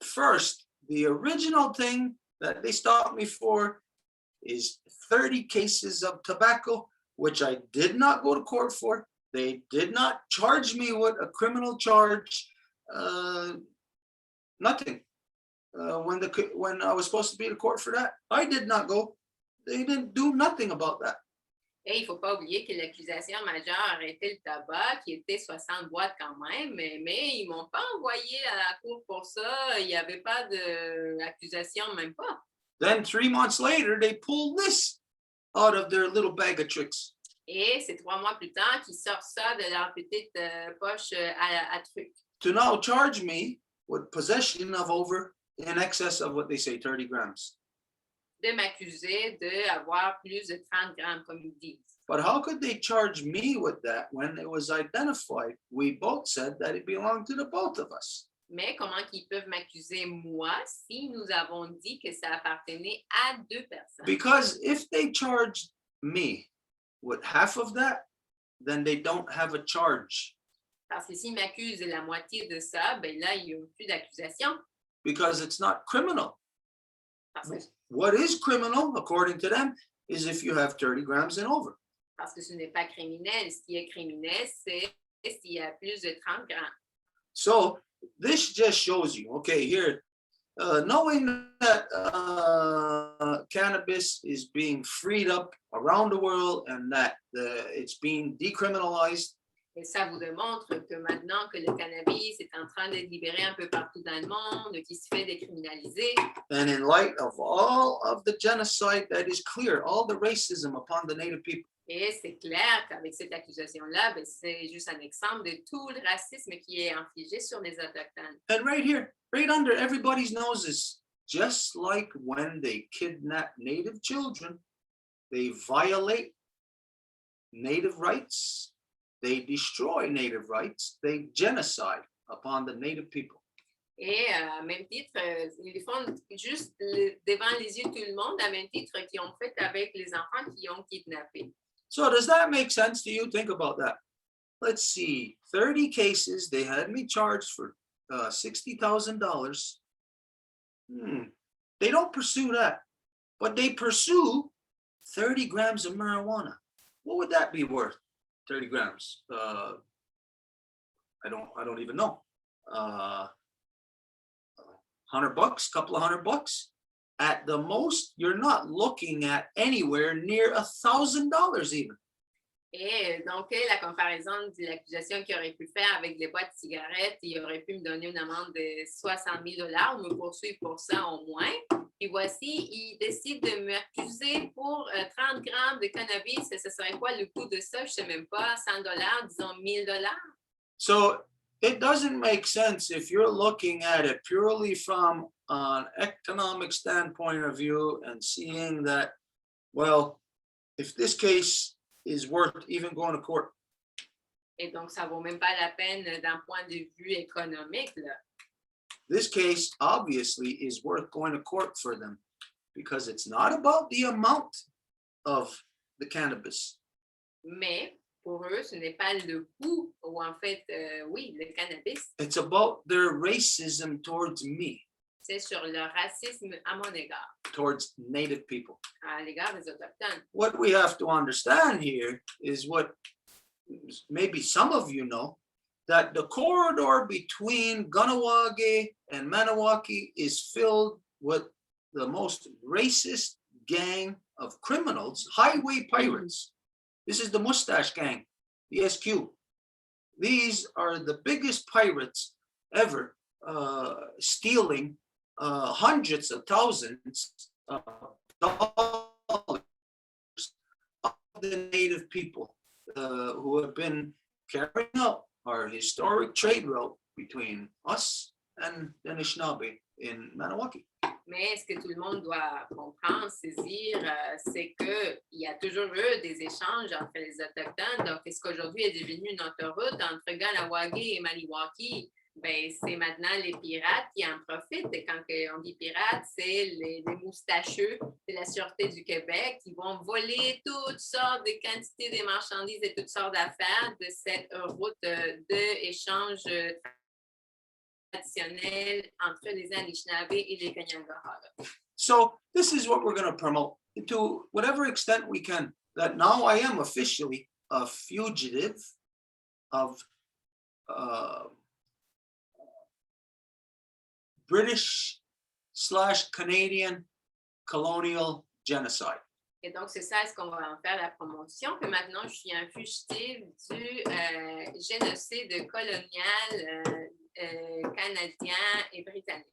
First, the original thing that they stopped me for is 30 cases of tobacco, which I did not go to court for. They did not charge me with a criminal charge, nothing. When I was supposed to be in court for that, I did not go. They didn't do nothing about that. Et il ne faut pas oublier que l'accusation majeure était le tabac, qui était 60 boîtes quand même, mais ils ne m'ont pas envoyé à la cour pour ça. Il n'y avait pas d'accusation, même pas. Then 3 months later, they pulled this out of their little bag of tricks. Et c'est 3 mois plus tard qu'ils sortent ça de leur petite poche à trucs. To now charge me with possession of over in excess of what they say, 30 grams. De m'accuser d'avoir plus de 30 grammes, comme ils disent. But how could they charge me with that when it was identified? We both said that it belonged to the both of us. Mais comment qu'ils peuvent m'accuser moi si nous avons dit que ça appartenait à 2 personnes? Because if they charged me with half of that, then they don't have a charge. Parce que s'ils m'accusent de la moitié de ça, ben là, il n'y a plus d'accusation. Because it's not criminal. Parce que, What is criminal, according to them, is if you have 30 grams and over. parce que ce n'est pas criminel. Ce qui est criminel, c'est s'il y a plus de 30 grammes. So this just shows you, okay, here, knowing that cannabis is being freed up around the world and that it's being decriminalized. Et ça vous démontre que maintenant que le cannabis est en train de libérer un peu partout dans le monde, qu'il se fait décriminaliser. And in light of all of the genocide that is clear, all the racism upon the Native people. Et c'est clair qu'avec cette accusation-là, ben, c'est juste un exemple de tout le racisme qui est infligé sur les Autochtones. And right here, right under everybody's noses, just like when they kidnap Native children, they violate Native rights, they destroy Native rights, they genocide upon the Native people. Et à même titre, ils font juste devant les yeux de tout le monde, à même titre qu'ils ont fait avec les enfants qui ont kidnappé. So does that make sense to you? Think about that. Let's see, 30 cases, they had me charged for $60,000. They don't pursue that. but they pursue 30 grams of marijuana. What would that be worth? 30 grams. I don't even know. $100, couple of $100. At the most, you're not looking at anywhere near $1,000 even. Et donc, la comparaison de l'accusation qu'il aurait pu faire avec les boîtes de cigarettes, il aurait pu me donner une amende de 60 000 $, me poursuivre pour ça au moins. Et voici, il décide de m'accuser pour 30 grammes de cannabis. Et ce serait quoi le coût de ça? Je ne sais même pas, 100 $, disons 1 000 $. So it doesn't make sense if you're looking at it purely from an economic standpoint of view and seeing that, well, if this case is worth even going to court. Et donc, ça ne vaut même pas la peine d'un point de vue économique, là. This case obviously is worth going to court for them because it's not about the amount of the cannabis. Mais pour eux, ce n'est pas le coût, ou en fait, oui, le cannabis, It's about their racism towards me, c'est sur le racisme à mon égard, towards Native people. à l'égard des Autochtones. What we have to understand here is what maybe some of you know, that the corridor between Ganawage and Maniwaki is filled with the most racist gang of criminals, highway pirates. This is the Mustache Gang, the SQ. These are the biggest pirates ever, stealing hundreds of thousands of dollars of the Native people who have been carrying out our historic trade route between us and the Anishinaabe in Maniwaki. Mais ce que tout le monde doit comprendre, saisir, c'est qu'il y a toujours eu des échanges entre les Autochtones. Donc, ce qu'aujourd'hui est devenu une autoroute entre Ganawage et Maniwaki, ben, c'est maintenant les pirates qui en profitent. Et quand on dit pirates, c'est les moustacheux de la Sûreté du Québec qui vont voler toutes sortes de quantités de marchandises et toutes sortes d'affaires de cette route d'échange traditionnelle entre les Anishinaabe et les Kanien'kehá:ka. So this is what we're going to promote to whatever extent we can, that now I am officially a fugitive of British/Canadian colonial genocide. Et donc, c'est ça, est-ce qu'on va en faire la promotion, que maintenant, je suis un fugitif du génocide colonial canadien et britannique.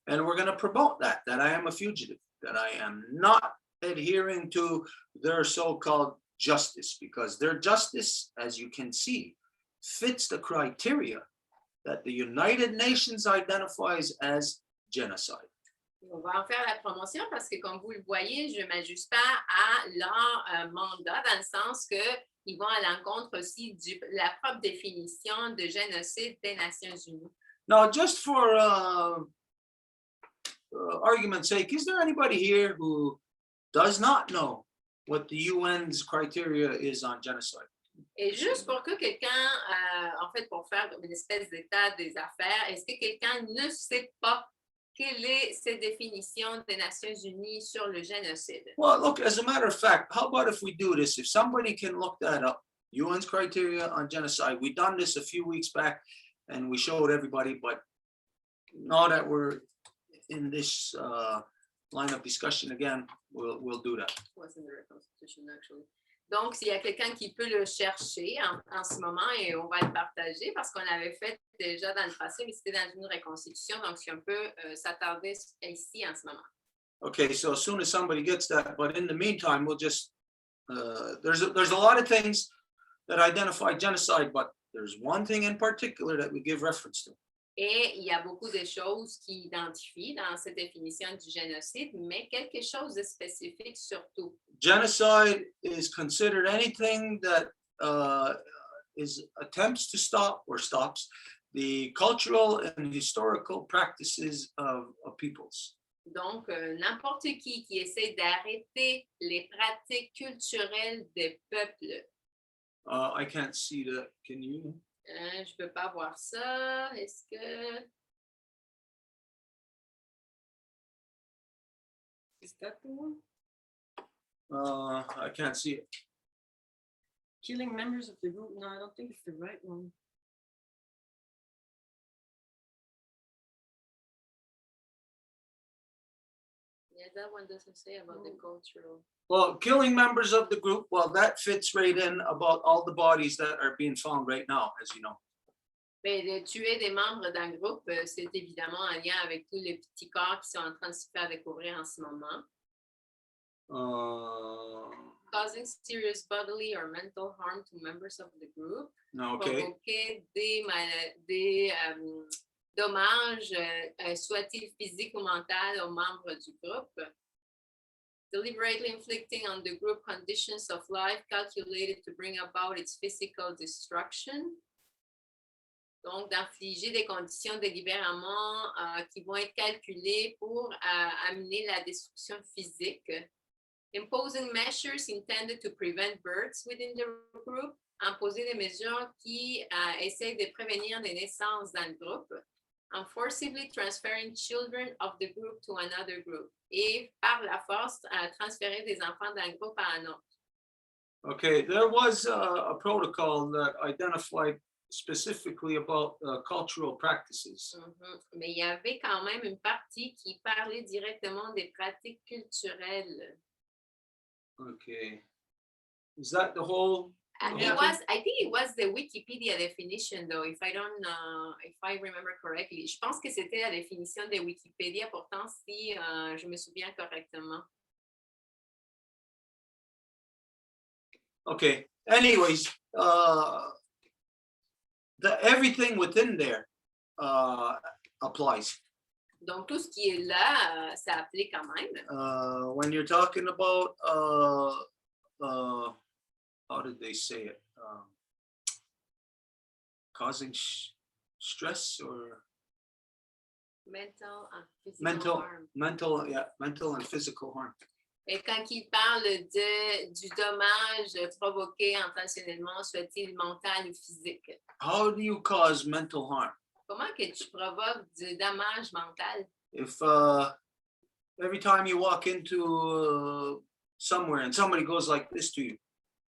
And we're going to promote that I am a fugitive, that I am not adhering to their so-called justice, because their justice, as you can see, fits the criteria that the United Nations identifies as genocide. On va en faire la promotion parce que, comme vous le voyez, je ne m'ajuste pas à leur mandat, dans le sens qu'ils vont à l'encontre aussi de la propre définition de génocide des Nations Unies. Now, just for argument's sake, is there anybody here who does not know what the UN's criteria is on genocide? Et juste pour que quelqu'un, en fait, pour faire une espèce d'état des affaires, est-ce que quelqu'un ne sait pas quelle est cette définition des Nations Unies sur le génocide? Well, look, as a matter of fact, how about if we do this? If somebody can look that up, UN's criteria on genocide. We've done this a few weeks back and we showed everybody, but now that we're in this line of discussion again, we'll do that. Wasn't the Constitution, actually. Donc, s'il y a quelqu'un qui peut le chercher en ce moment, et on va le partager parce qu'on l'avait fait déjà dans le passé, mais c'était dans une reconstitution, donc si on peut s'attarder ici en ce moment. Okay, so as soon as somebody gets that, but in the meantime, we'll just, there's a lot of things that identify genocide, but there's one thing in particular that we give reference to. Et il y a beaucoup de choses qui identifient dans cette définition du génocide, mais quelque chose de spécifique surtout. Genocide is considered anything that is attempts to stop or stops the cultural and historical practices of peoples. Donc, n'importe qui essaie d'arrêter les pratiques culturelles des peuples. I can't see that. Can you? Je ne peux pas voir ça. Est-ce que... Is that the one? I can't see it. Killing members of the group. No, I don't think it's the right one. Yeah, that one doesn't say about the cultural. Well, killing members of the group, well, that fits right in about all the bodies that are being found right now, as you know. Mais de tuer des membres d'un groupe, c'est évidemment en lien avec tous les petits corps qui sont en train de se faire découvrir en ce moment. Causing serious bodily or mental harm to members of the group. Okay. Provoquer des dommages, soit-ils physiques ou mentaux, aux membres du groupe. Deliberately inflicting on the group conditions of life calculated to bring about its physical destruction. Donc, d'infliger des conditions délibérément qui vont être calculées pour amener la destruction physique. Imposing measures intended to prevent births within the group. Imposer des mesures qui essayent de prévenir des naissances dans le groupe. And forcibly transferring children of the group to another group. Et par la force, transférer des enfants d'un groupe à un autre. Okay, there was a protocol that identified specifically about cultural practices. Mais il y avait quand même une partie qui parlait directement des pratiques culturelles. Okay. Is that the whole? I think it was the Wikipedia definition, though, if I remember correctly. Je pense que c'était la définition de Wikipédia, pourtant, si je me souviens correctement. Okay. Anyways, everything within there applies. Donc, tout ce qui est là, ça applique quand même. When you're talking about how did they say it? Causing stress or mental and physical harm. Mental and physical harm. Et quand il parle du dommage provoqué intentionnellement, soit-il mental ou physique. How do you cause mental harm? Comment que tu provoques du dommage mental? If every time you walk into somewhere and somebody goes like this to you.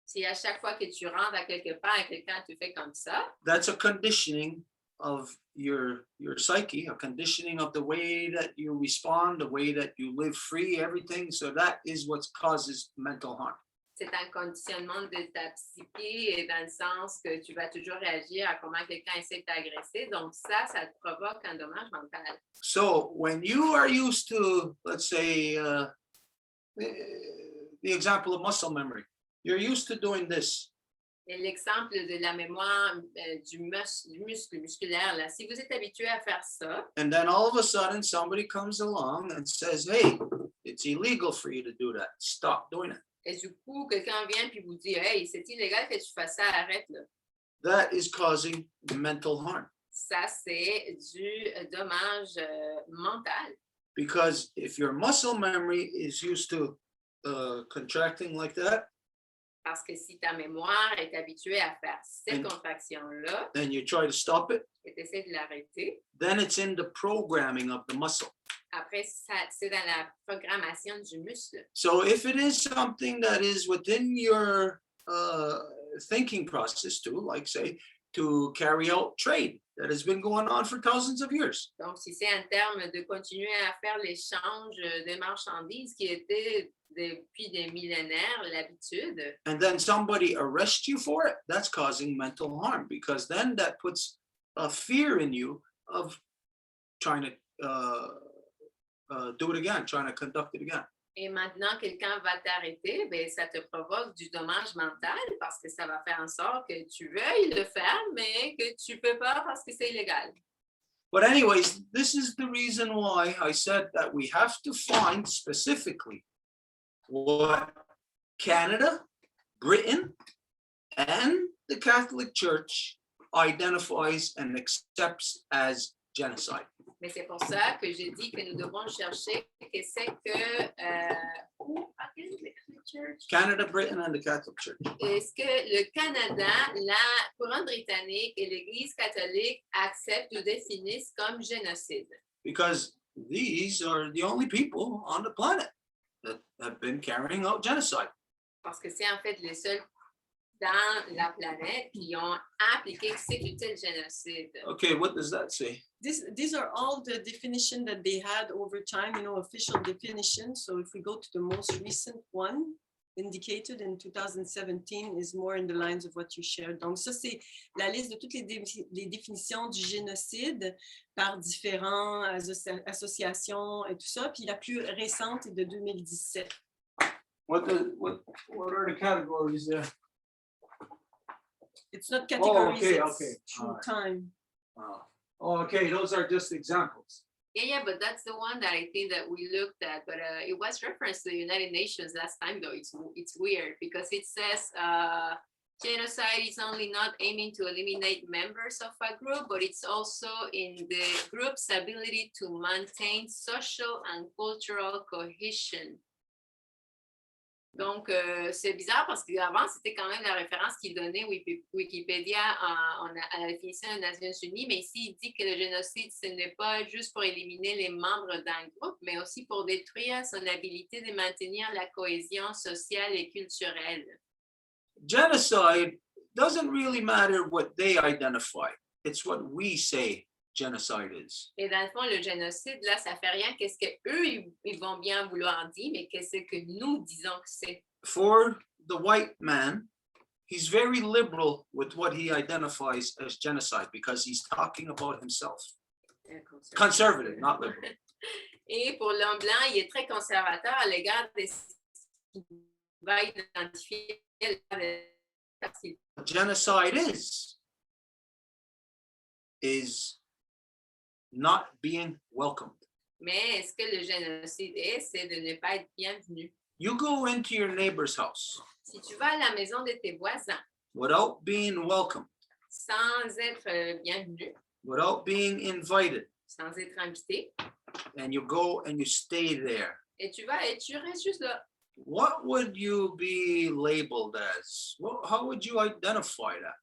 Si à chaque fois que tu rentres à quelque part et quelqu'un te fait comme ça. That's a conditioning of your psyche, a conditioning of the way that you respond, the way that you live free, everything. So that is what causes mental harm. C'est un conditionnement de ta psyché et dans le sens que tu vas toujours réagir à comment quelqu'un essaie de t'agresser. Donc ça te provoque un dommage mental. So when you are used to, let's say, the example of muscle memory, you're used to doing this. Et l'exemple de la mémoire du muscle musculaire, là, si vous êtes habitué à faire ça. And then all of a sudden somebody comes along and says, hey, it's illegal for you to do that. Stop doing it. Et du coup, quelqu'un vient puis vous dit, hey, c'est illégal que tu fasses ça, arrête là. That is causing mental harm. Ça, c'est du dommage mental. Because if your muscle memory is used to contracting like that, parce que si ta mémoire est habituée à faire cette contraction-là, and you try to stop it, et tu essaies de l'arrêter, then it's in the programming of the muscle. Après, c'est dans la programmation du muscle. So if it is something that is within your thinking process too, like say, to carry out trade that has been going on for thousands of years. Donc, si c'est un terme de continuer à faire l'échange de marchandises qui était depuis des millénaires l'habitude. And then somebody arrests you for it, that's causing mental harm because then that puts a fear in you of trying to do it again, trying to conduct it again. Et maintenant, quelqu'un va t'arrêter, ben, ça te provoque du dommage mental parce que ça va faire en sorte que tu veuilles le faire, mais que tu ne peux pas parce que c'est illégal. But anyways, this is the reason why I said that we have to find specifically what Canada, Britain, and the Catholic Church identifies and accepts as genocide. Mais c'est pour ça que j'ai dit que nous devons chercher que c'est que Canada, Britain, and the Catholic Church. Est-ce que le Canada, la couronne britannique et l'Église catholique acceptent ou définissent comme génocide? Because these are the only people on the planet that have been carrying out genocide. Parce que c'est en fait les seuls dans la planète qui ont appliqué, exécuté le génocide. Okay, what does that say? These are all the definition that they had over time, official definition. So if we go to the most recent one, indicated in 2017, is more in the lines of what you shared. Donc ça, c'est la liste de toutes les définitions du génocide par différentes associations et tout ça. Puis la plus récente est de 2017. What are the categories there? It's not categories, okay, it's okay. through All right. time. Oh, okay, those are just examples. Yeah, but that's the one that I think that we looked at. But it was referenced to the United Nations last time, though. It's weird because it says genocide is only not aiming to eliminate members of a group, but it's also in the group's ability to maintain social and cultural cohesion. Donc, c'est bizarre parce qu'avant, c'était quand même la référence qu'il donnait Wikipédia à la définition des Nations Unies, mais ici, il dit que le génocide, ce n'est pas juste pour éliminer les membres d'un groupe, mais aussi pour détruire son habilité de maintenir la cohésion sociale et culturelle. Genocide doesn't really matter what they identify. It's what we say genocide is. Et dans le fond, le génocide, là, ça fait rien qu'est-ce qu'eux, ils vont bien vouloir dire, mais qu'est-ce que nous disons que c'est. For the white man, he's very liberal with what he identifies as genocide because he's talking about himself. Conservative, not liberal. Et pour l'homme blanc, il est très conservateur à l'égard de ce qu'il va identifier. Genocide is not being welcomed. Mais ce que le génocide est, c'est de ne pas être bienvenu. You go into your neighbor's house Si tu vas à la maison de tes voisins without being welcomed, sans être bienvenu, without being invited, sans être invité, and you go and you stay there, et tu vas et tu restes juste là. what would you be labeled as? How would you identify that?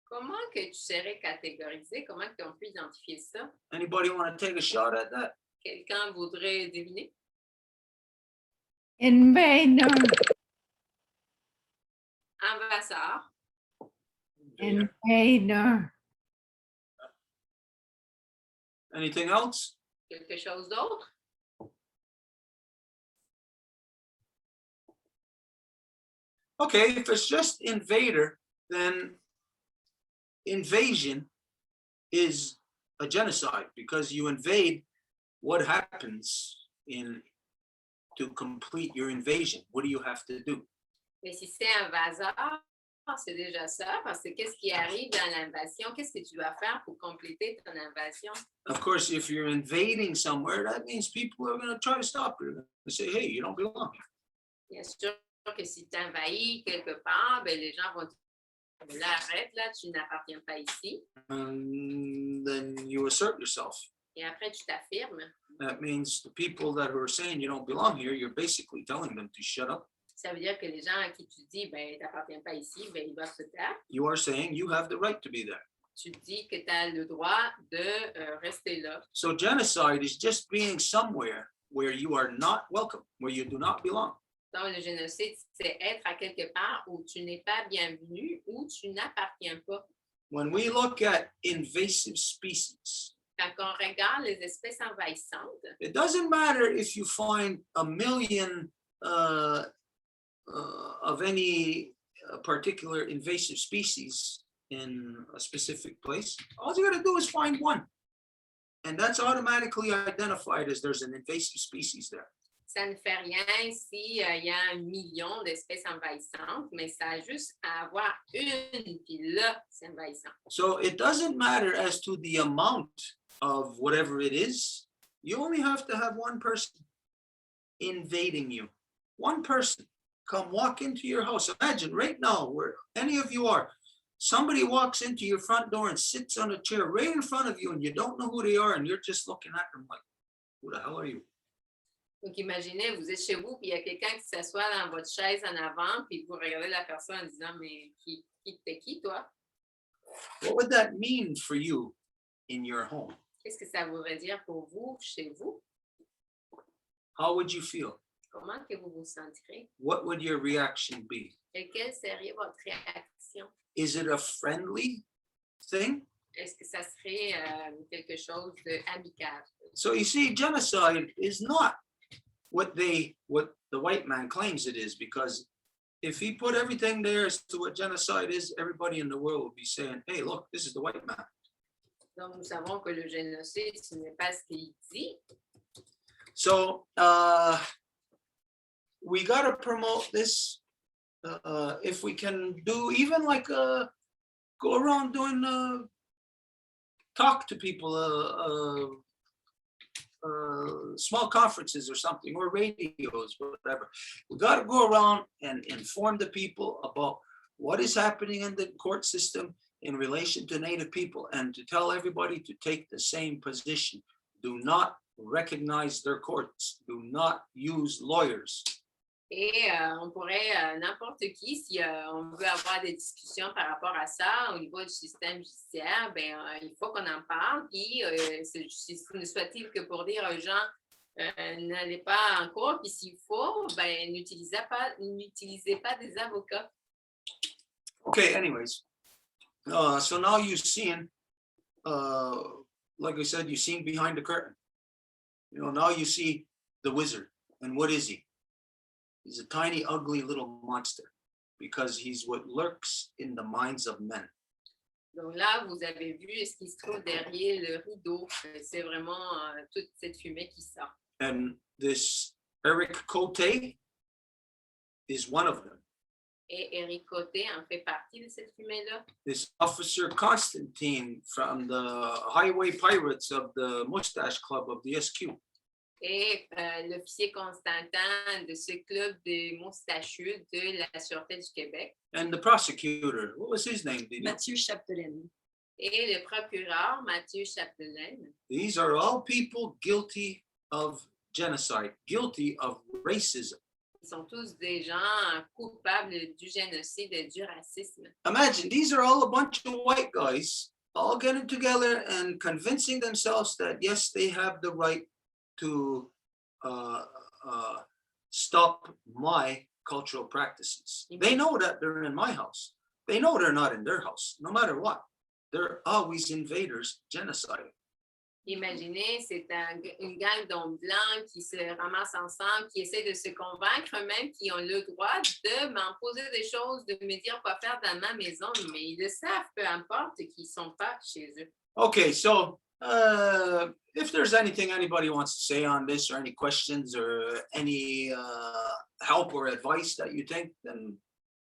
Comment que tu serais catégorisé? Comment qu'on peut identifier ça? Anybody want to take a shot at that? Quelqu'un voudrait deviner? Invader. Invaseur. Invader. Anything else? Quelque chose d'autre? Okay, if it's just invader, then invasion is a genocide because you invade. What happens to complete your invasion? What do you have to do? Mais si c'est invaseur, c'est déjà ça, parce que qu'est-ce qui arrive dans l'invasion? Qu'est-ce que tu dois faire pour compléter ton invasion? Of course, if you're invading somewhere, that means people are going to try to stop you. They're going to say, hey, you don't belong here. Bien sûr que si tu envahis quelque part, ben les gens vont te dire, arrête là, tu n'appartiens pas ici. And then you assert yourself. Et après, tu t'affirmes. That means the people that are saying you don't belong here, you're basically telling them to shut up. Ça veut dire que les gens à qui tu dis, ben, tu n'appartiens pas ici, ben, ils doivent se taire. You are saying you have the right to be there. Tu dis que tu as le droit de rester là. So genocide is just being somewhere where you are not welcome, where you do not belong. Donc, le génocide, c'est être à quelque part où tu n'es pas bienvenu, où tu n'appartiens pas. When we look at invasive species, Quand on regarde les espèces envahissantes, it doesn't matter if you find 1 million of any particular invasive species in a specific place. All you got to do is find one. And that's automatically identified as there's an invasive species there. ça ne fait rien s'il y a 1 million d'espèces envahissantes, mais ça a juste à avoir une, puis là, c'est envahissant. So it doesn't matter as to the amount of whatever it is. You only have to have one person invading you. One person come walk into your house. Imagine right now where any of you are. Somebody walks into your front door and sits on a chair right in front of you and you don't know who they are and you're just looking at them like, who the hell are you? Donc, imaginez, vous êtes chez vous, puis il y a quelqu'un qui s'assoit dans votre chaise en avant, puis vous regardez la personne en disant, mais t'es qui, toi? What would that mean for you in your home? Qu'est-ce que ça voudrait dire pour vous, chez vous? How would you feel? comment que vous vous sentirez? What would your reaction be? Et quelle serait votre réaction? Is it a friendly thing? Est-ce que ça serait quelque chose d'amical? So you see, genocide is not what the white man claims it is, because if he put everything there as to what genocide is, everybody in the world would be saying, hey, look, this is the white man. Donc, nous savons que le génocide, ce n'est pas ce qu'il dit. So we got to promote this. If we can do even like go around doing talk to people, small conferences or something, or radios, whatever. We got to go around and inform the people about what is happening in the court system in relation to Native people, and to tell everybody to take the same position. Do not recognize their courts. Do not use lawyers. Et on pourrait, n'importe qui, si on veut avoir des discussions par rapport à ça au niveau du système judiciaire, ben, il faut qu'on en parle. Puis, ce ne soit-il que pour dire aux gens, n'allez pas en cours, puis s'il faut, ben, n'utilisez pas des avocats. Okay, anyways. So now you've seen, like I said, you've seen behind the curtain. You know, now you see the wizard. And what is he? He's a tiny, ugly little monster, because he's what lurks in the minds of men. Donc là, vous avez vu ce qui se trouve derrière le rideau. C'est vraiment toute cette fumée qui sort. And this Eric Cote is one of them. Et Eric Côté en fait partie de cette fumée-là. This Officer Constantine from the Highway Pirates of the Mustache Club of the SQ. Et l'officier Constantin de ce club de moustachus de la Sûreté du Québec. And the prosecutor, what was his name? Did you- Mathieu Chapdelaine. Et le procureur Mathieu Chapdelaine. These are all people guilty of genocide, guilty of racism. Ils sont tous des gens coupables du génocide et du racisme. Imagine, these are all a bunch of white guys all getting together and convincing themselves that, yes, they have the right to stop my cultural practices. They know that they're in my house. They know they're not in their house, no matter what. They're always invaders, genocide. Imaginez, c'est une gang d'hommes blancs qui se ramassent ensemble, qui essaient de se convaincre eux-mêmes, qui ont le droit de m'imposer des choses, de me dire quoi faire dans ma maison, mais ils le savent, peu importe qu'ils ne sont pas chez eux. Okay, so if there's anything anybody wants to say on this, or any questions, or any help or advice that you think, then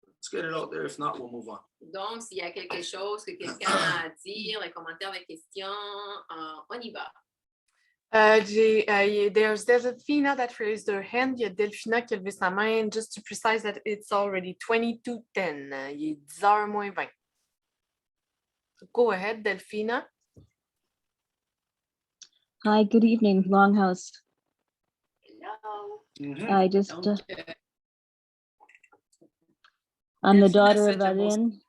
let's get it out there. If not, we'll move on. Donc, s'il y a quelque chose que quelqu'un a à dire, les commentaires, les questions, on y va. There's Delphina that raised her hand. Il y a Delphina qui a levé sa main. Just to precise that it's already 22:10. Il est 10h moins 20. Go ahead, Delphina. Hi, good evening, Longhouse. Hello. Mhm. I just, Donc, I'm the Delphina daughter of souhaite un bon- Alain.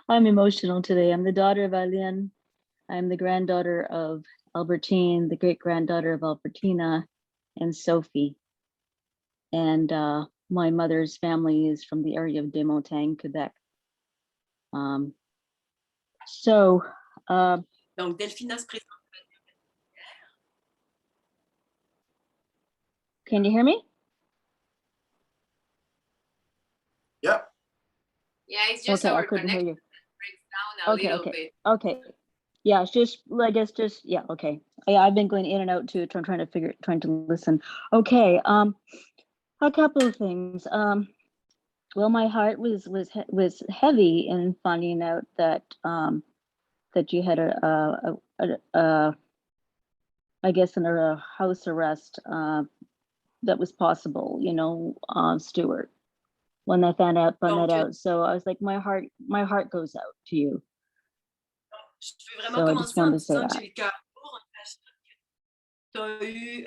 I'm emotional today. I'm the daughter of Alain. I'm the granddaughter of Albertine, the great granddaughter of Albertina, and Sophie. And my mother's family is from the area of Desmontagnes, Quebec. Donc, Delphina se présente. Can you hear me? Yep. Yeah, it's just Okay, I our couldn't hear connection you. breaks down a Okay, little okay. bit. Okay. Yeah, it's just, I guess just, yeah, okay. Yeah, I've been going in and out too, trying to listen. Okay, a couple of things. Well, my heart was heavy in finding out that that you had I guess a house arrest that was possible, you know, Stuart. When I found that out, so I was like, my heart goes out to you. Je veux vraiment So I just commencer en wanted to say disant que that. j'ai le cœur lourd en sachant que tu as eu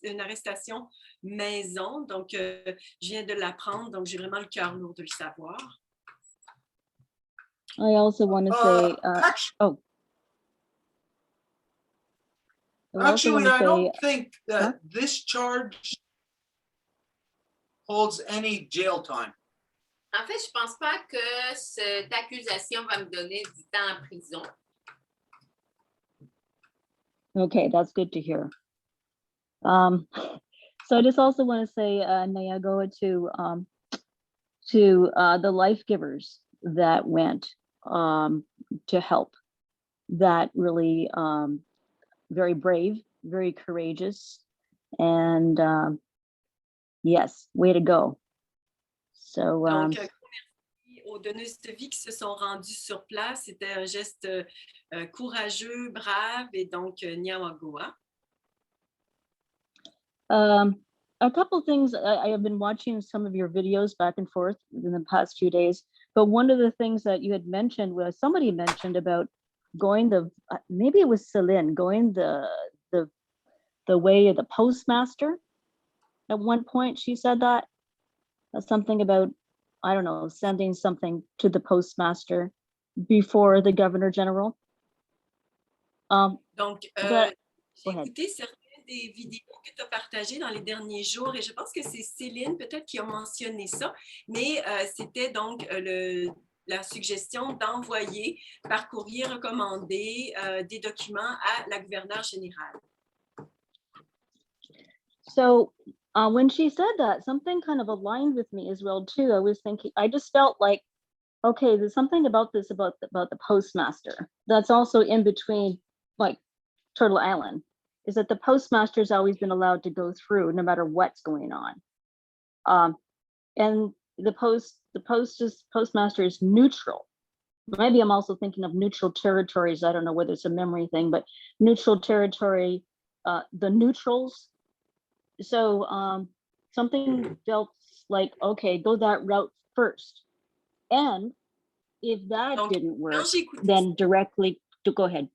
une arrestation maison. Donc, je viens de l'apprendre. Donc, j'ai vraiment le cœur lourd de le savoir. I also want to say, Actually, I also Actually, wanna I don't say- think that Huh? this charge holds any jail time. En fait, je pense pas que cette accusation va me donner du temps en prison. Okay, that's good to hear. So I just also want to say, Nayagoa, to the life givers that went to help. That really very brave, very courageous, and yes, way to go. So Donc, merci aux donneuses de vie qui se sont rendues sur place. C'était un geste courageux, brave, et donc Nyawagoa. A couple things, I have been watching some of your videos back and forth in the past few days, but one of the things that you had mentioned was somebody mentioned about going maybe it was Celine, going the way of the postmaster. At one point she said that, something about, I don't know, sending something to the postmaster before the governor general. Donc, But- j'ai go ahead. écouté certaines des vidéos que tu as partagées dans les derniers jours et je pense que c'est Céline peut-être qui a mentionné ça, mais c'était donc la suggestion d'envoyer par courrier recommandé des documents à la gouverneure générale. So when she said that, something kind of aligned with me as well too. I was thinking, I just felt like, okay, there's something about this about the postmaster that's also in between, like Turtle Island, is that the postmaster's always been allowed to go through no matter what's going on. And the postmaster is neutral. Maybe I'm also thinking of neutral territories. I don't know whether it's a memory thing, but neutral territory, the neutrals. So something felt like, okay, go that route first. And if that Donc, didn't work, quand j'ai écouté then directly to go ahead.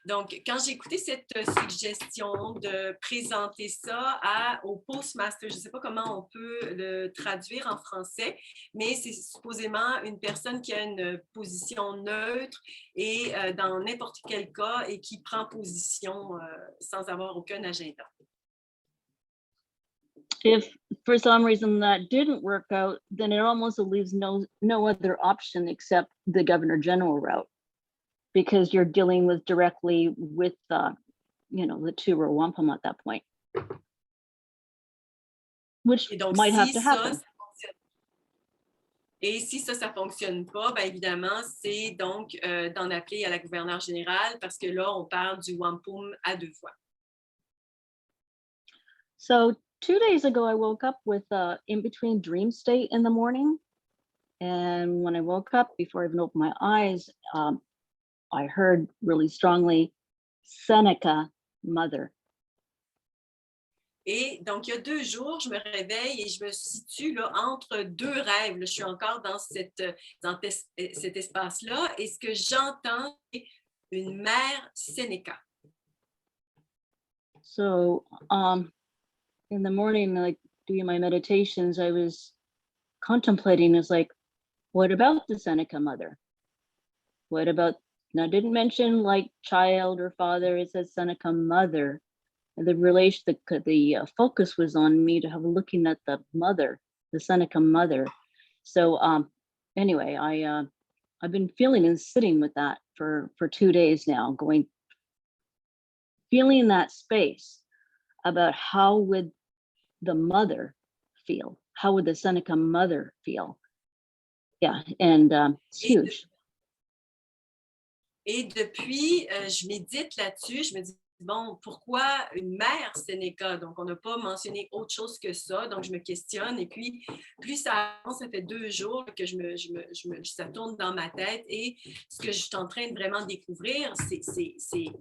Donc, quand j'ai écouté cette suggestion de présenter ça au postmaster, je ne sais pas comment on peut le traduire en français, mais c'est supposément une personne qui a une position neutre et dans n'importe quel cas et qui prend position sans avoir aucun agenda. If for some reason that didn't work out, then it almost leaves no other option except the governor general route, because you're dealing with directly with the two or Wampum at that point, which Et donc, might have si to ça, happen. ça fonctionne. Et si ça ne fonctionne pas, bien évidemment, c'est donc d'en appeler à la gouverneure générale parce que là, on parle du Wampum à deux voies. So 2 days ago, I woke up with in-between dream state in the morning. And when I woke up, before I even opened my eyes, I heard really strongly, Seneca, mother. Et donc, il y a 2 jours, je me réveille et je me situe là, entre 2 rêves. Là, je suis encore dans cet espace-là. Et ce que j'entends, c'est une mère Seneca. So in the morning, like doing my meditations, I was contemplating, it's like, what about the Seneca mother? What about, now I didn't mention like child or father, it says Seneca mother. And the focus was on me to have looking at the mother, the Seneca mother. So anyway, I've been feeling and sitting with that for 2 days now, feeling that space about how would the mother feel? How would the Seneca mother feel? Yeah, and it's huge. Et depuis, je médite là-dessus, je me dis, bon, pourquoi une mère Seneca? Donc, on n'a pas mentionné autre chose que ça, donc je me questionne. Et puis, plus ça avance, ça fait 2 jours que ça tourne dans ma tête. Et ce que je suis en train de vraiment découvrir, c'est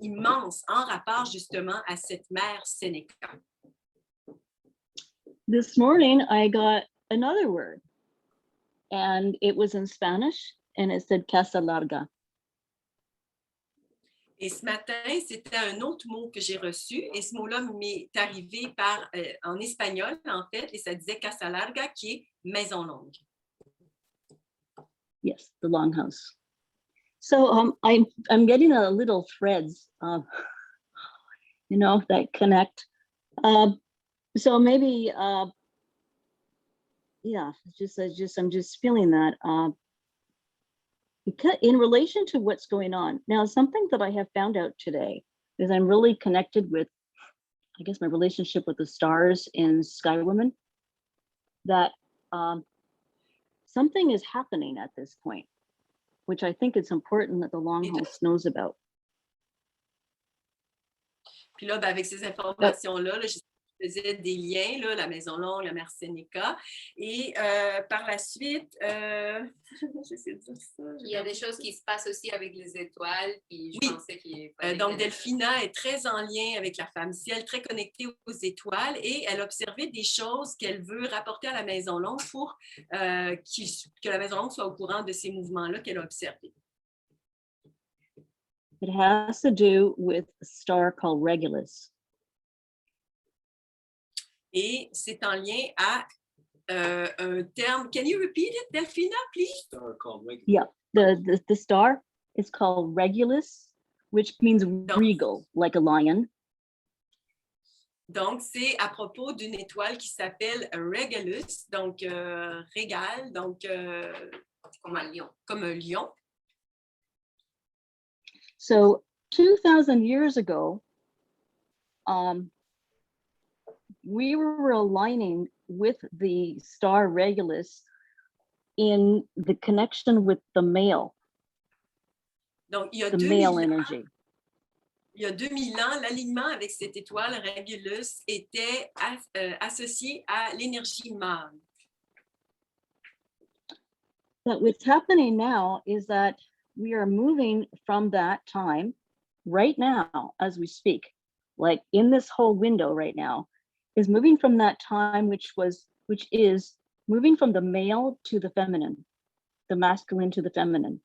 immense en rapport justement à cette mère Seneca. This morning, I got another word, and it was in Spanish, and it said casa larga. Et ce matin, c'était un autre mot que j'ai reçu, et ce mot-là m'est arrivé en espagnol, en fait, et ça disait casa larga, qui est maison longue. Yes, the longhouse. So I'm getting a little threads you know, that connect. So maybe, yeah, I'm just feeling that. Because in relation to what's going on now, something that I have found out today is I'm really connected with, I guess, my relationship with the stars in Sky Woman. That something is happening at this point, which I think it's important that the Longhouse knows about. Puis là, ben, avec ces informations-là, je faisais des liens, là, la Maison Longue, la Mère Sénéca. Et par la suite, j'essaie de dire ça. Il y a des choses qui se passent aussi avec les étoiles. Puis je pensais qu'il donc, Delphina est très en lien avec la femme ciel, très connectée aux étoiles. Et elle a observé des choses qu'elle veut rapporter à la Maison Longue pour que la Maison Longue soit au courant de ces mouvements-là qu'elle a observés. It has to do with a star called Regulus. Et c'est en lien à un terme. Can you repeat it, Delphina, please? Star called Regulus. Yeah, the star is called Regulus, which means regal, like a lion. Donc, c'est à propos d'une étoile qui s'appelle Regulus, donc régal, donc comme un lion. Comme un lion. So 2,000 years ago, we were aligning with the star Regulus in the connection with the male, donc, il y a the male energy. Il y a 2000 ans, l'alignement avec cette étoile Regulus était associé à l'énergie mâle. But what's happening now is that we are moving from that time right now as we speak, like in this whole window right now, is moving from that time which is moving from the male to the feminine, the masculine to the feminine.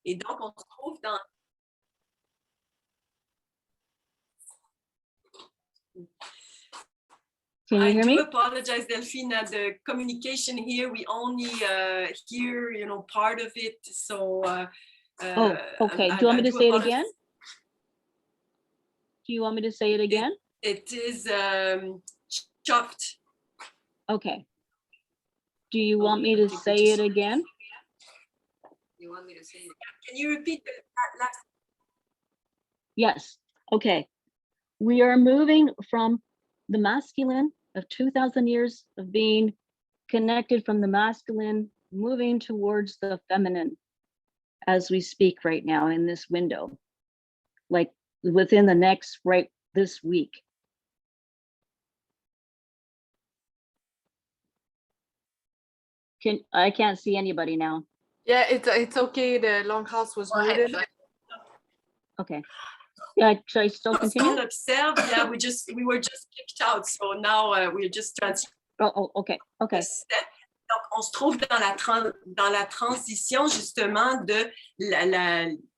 Et donc, on se trouve dans... Can you hear me? I do apologize, Delphina. The communication here, we only hear, you know, part of it. So, oh, okay. Do you want me to say it again? Do you want me to say it again? It is chopped. Okay. Do you want me to say it again? You want me to say it? Can you repeat that last? Yes. Okay. We are moving from the masculine of 2,000 years of being connected from the masculine, moving towards the feminine as we speak right now in this window, like within the next, right this week. I can't see anybody now. Yeah, it's okay. The Longhouse was muted. Okay. Yeah, should I still continue? Observe, yeah, we were just kicked out, so now we're just transferring. Oh, okay, okay. Donc, on se trouve dans la transition justement de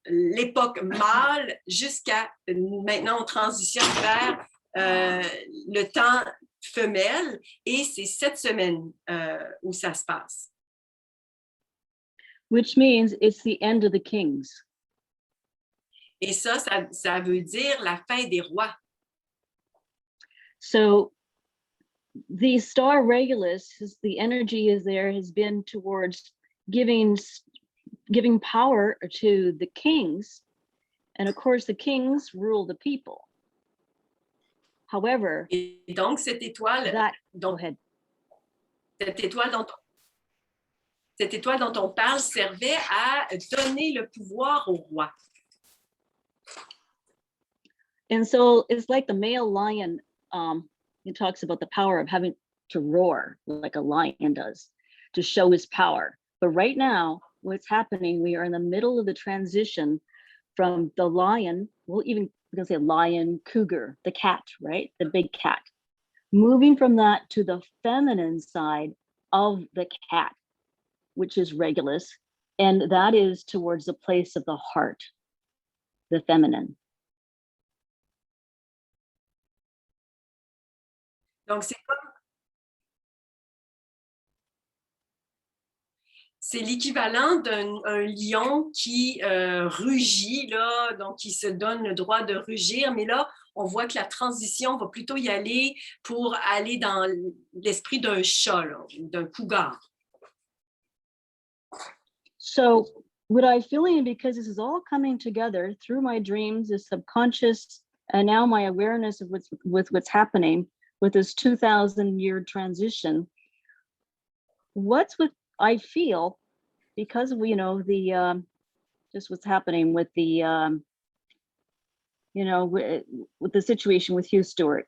l'époque mâle jusqu'à maintenant on transitionne vers le temps femelle et c'est cette semaine où ça se passe. Which means it's the end of the kings. Et ça veut dire la fin des rois. So the star Regulus, the energy is there, has been towards giving power to the kings. And of course, the kings rule the people. However, et donc cette étoile, go ahead. Cette étoile dont on parle servait à donner le pouvoir au roi. And so it's like the male lion, it talks about the power of having to roar like a lion does to show his power. But right now, what's happening, we are in the middle of the transition from the lion, well, even we can say lion, cougar, the cat, right? The big cat. Moving from that to the feminine side of the cat, which is Regulus, and that is towards the place of the heart, the feminine. Donc, C'est l'équivalent d'un lion qui rugit, là, donc qui se donne le droit de rugir. Mais là, on voit que la transition va plutôt y aller pour aller dans l'esprit d'un chat, là, d'un cougar. So what I'm feeling, because this is all coming together through my dreams, the subconscious, and now my awareness of what's happening with this 2,000-year transition, I feel, because of, the just what's happening with the with the situation with Hugh Stewart,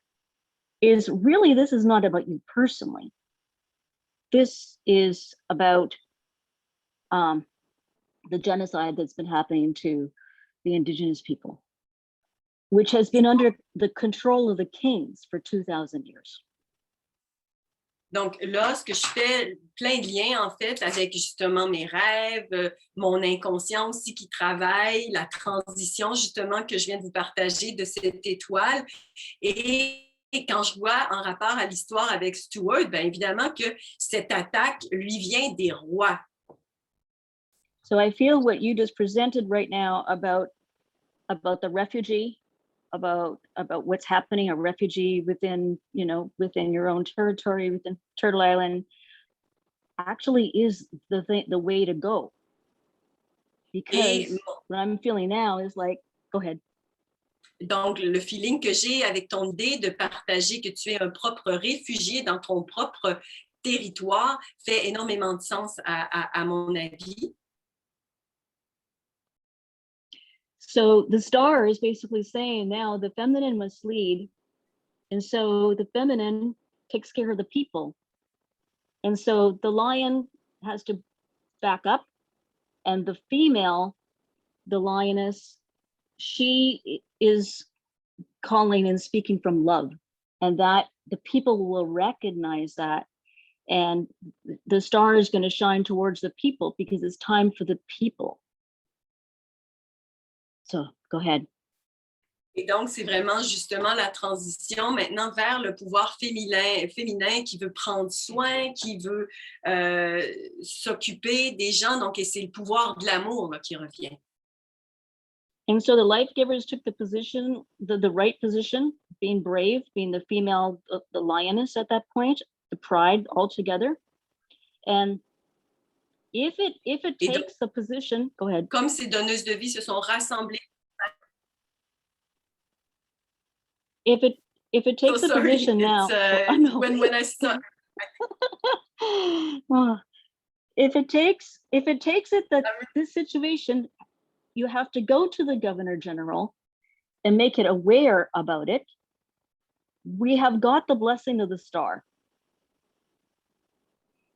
is really, this is not about you personally. This is about the genocide that's been happening to the indigenous people, which has been under the control of the kings for 2,000 years. Donc là, ce que je fais, plein de liens en fait avec justement mes rêves, mon inconscient aussi qui travaille, la transition justement que je viens de vous partager de cette étoile. Et quand je vois en rapport à l'histoire avec Stewart, bien évidemment que cette attaque lui vient des rois. So I feel what you just presented right now about the refugee, about what's happening, a refugee within your own territory, within Turtle Island, actually is the way to go. Because what I'm feeling now is like, go ahead. Donc, le feeling que j'ai avec ton idée de partager que tu es un propre réfugié dans ton propre territoire fait énormément de sens à mon avis. So the star is basically saying now the feminine must lead. And so the feminine takes care of the people. And so the lion has to back up, and the female, the lioness, she is calling and speaking from love, and that the people will recognize that. And the star is going to shine towards the people because it's time for the people. So, go ahead. Et donc, c'est vraiment justement la transition maintenant vers le pouvoir féminin qui veut prendre soin, qui veut s'occuper des gens. Donc, et c'est le pouvoir de l'amour qui revient. And so the life givers took the position, the right position, being brave, being the female, the lioness at that point, the pride all together. And if it takes the position, go ahead. Comme ces donneuses de vie se sont rassemblées. If it takes the position now, when I start. If it takes it that this situation, you have to go to the Governor General and make it aware about it. We have got the blessing of the star.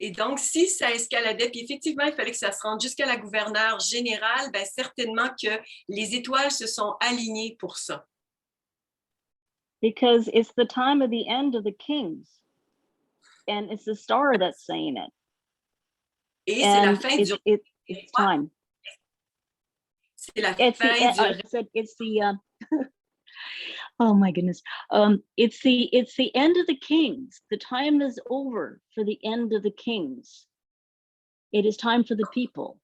Et donc, si ça escaladait, puis effectivement, il fallait que ça se rende jusqu'à la gouverneure générale, bien certainement que les étoiles se sont alignées pour ça. Because it's the time of the end of the kings. And it's the star that's saying it. Et c'est la fin du it's time. C'est la fin du it's the oh my goodness. It's the end of the kings. The time is over for the end of the kings. It is time for the people.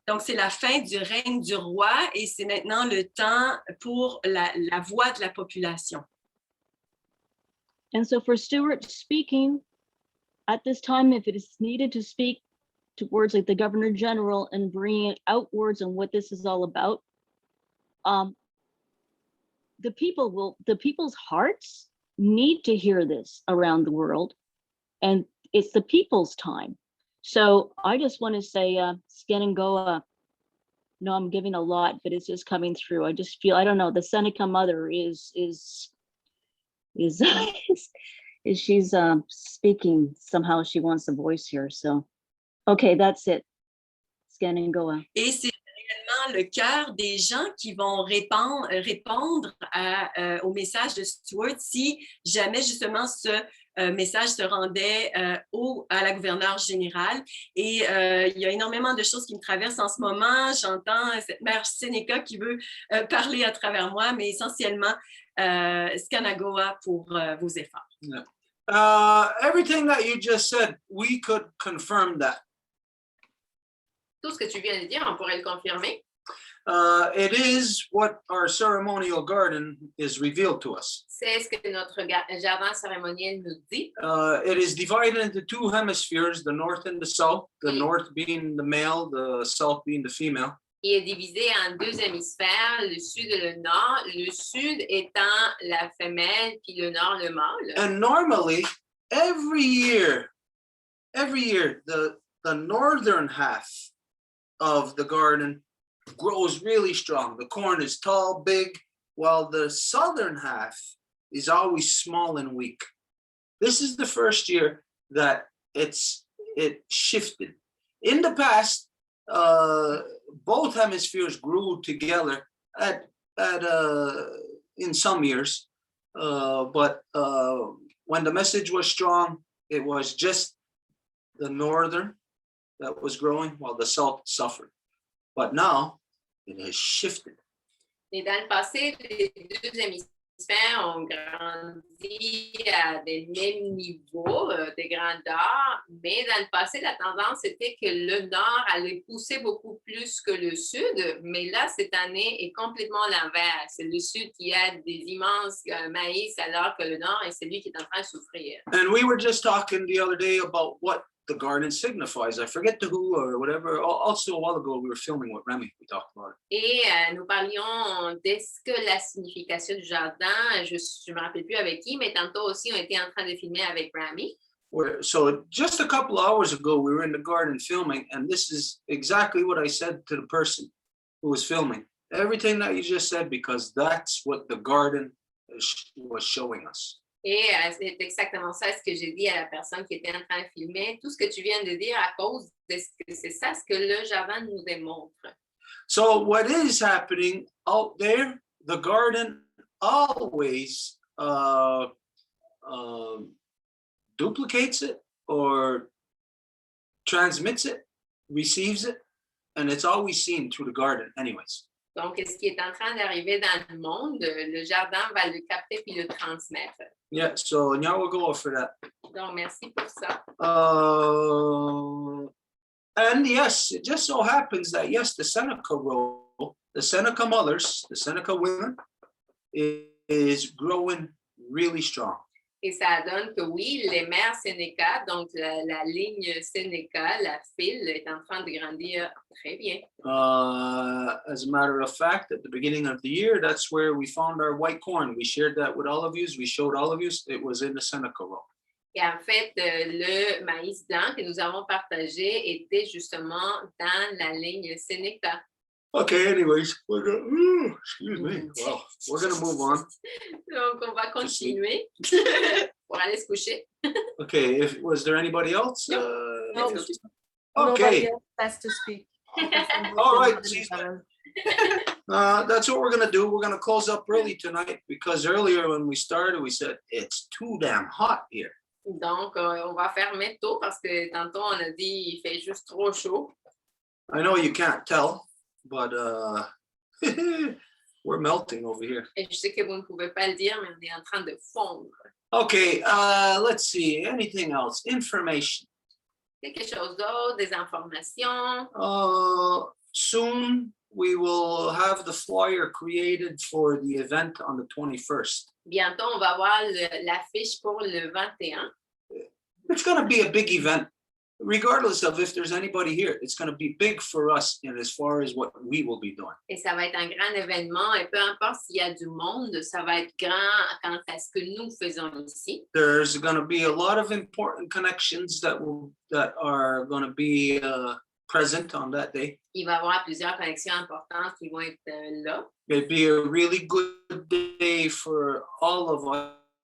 Donc, c'est la fin du règne du roi et c'est maintenant le temps pour la voix de la population. And so for Stewart speaking at this time, if it is needed to speak towards like the Governor General and bringing it outwards on what this is all about, the people's hearts need to hear this around the world, and it's the people's time. So I just want to say, Skenangoa, no, I'm giving a lot, but it's just coming through. I just feel, I don't know, the Seneca mother is she's speaking somehow. She wants a voice here. So, okay, that's it. Skenangoa. Et c'est réellement le cœur des gens qui vont répondre au message de Stewart si jamais justement ce message se rendait à la gouverneure générale. Et il y a énormément de choses qui me traversent en ce moment. J'entends cette mère Seneca qui veut parler à travers moi, mais essentiellement Skenangoa pour vos efforts. Yeah. Everything that you just said, we could confirm that. tout ce que tu viens de dire, on pourrait le confirmer. It is what our ceremonial garden is revealed to us. C'est ce que notre jardin cérémoniel nous dit. It is divided into two hemispheres, the north and the south, the north being the male, the south being the female. Il est divisé en deux hémisphères, le sud et le nord, le sud étant la femelle, puis le nord le mâle. And normally, every year, the northern half of the garden grows really strong. The corn is tall, big, while the southern half is always small and weak. This is the first year that it shifted. In the past, both hemispheres grew together in some years, but when the message was strong, it was just the northern that was growing while the south suffered. But now it has shifted. Et dans le passé, les deux hémisphères ont grandi à des mêmes niveaux de grandeur, mais dans le passé, la tendance était que le nord allait pousser beaucoup plus que le sud, mais là, cette année est complètement l'inverse. C'est le sud qui a des immenses maïs, alors que le nord est celui qui est en train de souffrir. And we were just talking the other day about what the garden signifies. I forget to who or whatever. Also, a while ago, we were filming with Remy. We talked about it. Et nous parlions de ce que la signification du jardin, je ne me rappelle plus avec qui, mais tantôt aussi, on était en train de filmer avec Remy. So just a couple of hours ago, we were in the garden filming, and this is exactly what I said to the person who was filming. Everything that you just said, because that's what the garden was showing us. Et c'est exactement ça ce que j'ai dit à la personne qui était en train de filmer. Tout ce que tu viens de dire à cause de ce que c'est ça ce que le jardin nous démontre. So what is happening out there, the garden always duplicates it or transmits it, receives it, and it's always seen through the garden anyways. Donc, ce qui est en train d'arriver dans le monde, le jardin va le capter puis le transmettre. Yeah, so now we'll go for that. Donc, merci pour ça. And yes, it just so happens that yes, the Seneca role, the Seneca mothers, the Seneca women is growing really strong. Et ça donne que oui, les mères Sénéca, donc la ligne Sénéca, la file, est en train de grandir très bien. As a matter of fact, at the beginning of the year, that's where we found our white corn. We shared that with all of you. We showed all of you. It was in the Seneca row. Et en fait, le maïs blanc que nous avons partagé était justement dans la ligne Sénéca. Okay, anyways, excuse me. Wow, we're going to move on. Donc, on va continuer pour aller se coucher. Okay, was there anybody else? No. Okay. Nobody else has to speak. All right, that's what we're going to do. We're going to close up early tonight because earlier when we started, we said it's too damn hot here. Donc, on va fermer tôt parce que tantôt, on a dit il fait juste trop chaud. I know you can't tell, but we're melting over here. Et je sais que vous ne pouvez pas le dire, mais on est en train de fondre. Okay, let's see. Anything else? Information. Quelque chose d'autre, des informations. Soon we will have the flyer created for the event on the 21st. Bientôt, on va avoir l'affiche pour le 21. It's going to be a big event. Regardless of if there's anybody here, it's going to be big for us in as far as what we will be doing. Et ça va être un grand événement. Et peu importe s'il y a du monde, ça va être grand quant à ce que nous faisons ici. There's going to be a lot of important connections that are going to be present on that day. Il va y avoir plusieurs connexions importantes qui vont être là. It'd be a really good day for all of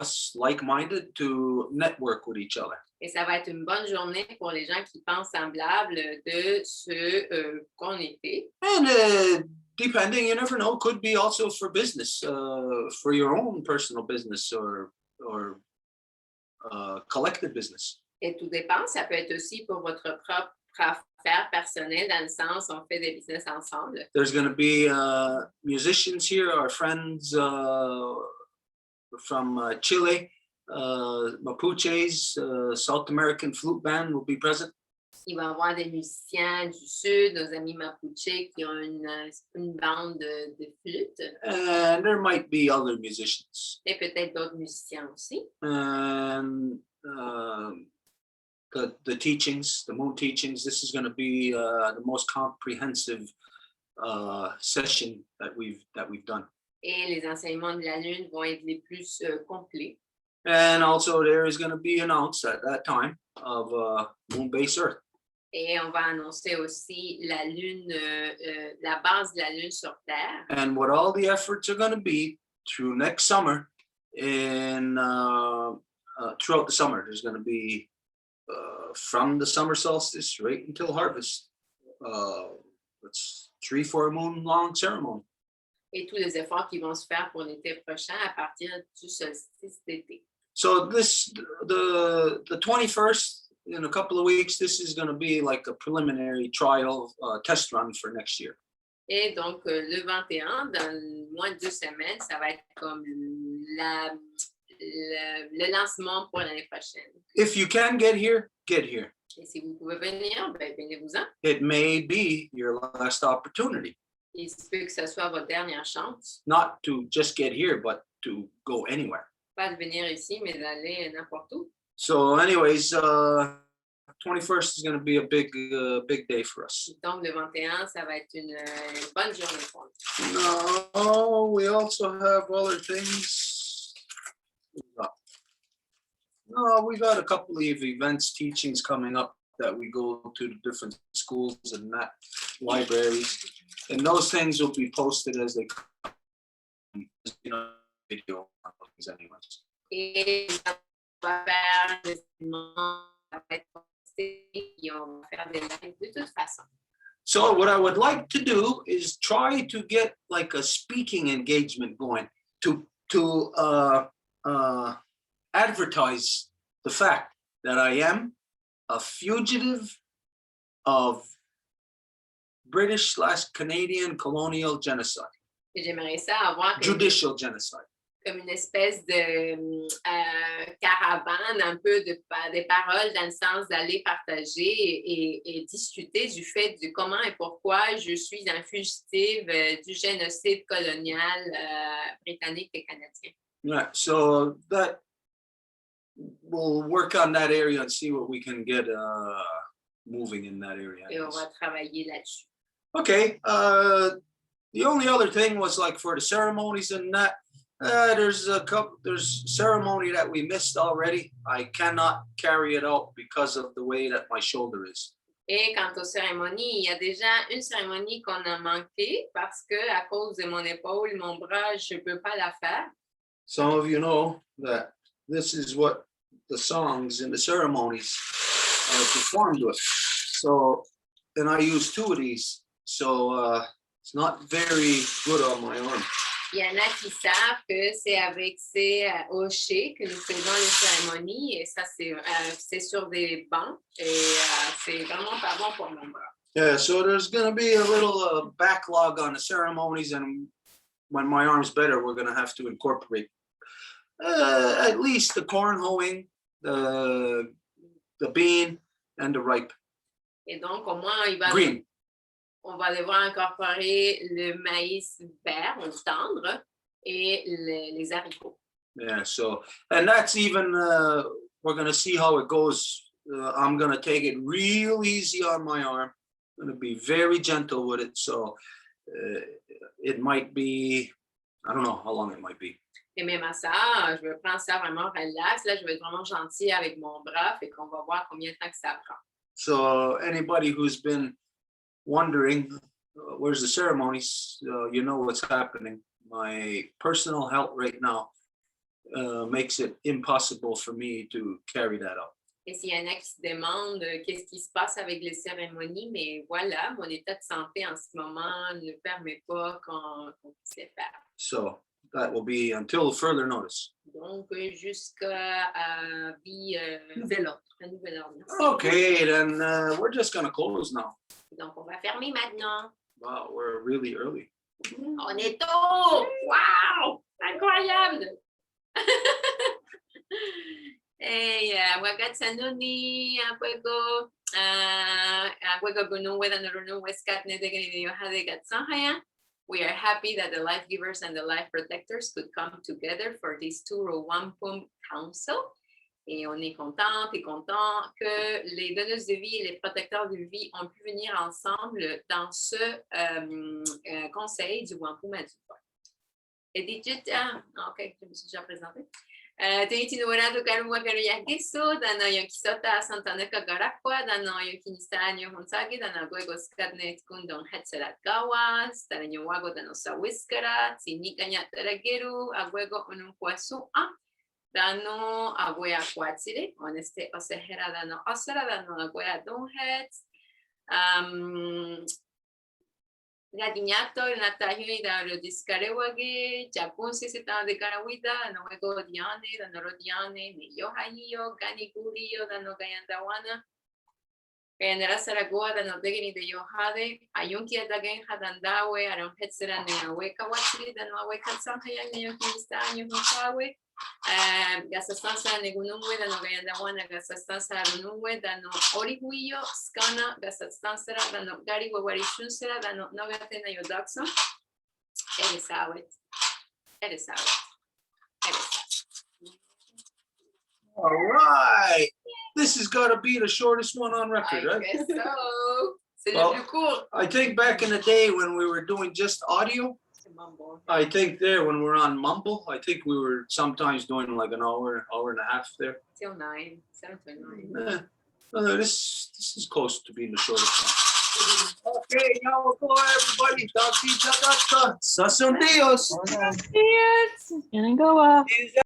us like-minded to network with each other. Et ça va être une bonne journée pour les gens qui pensent semblables de ce qu'on était. And depending, you never know, could be also for business, for your own personal business or collective business. Et tout dépend, ça peut être aussi pour votre propre affaire personnelle, dans le sens où on fait des business ensemble. There's going to be musicians here, our friends from Chile. Mapuches, South American flute band will be present. Il va y avoir des musiciens du Sud, nos amis Mapuche qui ont une bande de flûte and there might be other musicians. et peut-être d'autres musiciens aussi. And the teachings, the moon teachings, this is going to be the most comprehensive session that we've done. Et les enseignements de la Lune vont être les plus complets. And also there is going to be announced at that time of moon-based Earth. Et on va annoncer aussi la Lune, la base de la Lune sur Terre. And what all the efforts are going to be through next summer in throughout the summer. There's going to be from the summer solstice right until harvest. It's 3-4 moon long ceremony. Et tous les efforts qui vont se faire pour l'été prochain à partir du solstice d'été. So the 21st, in a couple of weeks, this is going to be like a preliminary trial test run for next year. Et donc, le 21, dans moins de 2 semaines, ça va être comme le lancement pour l'année prochaine. If you can get here, get here. Et si vous pouvez venir, ben, venez-vous-en. It may be your last opportunity, Il se peut que ce soit votre dernière chance. not to just get here, but to go anywhere. Pas de venir ici, mais d'aller n'importe où. So anyways, 21st is going to be a big day for us. Donc, le 21, ça va être une bonne journée pour nous. No, we also have other things. No, we got a couple of events, teachings coming up that we go to the different schools and that libraries. And those things will be posted as they come, you know, video things anyways. Et on va faire des événements, ça va être posté, et on va faire des lives de toute façon. So what I would like to do is try to get like a speaking engagement going to advertise the fact that I am a fugitive of British/Canadian colonial genocide, Et j'aimerais ça avoir comme, judicial genocide. comme une espèce de caravane, un peu des paroles dans le sens d'aller partager et discuter du fait de comment et pourquoi je suis un fugitif du génocide colonial britannique et canadien. Yeah, so that we'll work on that area and see what we can get moving in that area. Et on va travailler là-dessus. Okay, the only other thing was like for the ceremonies and that, there's ceremony that we missed already. I cannot carry it out because of the way that my shoulder is. Et quant aux cérémonies, il y a déjà une cérémonie qu'on a manquée parce que à cause de mon épaule, mon bras, je ne peux pas la faire. Some of you know that this is what the songs in the ceremonies are performed with. So, and I use 2 of these, so it's not very good on my arm. Il y en a qui savent que c'est avec ces hochets que nous faisons les cérémonies et ça, c'est sur des bancs et c'est vraiment pas bon pour mon bras. Yeah, so there's going to be a little backlog on the ceremonies, and when my arm's better, we're going to have to incorporate at least the corn hoeing, the bean, and the ripe. Et donc, au moins, Green. on va devoir incorporer le maïs vert ou tendre et les haricots. Yeah, so, and that's even, we're going to see how it goes. I'm going to take it real easy on my arm. I'm going to be very gentle with it. So it might be, I don't know how long it might be. Et même à ça, je vais prendre ça vraiment relax. Là, je vais être vraiment gentil avec mon bras. Fait qu'on va voir combien de temps que ça prend. So anybody who's been wondering, where's the ceremonies, you know what's happening. My personal health right now makes it impossible for me to carry that out. Et s'il y en a qui se demandent qu'est-ce qui se passe avec les cérémonies, mais voilà, mon état de santé en ce moment ne permet pas qu'on puisse les faire. So that will be until further notice. Donc, jusqu'à nouvel ordre. Okay, then we're just going to close now. Donc, on va fermer maintenant. Wow, we're really early. On est tôt! Wow! Incroyable! Hey, wakati sanuni, apweko, We are happy that the life givers and the life protectors could come together for this tour of Wampum Council. Et on est contente et content que les donneuses de vie et les protecteurs de vie ont pu venir ensemble dans ce conseil du Wampum à Deux. Et ok, je me suis déjà présentée. Tinitinurado Karuma Karuyakiso, Dana Yankisota, Santana Kagarakwa, Dana Yakinista, Honsagi, Dana Guegos Kadnet Kundon Hetzerat Gawas, Taranyawago, Danosa Whiskara, Tinikanya Tarageru, Aguego Unumquasu, Dano Aguea Quatsire, Honeste Osehera, Dano Osera, Dano Aguea Donheads. Gadiñato, Natahi, da Rodiscarewagi, Japunsi, Sita de Carawida, Noego Diane, da Norodiane, Yohaio, Ganigurio, da Nogayandawana, Genera Saragoa, da Nodegini de Yohade, Ayunkia da Genja Dandawe, Aron Hetzera, Neaweka Watsi, da Noaweka Sanhayan, Yokinista, Yohawe. Gasastanza negunumwe da no gayandawana gasastanza runumwe da no orihuyo skana gasastanza da no gari wawarishunsera da no nogatena yodaxo. Elisawet. All right. This has got to be the shortest one on record, I right? guess so. C'est Well, le plus court. I think back in the day when we were doing just audio, I think there when we're on Mumble, I think we were sometimes doing like an hour and a half there. Till 9, 7 to 9. This is close to being the shortest one. Okay, now we'll go everybody. Sasun Dios. And go